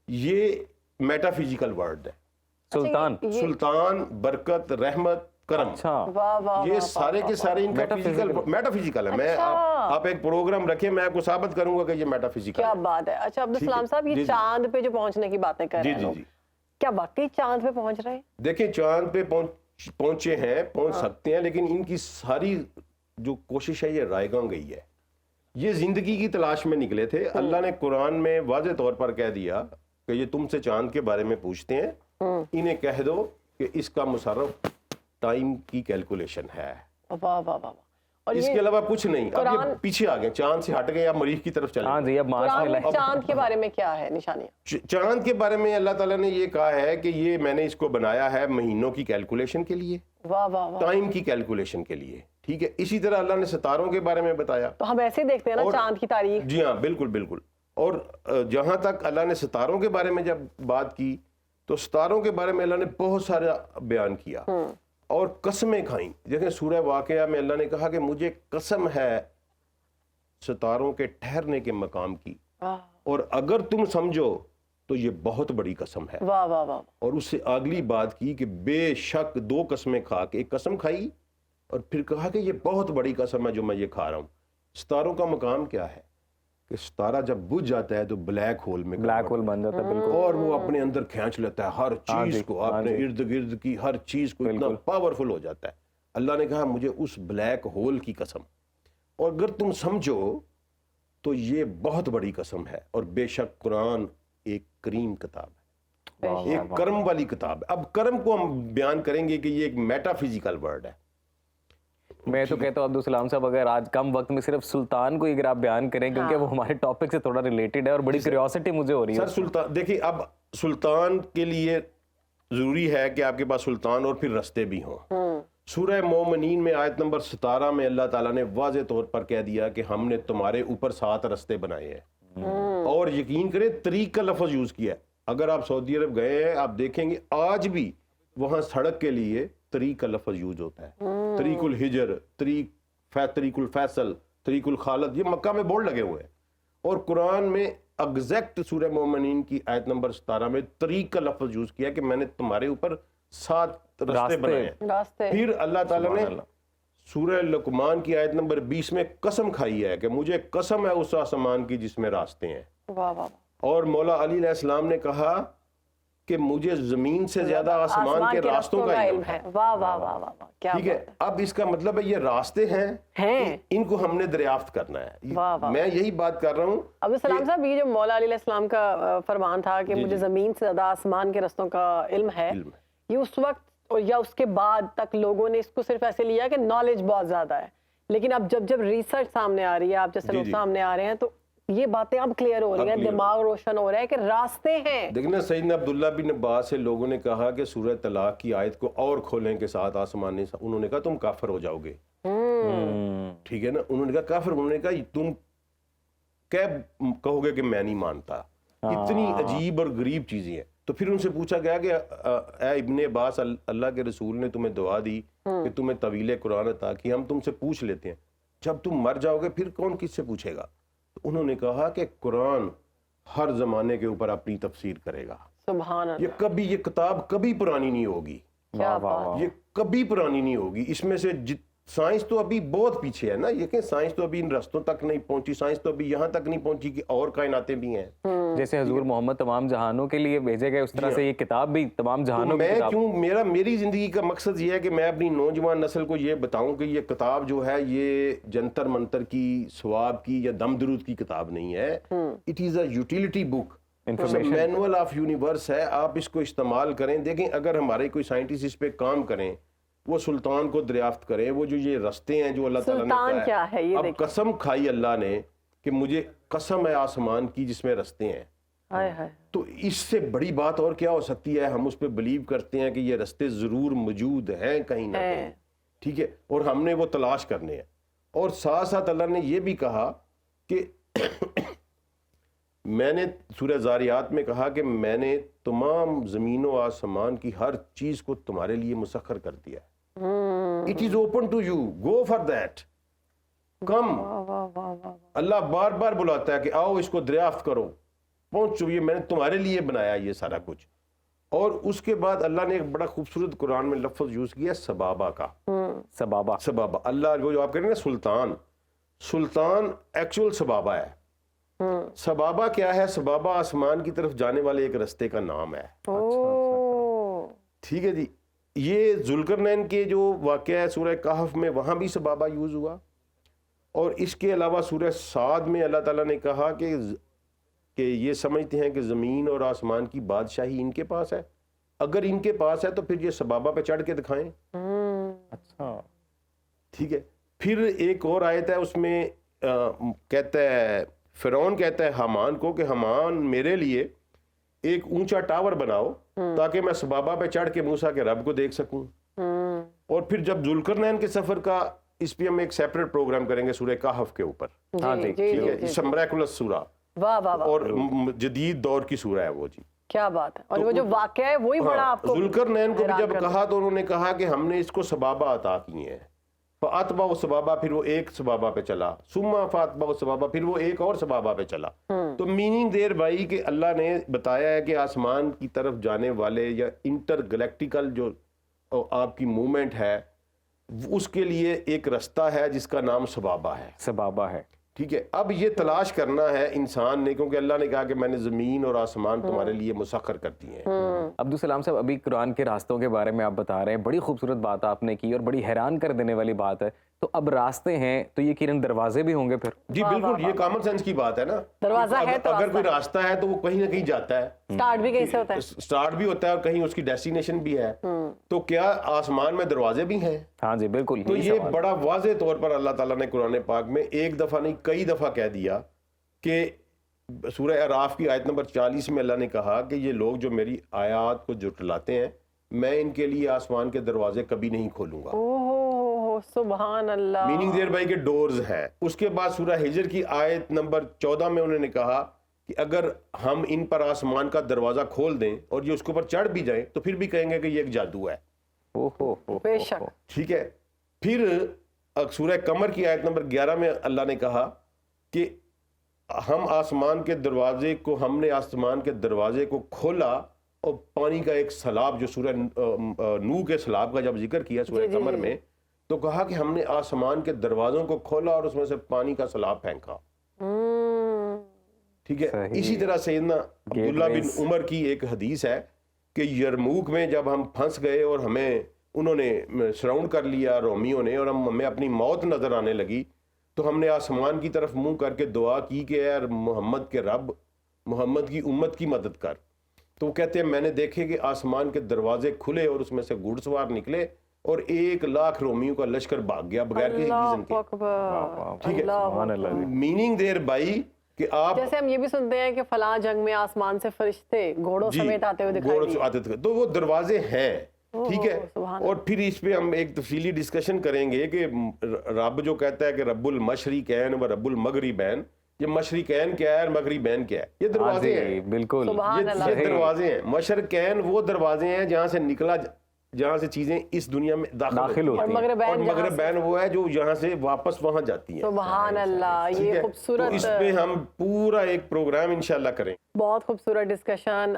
ये मेटाफिजिकल वर्ड है। सुल्तान, सुल्तान, बरकत, रहमत, करम, अच्छा, वाह वाह ये वाह, सारे के सारे इनका मेटाफिजिकल है। मैं अच्छा। आप एक प्रोग्राम रखें, मैं आपको साबित करूंगा कि ये मेटाफिजिकल क्या है। बात है। अच्छा अब्दुल ठीक है। सलाम साहब, जी, ये जी। चांद पे जो पहुंचने की बातें कर जी रहे हैं जी लोग, जी, क्या वाकई चांद पे पहुंच रहे हैं? देखिए चांद पे पहुंचे हैं, पहुंच सकते हैं, लेकिन इनकी सारी जो कोशिश है ये रायगां गई है। ये जिंदगी की तलाश में निकले थे। अल्लाह ने कुरान में वाज़े तौर पर कह दिया कि ये तुमसे चांद के बारे में पूछते हैं, इन्हें कह दो कि इसका मुसर्रफ टाइम की कैलकुलेशन है, वाह वाह वाह। और इसके ये अलावा कुछ नहीं। अब ये कुरान- पीछे आ गए, चांद से हट गए, अब मरीख की तरफ चले हाँ गए। जी, अब मार्स कुरान में में चांद के बारे में क्या है निशानियां? चांद के बारे में अल्लाह ताला ने ये कहा है कि ये मैंने इसको बनाया है महीनों की कैलकुलेशन के लिए, वाह वाह वाह। टाइम की कैलकुलेशन के लिए, ठीक है। इसी तरह अल्लाह ने सितारों के बारे में बताया। तो हम ऐसे ही देखते हैं ना और- चांद की तारीख। जी हाँ, बिल्कुल बिल्कुल। और जहां तक अल्लाह ने सितारों के बारे में जब बात की, तो सितारों के बारे में अल्लाह ने बहुत सारा बयान किया और कसमें खाई। देखें सूरह वाक़या में अल्लाह ने कहा कि मुझे कसम है सितारों के ठहरने के मकाम की, वाह और अगर तुम समझो तो ये बहुत बड़ी कसम है। वाह वाह वाह। और उससे अगली बात की कि बेशक 2 कसमें खा के, एक कसम खाई और फिर कहा कि ये बहुत बड़ी कसम है जो मैं ये खा रहा हूँ। सितारों का मकाम क्या है कि सितारा जब बुझ जाता है तो ब्लैक होल में ब्लैक होल बन जाता है, बिल्कुल। और वो अपने अंदर खींच लेता है हर हाँ चीज जी, को, हाँ अपने जी। इर्द गिर्द की हर चीज को, इतना बिल्कुल। पावरफुल हो जाता है। अल्लाह ने कहा मुझे उस ब्लैक होल की कसम, और अगर तुम समझो तो ये बहुत बड़ी कसम है। और बेशक कुरान एक करीम किताब है, वाह, एक कर्म वाली किताब है। अब कर्म को हम बयान करेंगे कि ये एक मेटाफिजिकल वर्ड है, मैं तो कहता हूँ अब्दुल सलाम साहब, अगर आज कम वक्त में सिर्फ सुल्तान को अगर आप बयान करें, क्योंकि वो हमारे टॉपिक से थोड़ा रिलेटेड है और बड़ी क्यूरियोसिटी मुझे हो रही है। सर सुल्तान देखिए, अब सुल्तान के लिए जरूरी है कि आपके पास सुल्तान और फिर रस्ते भी हों। सूरह मोमिनीन में आयत नंबर 17 में अल्लाह ताला ने वाज़े तौर पर कह दिया कि हमने तुम्हारे ऊपर 7 रस्ते बनाए हैं, और यकीन करें तरीक का लफ्ज़ यूज़ किया है। अगर आप सऊदी अरब गए हैं, आप देखेंगे आज भी वहाँ सड़क के लिए तरीक का लफ्ज़ यूज होता है। तरीकुल हिजर, तरीकुल फैसल, तरीकुल खालद, ये मक्का में बोर्ड लगे हुए हैं। और कुरान में एग्जैक्ट सूरह मोमिनीन की आयत नंबर 17 में तरीक का लफ्ज़ यूज किया कि मैंने तुम्हारे ऊपर 7 रास्ते बनाए हैं। फिर अल्लाह ताला ने सूरह लुकमान की आयत नंबर 20 में कसम खाई है कि मुझे कसम है उस आसमान की जिसमें रास्ते हैं। वाह वाह। और मौला अली अलैहिस्सलाम ने कहा कि मुझे जमीन से ज्यादा आसमान के रास्तों का इल्म है। वाह वाह वाह वाह, क्या ठीक है। अब इसका मतलब है ये रास्ते हैं, इनको हमने दरियाफ्त करना है। वाह वाह। मैं यही बात कर रहा हूँ। अब्दुल सलाम साहब, ये जो मौला अली अलैहिस्सलाम का फरमान था कि मुझे जमीन से ज्यादा आसमान के रास्तों का इल्म है, ये उस वक्त और या उसके बाद तक लोगों ने इसको सिर्फ ऐसे लिया कि नॉलेज बहुत ज्यादा है, लेकिन अब जब रिसर्च सामने आ रही है, आप जैसे लोग सामने आ रहे हैं, तो ये बातें अब क्लियर हो रही हैं, दिमाग रोशन हो रहा है कि रास्ते हैं। देखना, सैयदना अब्दुल्ला बिन अब्बास से लोगों ने कहा कि सूरह तलाक की आयत को और खोलें के साथ आसमान, उन्होंने कहा तुम काफिर हो जाओगे। ठीक है ना, उन्होंने कहा काफिर, उन्होंने कहा तुम क्या कहोगे कि मैं नहीं मानता। इतनी अजीब और गरीब चीजें हैं। तो फिर उनसे पूछा गया कि ए इब्ने अब्बास, अल्लाह के रसूल ने तुम्हें दुआ दी कि तुम्हें तवीले कुरान अता की, हम तुमसे पूछ लेते हैं, जब तुम मर जाओगे फिर कौन किससे पूछेगा? तो उन्होंने कहा कि कुरान हर जमाने के ऊपर अपनी तफसीर करेगा। सुभान अल्लाह। ये किताब कभी पुरानी नहीं होगी। ये कभी पुरानी नहीं होगी। इसमें से साइंस तो अभी बहुत पीछे है ना, ये कि साइंस तो अभी इन रस्तों तक नहीं पहुंची, साइंस तो अभी यहाँ तक नहीं पहुंची कि और कायनातें भी हैं। जैसे हजूर मोहम्मद तमाम जहानों के लिए भेजे गए, उस तरह से ये किताब भी तमाम जहानों की किताब। मेरी जिंदगी का मकसद ये है कि मैं अपनी नौजवान नस्ल को ये बताऊं कि ये किताब जो है ये जंतर मंतर की, सवाब की या दम दरूद की किताब नहीं है। It is a utility book, manual of universe है। आप इसको इस्तेमाल करें। देखें, अगर हमारे कोई साइंटिस्ट इस पे काम करें, वो सुल्तान को दरियाफ्त करें, वो जो ये रास्ते हैं जो अल्लाह ताला ने कहा है, अब कसम खाई अल्लाह ने कि मुझे कसम है आसमान की जिसमें रास्ते हैं। हाय हाय। तो इससे बड़ी बात और क्या हो सकती है? हम उस पर बिलीव करते हैं कि ये रास्ते जरूर मौजूद हैं कहीं ना कहीं, ठीक है, और हमने वो तलाश करने हैं। और साथ साथ अल्लाह ने ये भी कहा कि मैंने सूरह ज़ारियात में कहा कि मैंने तमाम ज़मीनों आसमान की हर चीज़ को तुम्हारे लिए मुसख्खर कर दिया। It is open to you, go for that, come. अल्लाह बार बार बुलाता है कि आओ इसको दरियाफ्त करो, पहुंचो, ये मैंने तुम्हारे लिए बनाया ये सारा कुछ। और उसके बाद अल्लाह ने एक बड़ा खूबसूरत कुरान में लफ्ज़ यूज किया सबाबा का। सबाबा अल्लाह वो जो आप कह रहे हैं ना, सुल्तान एक्चुअल सबाबा है। सबाबा क्या है? सबाबा आसमान की तरफ जाने वाले एक रास्ते का नाम है। ठीक है जी। ये जुल्करनैन के जो वाक़या है सूरह कहफ में, वहाँ भी सबाबा यूज़ हुआ। और इसके अलावा सूरह साद में अल्लाह ताला ने कहा कि ये समझते हैं कि ज़मीन और आसमान की बादशाही इनके पास है। अगर इनके पास है तो फिर ये सबाबा पे चढ़ के दिखाएं। अच्छा, ठीक है। फिर एक और आयत है, उसमें कहता है, फ़िरौन कहता है हामान को कि हामान मेरे लिए एक ऊंचा टावर बनाओ ताकि मैं सबाबा पे चढ़ के मूसा के रब को देख सकूं। और फिर जब जुल्करनैन के सफर का, इस पे हम एक सेपरेट प्रोग्राम करेंगे सूरह कहफ के ऊपर। हाँ, ठीक है। सम्राकुलस सूरा, वाह वाह, और जदीद दौर की सूरा है वो जी। क्या बात है। और वो जो वाक़या है वही बड़ा आपको। जुल्करनैन को भी जब कहा तो उन्होंने कहा कि हमने इसको सबाबा अता किए हैं। फ़ातबा व सबाबा, फिर वो एक सबाबा पे चला, सुम्मा फ़ातबा व सबाबा, फिर वो एक और सबाबा पे चला। तो मीनिंग देर भाई कि अल्लाह ने बताया है कि आसमान की तरफ जाने वाले या इंटरगैलेक्टिकल जो आपकी मूवमेंट है, उसके लिए एक रास्ता है जिसका नाम सबाबा है। ठीक है। अब ये तलाश करना है इंसान ने, क्योंकि अल्लाह ने कहा कि मैंने ज़मीन और आसमान तुम्हारे लिए मुसख्खर कर दिए हैं। अब्दुल सलाम साहब, अभी कुरान के रास्तों के बारे में आप बता रहे हैं, बड़ी खूबसूरत बात आपने की और बड़ी हैरान कर देने वाली बात है। तो अब रास्ते हैं तो ये किरण दरवाजे भी होंगे फिर? जी बिल्कुल, ये कॉमन सेंस की बात है ना। दरवाजा है तो अगर कोई रास्ता है तो वो कहीं ना कहीं जाता है, स्टार्ट भी कहीं से होता है, स्टार्ट भी होता है और कहीं उसकी डेस्टिनेशन भी है। तो क्या आसमान में दरवाजे भी हैं? हाँ जी बिल्कुल। तो ये बड़ा वाज़े तौर पर अल्लाह ताला ने कुरान पाक में एक दफ़ा नहीं कई दफ़ा कह दिया कि सूरह अराफ की आयत नंबर 40 में अल्लाह ने कहा कि ये लोग जो मेरी आयात को जुटलाते हैं, मैं इनके लिए आसमान के दरवाजे कभी नहीं खोलूंगा। ओहो सुभान अल्लाह। मीनिंग देयर बाई के डोर्स हैं। उसके बाद सूरह हिजर की आयत नंबर 14 में उन्होंने कहा कि अगर हम इन पर आसमान का दरवाजा खोल दें और ये उसके ऊपर चढ़ भी जाए तो फिर भी कहेंगे कि ये एक जादू है। बेशक। ठीक है। फिर सूरह कमर की आयत नंबर 11 में अल्लाह ने कहा कि हम आसमान के दरवाजे को, हमने आसमान के दरवाजे को खोला और पानी का एक सैलाब, जो सूरह नूह के सैलाब का जब जिक्र किया सूरह कमर में, तो कहा कि हमने आसमान के दरवाजों को खोला और उसमें से पानी का सैलाब फेंका। ठीक है। इसी तरह सैयदना अब्दुल्ला बिन उमर की एक हदीस है कि यरमूक में जब हम फंस गए और हमें उन्होंने सराउंड कर लिया रोमियों ने, और हमें अपनी मौत नजर आने लगी, तो हमने आसमान की तरफ मुंह करके दुआ की कि यार मोहम्मद के रब, मोहम्मद की उम्मत की मदद कर। तो वो कहते हैं मैंने देखे कि आसमान के दरवाजे खुले और उसमें से घुड़सवार निकले और 1 लाख रोमियों का लश्कर भाग गया बगैर किसी रीजन के। ठीक है। मीनिंग देयर बाई कि आप, जैसे हम ये भी सुनते हैं कि फलां जंग में आसमान से फरिश्ते घोड़ों समेत आते हुए दिखाई दिए, आते थे, तो वो दरवाजे हैं। ठीक है। और फिर इस पे हम एक तफसीली डिस्कशन करेंगे कि रब जो कहता है कि रब्बुल मशरिकैन व रब्बुल मगरिबैन, ये मशरिकैन क्या है और मगरिबैन क्या है? ये दरवाजे हैं। बिल्कुल, ये दरवाजे हैं। मशरिकैन वो दरवाजे हैं जहाँ से निकला, जहाँ से चीजें इस दुनिया में दाखिल होती हैं, और मगरिबैन वो है जो यहाँ से वापस वहाँ जाती हैं। सुभान अल्लाह। ये खूबसूरत, तो इस पे हम पूरा एक प्रोग्राम इंशाल्लाह करें। बहुत खूबसूरत डिस्कशन।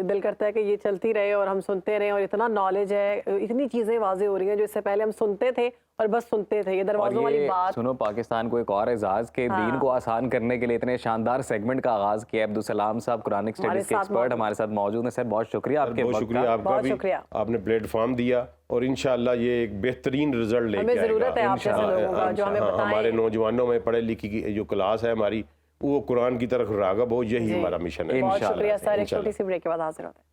दिल करता है कि ये चलती रहे और हम सुनते रहें, और इतना नॉलेज है, इतनी चीज़ें वाज़ेह हो रही हैं जो इससे पहले हम सुनते थे और बस सुनते थे। ये दरवाज़ों वाली बात सुनो, पाकिस्तान को एक और एजाज के दीन को आसान करने के लिए इतने शानदार सेगमेंट का आगाज किया। अब्दुल सलाम साहब कुरानिक स्टडीज के एक्सपर्ट हमारे साथ मौजूद हैं। सर बहुत शुक्रिया आपके बहुत शुक्रिया आपका भी, आपने प्लेटफॉर्म दिया और इंशाल्लाह ये एक बेहतरीन रिजल्ट लेके आएगा। ज़रूरत है आप जैसे लोगों का जो हमें बताएं। हमारे नौजवानों में पढ़े लिखी की जो क्लास है हमारी, वो कुरान की तरफ राग़ब हो, यही हमारा मिशन है। बहुत शुक्रिया सर। एक छोटी सी ब्रेक के बाद हाजिर होते हैं।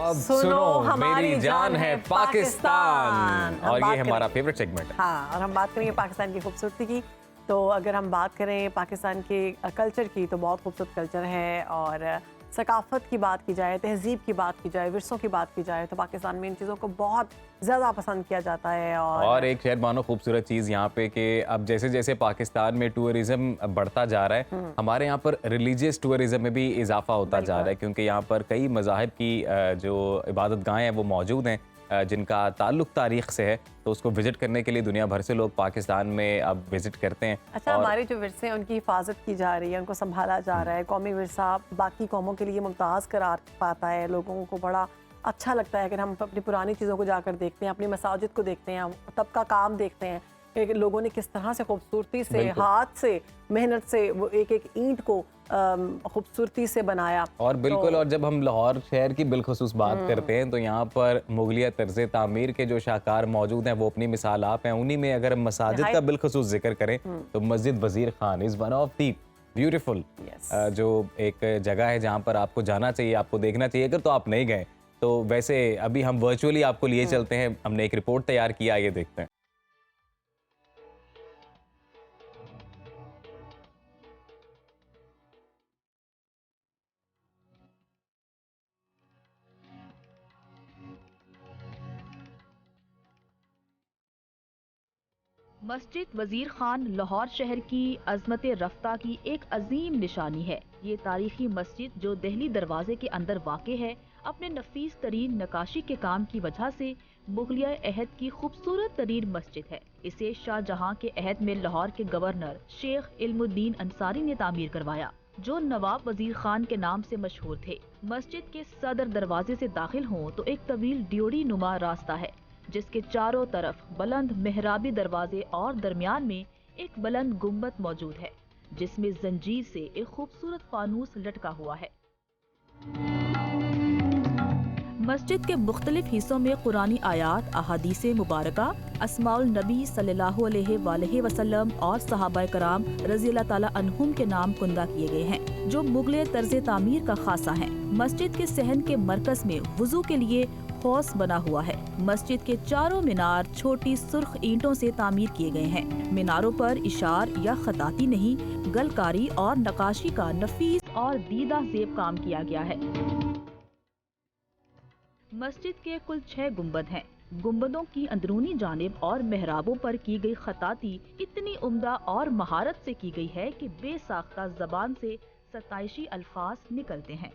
अब सुनो हमारी जान है पाकिस्तान, और ये हमारा फेवरेट सेगमेंट है। हाँ, और हम बात करेंगे पाकिस्तान की खूबसूरती की। तो अगर हम बात करें पाकिस्तान के कल्चर की, तो बहुत खूबसूरत कल्चर है, और सकाफत की बात की जाए, तहजीब की बात की जाए, विरसों की बात की जाए, तो पाकिस्तान में इन चीज़ों को बहुत ज़्यादा पसंद किया जाता है। और एक शायद मानो खूबसूरत चीज़ यहाँ पे कि अब जैसे जैसे पाकिस्तान में टूरिज़्म बढ़ता जा रहा है, हमारे यहाँ पर रिलीजियस टूरिज़्म में भी इजाफा होता जा रहा है, क्योंकि यहाँ पर कई मज़ाहिब की जो इबादत गाहें हैं वो मौजूद हैं, जिनका ताल्लुक तारीख से है, तो उसको विजिट करने के लिए दुनिया भर से लोग पाकिस्तान में अब विजिट करते हैं। अच्छा, हमारे जो विरसे हैं उनकी हिफाजत की जा रही है, उनको संभाला जा रहा है। कौमी विरसा बाकी कौमों के लिए मुमताज़ करार पाता है। लोगों को बड़ा अच्छा लगता है अगर हम अपनी पुरानी चीज़ों को जाकर देखते हैं, अपनी मसाजिद को देखते हैं, तब का काम देखते हैं कि लोगों ने किस तरह से खूबसूरती से, हाथ से, मेहनत से वो एक एक ईंट को खूबसूरती से बनाया। और बिल्कुल, और जब हम लाहौर शहर की बिलखसूस बात करते हैं, तो यहाँ पर मुगलिया तर्ज़ तामीर के जो शाहकार मौजूद हैं वो अपनी मिसाल आप हैं। उन्हीं में अगर मसाजिद का बिलखसूस जिक्र करें तो मस्जिद वज़ीर Khan is one of the beautiful, जो एक जगह है जहाँ पर आपको जाना चाहिए, आपको देखना चाहिए अगर तो आप नहीं गए। तो वैसे अभी हम वर्चुअली आपको लिए चलते हैं, हमने एक रिपोर्ट तैयार किया, ये देखते हैं। मस्जिद वजीर खान लाहौर शहर की अजमत रफ्ता की एक अजीम निशानी है। ये तारीखी मस्जिद जो दिल्ली दरवाजे के अंदर वाक़े है, अपने नफीस तरीन नकाशी के काम की वजह से मुगलिया अहद की खूबसूरत तरीन मस्जिद है। इसे शाहजहां के अहद में लाहौर के गवर्नर शेख इल्मुद्दीन अंसारी ने तामीर करवाया, जो नवाब वजीर खान के नाम से मशहूर थे। मस्जिद के सदर दरवाजे से दाखिल हों तो एक तवील ड्योढ़ी नुमा रास्ता है, जिसके चारों तरफ बुलंद मेहराबी दरवाजे और दरमियान में एक बुलंद गुम्बद मौजूद है जिसमें जंजीर से एक खूबसूरत फानूस लटका हुआ है। मस्जिद के मुख्तलिफ हिस्सों में कुरानी आयात, अहादीसे मुबारका, अस्माउल नबी सल्लल्लाहु अलैहि वसल्लम और सहाबाए कराम रज़ी अल्लाह ताला अन्हुम के नाम कुंदा किए गए हैं, जो मुगल तर्ज तामीर का खासा है। मस्जिद के सहन के मरकज में वुजू के लिए हौस बना हुआ है। मस्जिद के चारों मीनार छोटी सुर्ख ईंटों से तामीर किए गए हैं। मीनारों पर इशार या खताती नहीं, गलकारी और नकाशी का नफीस और दीदा ज़ेब काम किया गया है। मस्जिद के कुल 6 गुंबद हैं। गुंबदों की अंदरूनी जानिब और मेहराबों पर की गई खताती इतनी उम्दा और महारत से की गई है कि बेसाख्ता जबान से सताइशी अल्फाज निकलते हैं।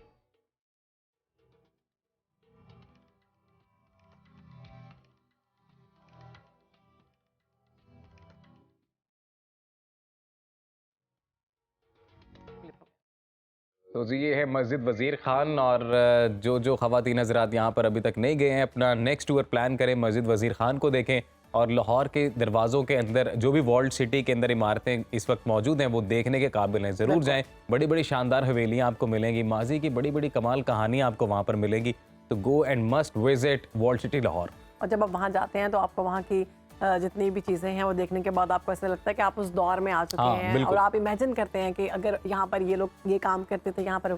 तो जी ये है मस्जिद वज़ीर खान, और जो ख़वातीन हज़रात यहाँ पर अभी तक नहीं गए हैं, अपना नेक्स्ट टूर प्लान करें, मस्जिद वज़ीर खान को देखें। और लाहौर के दरवाज़ों के अंदर जो भी वर्ल्ड सिटी के अंदर इमारतें इस वक्त मौजूद हैं वो देखने के काबिल हैं, ज़रूर जाएं। बड़ी बड़ी शानदार हवेलियाँ आपको मिलेंगी, माजी की बड़ी बड़ी कमाल कहानियाँ आपको वहाँ पर मिलेंगी। तो go and must visit world city Lahore. और जब आप वहाँ जाते हैं तो आपको वहाँ की जितनी भी चीज़ें हैं वो देखने के बाद आपको ऐसा लगता है कि आप उस दौर में आ चुके हैं, और आप इमेजिन करते हैं कि अगर यहाँ पर ये लोग ये काम करते थे, यहाँ पर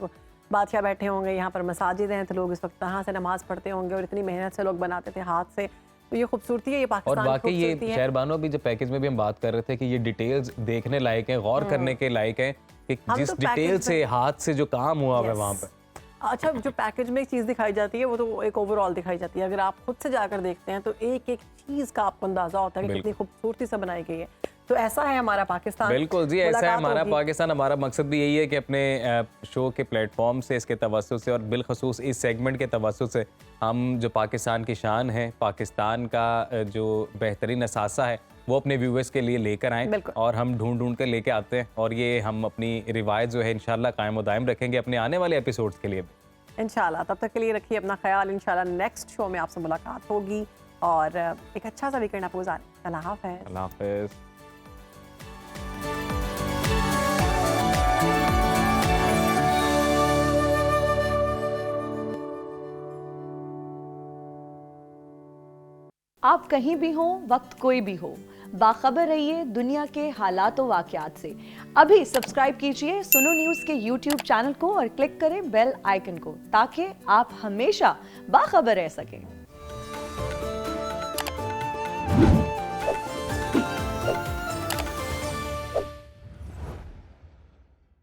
बादशाह बैठे होंगे, यहाँ पर मसाजिद हैं, तो लोग इस वक्त यहाँ से नमाज पढ़ते होंगे, और इतनी मेहनत से लोग बनाते थे हाथ से। तो ये खूबसूरती है, ये पाकिस्तान और बाकी ये खूबसूरती है। शहरबानो भी जब पैकेज में भी हम बात कर रहे थे कि ये डिटेल्स देखने लायक हैं, गौर करने के लायक हैं कि जिस तो डिटेल पैकेज से हाथ से जो काम हुआ है Yes. वहाँ पर। अच्छा, जो पैकेज में एक चीज़ दिखाई जाती है वो तो एक ओवरऑल दिखाई जाती है। अगर आप खुद से जाकर देखते हैं तो एक एक चीज़ का आपको अंदाजा होता है कि कितनी खूबसूरती से बनाई गई है। तो ऐसा है हमारा पाकिस्तान। बिल्कुल जी, ऐसा है मुलाकात हमारा होगी। पाकिस्तान। हमारा मकसद भी यही है कि अपने शो के प्लेटफॉर्म से, इसके तवस्सुत से, और बिलखसूस इस सेगमेंट के तवस्सुत से हम जो पाकिस्तान की शान है, पाकिस्तान का जो बेहतरीन असासा है, वो अपने व्यूअर्स के लिए लेकर आएँ, और हम ढूंढ ढूंढ कर लेके आते हैं। और ये हम अपनी रिवायत जो है इंशाल्लाह कायम व दायम रखेंगे अपने आने वाले एपिसोड्स के लिए भी इंशाल्लाह। तब तक के लिए रखिए अपना ख्याल। इंशाल्लाह नेक्स्ट शो में आपसे मुलाकात होगी, और एक अच्छा सा वीकेंड आपको गुजारें। अल्लाह हाफ़िज़। अल्लाह हाफ़िज़। आप कहीं भी हो, वक्त कोई भी हो, बाखबर रहिए दुनिया के हालात व वाक़यात से। अभी सब्सक्राइब कीजिए सुनो न्यूज़ के YouTube चैनल को और क्लिक करें बेल आइकन को, ताकि आप हमेशा बाखबर रह सकें।